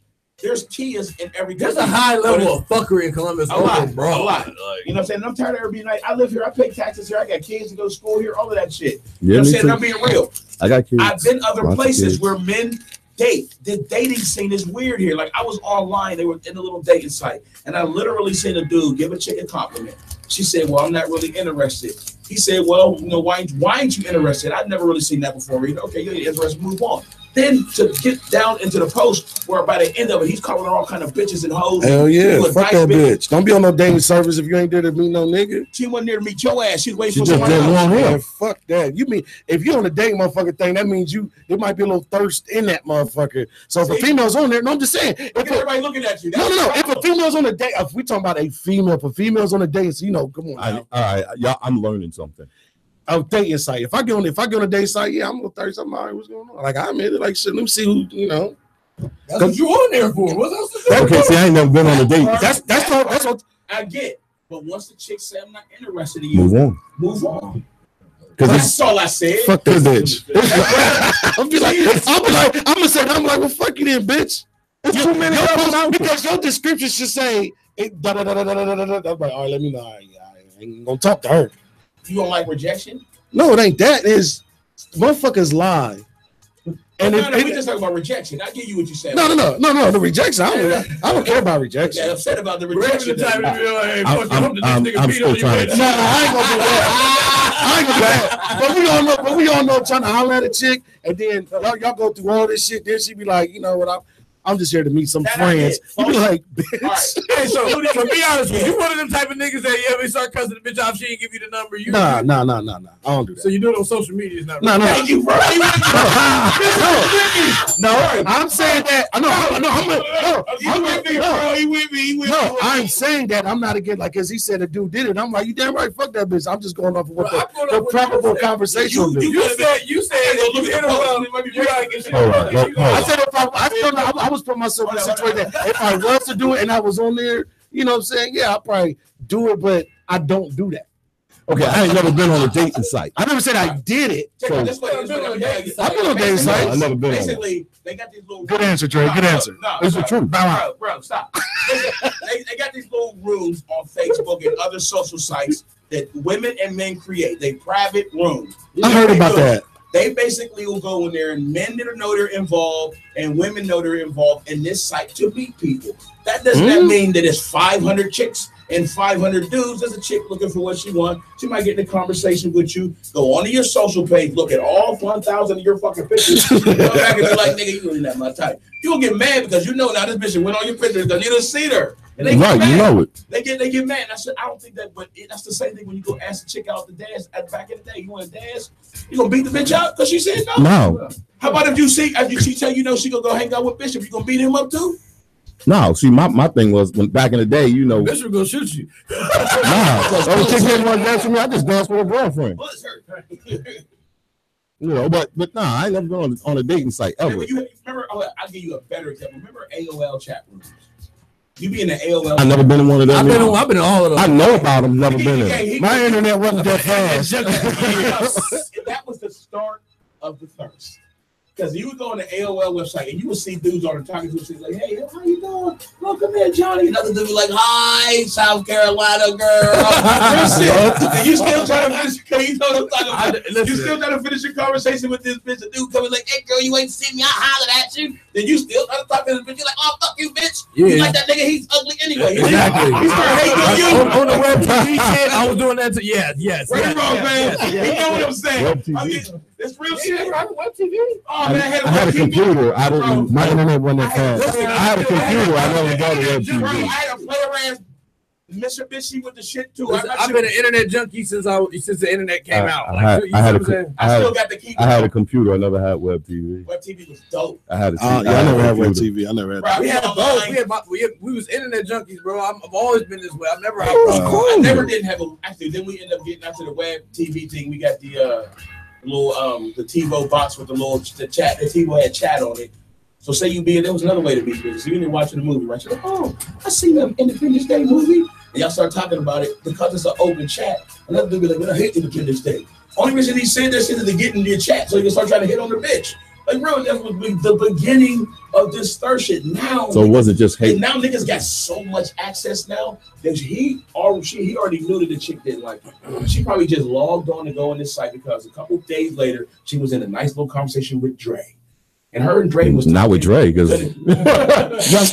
There's Kias in every. There's a high level of fuckery in Columbus. A lot. You know what I'm saying? I'm tired of every night. I live here. I pay taxes here. I got kids to go to school here. All of that shit. You know what I'm saying? I'm being real. I got kids. I've been other places where men date. The dating scene is weird here. Like I was online. They were in a little dating site, and I literally seen a dude give a chick a compliment. She said, "Well, I'm not really interested." He said, "Well, you know, why ain't you interested? I've never really seen that before." You know, okay, you're interested. Move on. Then to get down into the post where by the end of it, he's calling her all kind of bitches and hoes. Hell yeah, fuck that bitch. Don't be on no dating service if you ain't there to meet no nigga. She wasn't there to meet your ass. She's waiting for someone else. Fuck that. You mean if you're on the dating motherfucker thing, that means there might be a little thirst in that motherfucker. So if a female's on there, no, I'm just saying. Everybody looking at you. No. If a female's on a date, if we talking about a female, if a female's on a date, so, you know, come on. All right, y'all, I'm learning something. A dating site. If I get on a dating site, yeah, I'm gonna 30 something. All right, what's going on? Like I admit it. Like shit. Let me see who you know. That's what you on there for. What else is that? Okay, see, I ain't never been on a date. That's what I get. But once the chick said I'm not interested in you, move on. That's all I said. Fuck that bitch. I'm like, well, fuck you then, bitch. It's too many because your description should say da da da da da da da. I'm like, all right, let me know. I ain't gonna talk to her. You don't like rejection? No, it ain't that. Is motherfuckers lie. And we just talking about rejection. I give you what you said. No. The rejection. I don't care about rejection. Yeah, upset about the rejection. I'm still trying to. No, I ain't gonna do that. But we all know trying to holler at a chick, and then y'all go through all this shit. Then she be like, you know what? I'm just here to meet some friends. You be like, bitch. Right. Hey, so be honest with you. You one of them type of niggas that you ever start cussing the bitch off, she ain't give you the number. Nah. I don't do that. So you do it on social media, not no. Thank you, bro. No, I'm saying that. I'm saying that I'm not against, like, as he said, a dude did it. I'm like, you damn right, fuck that bitch. I'm just going off of what the probable conversation will be. You said you hit around. I said I was putting myself in a situation that if I was to do it and I was on there, you know what I'm saying? Yeah, I'll probably do it, but I don't do that. Okay, I ain't never been on a dating site. I never said I did it. So, I've been on dating sites. I never been Basically, they got these little. Good answer, Trey. Good answer. It's the truth. Bro, stop. They got these little rooms on Facebook and other social sites that women and men create. They private rooms. I heard about that. They basically will go in there, and men that know they're involved and women know they're involved in this site to meet people. That does not mean that it's 500 chicks and 500 dudes. There's a chick looking for what she wants. She might get in a conversation with you. Go onto your social page, look at all 1,000 of your fucking pictures. Come back and be like, nigga, you really not my type. You'll get mad because you know now this bitch went on your pictures because you didn't see her. And they right, you know it. They get mad. And I said, I don't think that, but that's the same thing when you go ask a chick out to dance back in the day. You want to dance? You gonna beat the bitch up because she said no? No. How about if she tell you no, she gonna go hang out with Bishop? You gonna beat him up too? No, see, my thing was when back in the day, you know, Bishop gonna shoot you. Every chick didn't want to dance with me. I just danced with a girlfriend. You know, but nah, I ain't never been on a dating site ever. Remember, I'll give you a better example. Remember AOL chat rooms? You be in the AOL. I never been in one of them. I've been in all of them. I know about them. Never been in. My internet wasn't that fast. That was the start of the thirst. Because you would go on the AOL website and you would see dudes on the talking to you like, hey, how you doing? Oh, come here, Johnny. Another dude be like, hi, South Carolina girl. And you still trying to finish, you know what I'm talking about? You still trying to finish your conversation with this bitch. A dude coming like, hey, girl, you ain't see me. I hollered at you. Then you still trying to talk to this bitch. You're like, oh, fuck you, bitch. Yeah. You like that nigga? He's ugly anyway. Exactly. He started hating you. On the web TV shit, I was doing that too. Yes. Right, wrong, man. You know what I'm saying? Web TV. It's real shit. Web TV? Oh, man, I had a computer. I didn't. My internet wasn't that fast. I had a computer. I never bought a web TV. I had a player ass Mitsubishi with the shit too. I've been an internet junkie since the internet came out. I still got the key. I had a computer. I never had web TV. Web TV was dope. I had a I never had web TV. I never had. Bro, we had both. We was internet junkies, bro. I've always been this way. I've never had. I never did have a. Actually, then we ended up getting out to the web TV thing. We got the little the TiVo box with the chat. The TiVo had chat on it. So say you be there was another way to be business. You didn't watching the movie, right? You're like, oh, I seen the Independence Day movie. And y'all start talking about it because it's an open chat. Another dude be like, well, I hate Independence Day. Only reason he said this is to get in your chat so you can start trying to hit on the bitch. Like, bro, that was the beginning of this thirst shit. Now, so it wasn't just hate. Now niggas got so much access now that he already knew that the chick didn't like him. She probably just logged on to go on this site because a couple of days later, she was in a nice little conversation with Dre. And her and Dre was not with Dre because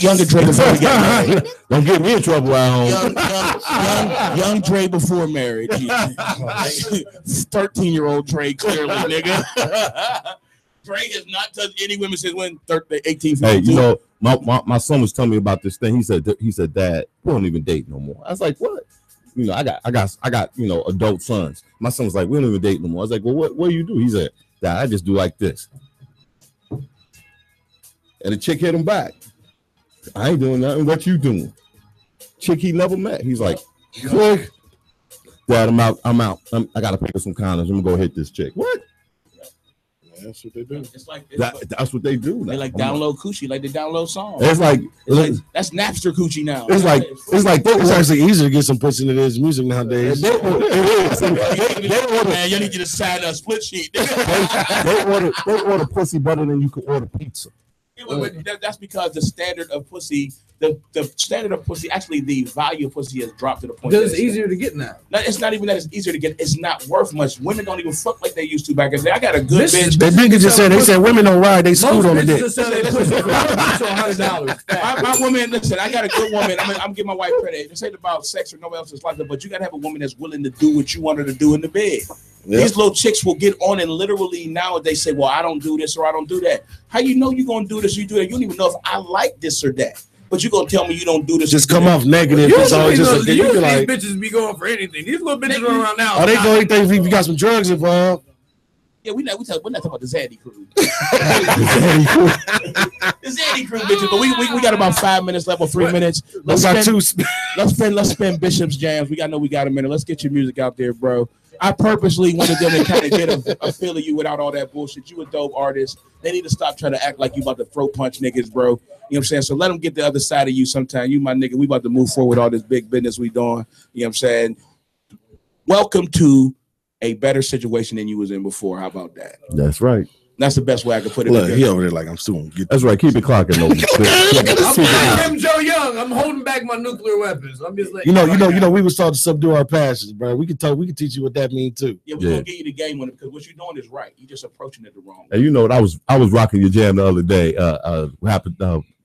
younger Dre before we got married. Don't get me in trouble at home. Young Dre before married. 13-year-old Dre, clearly, nigga. Dre has not touched any women since when 18. Hey, you know, my son was telling me about this thing. He said, Dad, we don't even date no more. I was like, what? You know, I got you know, adult sons. My son was like, we don't even date no more. I was like, well, what do you do? He said, Dad, I just do like this. And the chick hit him back. I ain't doing nothing. What you doing? Chick he never met. He's like, Dad, I'm out. I gotta pick up some condoms. I'm gonna go hit this chick. What? That's what they do. That's what they do. They like download coochie, like they download songs. It's like that's Napster coochie now. It's actually easier to get some pussy than it is music nowadays. Man, you need you to sign a split sheet. they order pussy better than you could order pizza. That's because the standard of pussy, the standard of pussy, actually the value of pussy has dropped to the point. Because it's easier to get now. No, it's not even that it's easier to get. It's not worth much. Women don't even fuck like they used to back in the day. I got a good bitch. They niggas just said women don't ride. They scoot on the dick. My woman, listen, I got a good woman. I'm giving my wife credit. This ain't about sex or nobody else is like that, but you gotta have a woman that's willing to do what you want her to do in the bed. Yep. These little chicks will get on and literally nowadays say, well, I don't do this or I don't do that. How you know you're going to do this? You do that. You don't even know if I like this or that. But you're going to tell me you don't do this. Just come off negative. It's always just these bitches be going for anything. These little bitches run around now. Oh, they go anything if you got some drugs involved. Yeah, we're not talking about the Zaddy crew. The Zaddy crew, bitches. But we got about 5 minutes left or 3 minutes. Let's spend Bishop's jams. We got a minute. Let's get your music out there, bro. I purposely wanted them to kind of get a feel of you without all that bullshit. You a dope artist. They need to stop trying to act like you about to throat punch niggas, bro. You know what I'm saying? So let them get the other side of you sometime. You my nigga. We about to move forward with all this big business we doing. You know what I'm saying? Welcome to a better situation than you was in before. How about that? That's right. That's the best way I could put it. Look, he over there like I'm soon. That's right. Keep it clocking. I'm Joe Young. I'm holding back my nuclear weapons. I'm just like, you know, we was taught to subdue our passions, bro. We can teach you what that means too. Yeah, we're gonna get you the game on it because what you're doing is right. You're just approaching it the wrong way. And you know what? I was rocking your jam the other day.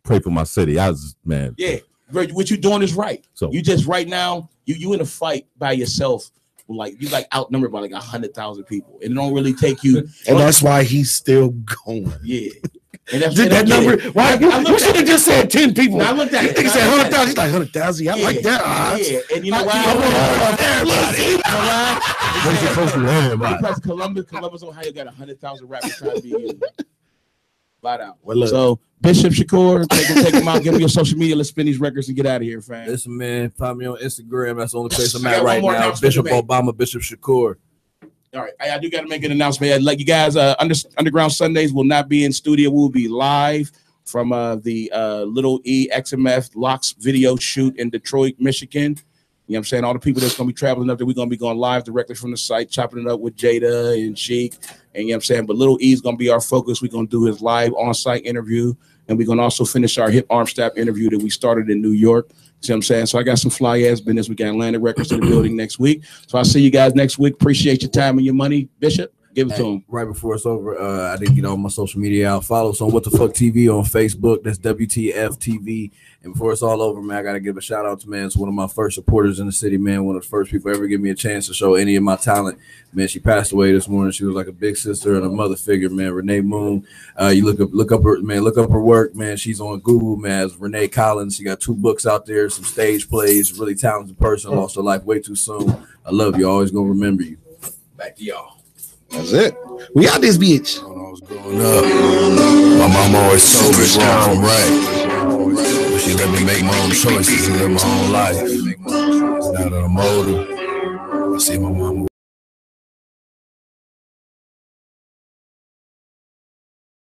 Pray for my city. I was man. Yeah, bro, what you're doing is right. So you just right now, you in a fight by yourself. Like you outnumbered by 100,000 people, and it don't really take you. And that's why he's still going. Yeah. And that's that number. Why you should have just said 10 people. I looked at it. He said 100,000. He's like 100,000. I like that odds. Yeah, and you know why? Because Columbus, Ohio got 100,000 rappers trying to be you. Flat out. Well, so Bishop Shakur, take him out, give me your social media. Let's spin these records and get out of here, fam. Listen, man, find me on Instagram. That's the only place I'm at right now. Bishop Obama, Bishop Shakur. All right, I do got to make an announcement. Like you guys, Underground Sundays will not be in studio. We'll be live from the Little E XMF Locks video shoot in Detroit, Michigan. You know what I'm saying? All the people that's going to be traveling up there, we're going to be going live directly from the site, chopping it up with Jada and Sheik. And you know what I'm saying? But Little E is going to be our focus. We're going to do his live on-site interview. And we're going to also finish our hip arm stab interview that we started in New York. See what I'm saying? So I got some fly ass business. We got Atlantic Records in the building next week. So I'll see you guys next week. Appreciate your time and your money. Bishop, give it to him. Right before it's over, I didn't get all my social media out. Follow us on What the Fuck TV on Facebook. That's WTF TV. And before it's all over, man, I got to give a shout out to, man, it's one of my first supporters in the city, man. One of the first people ever give me a chance to show any of my talent. Man, she passed away this morning. She was like a big sister and a mother figure, man. Renee Moon. You look up her work, man. She's on Google, man, as Renee Collins. She got 2 books out there, some stage plays, really talented person, lost her life way too soon. I love you. Always gonna remember you. Back to y'all. That's it. We out this bitch. When I was growing up, my mom always told me wrong from right. She let me make my own choices and live my own life. Now that I'm older, I see my mom.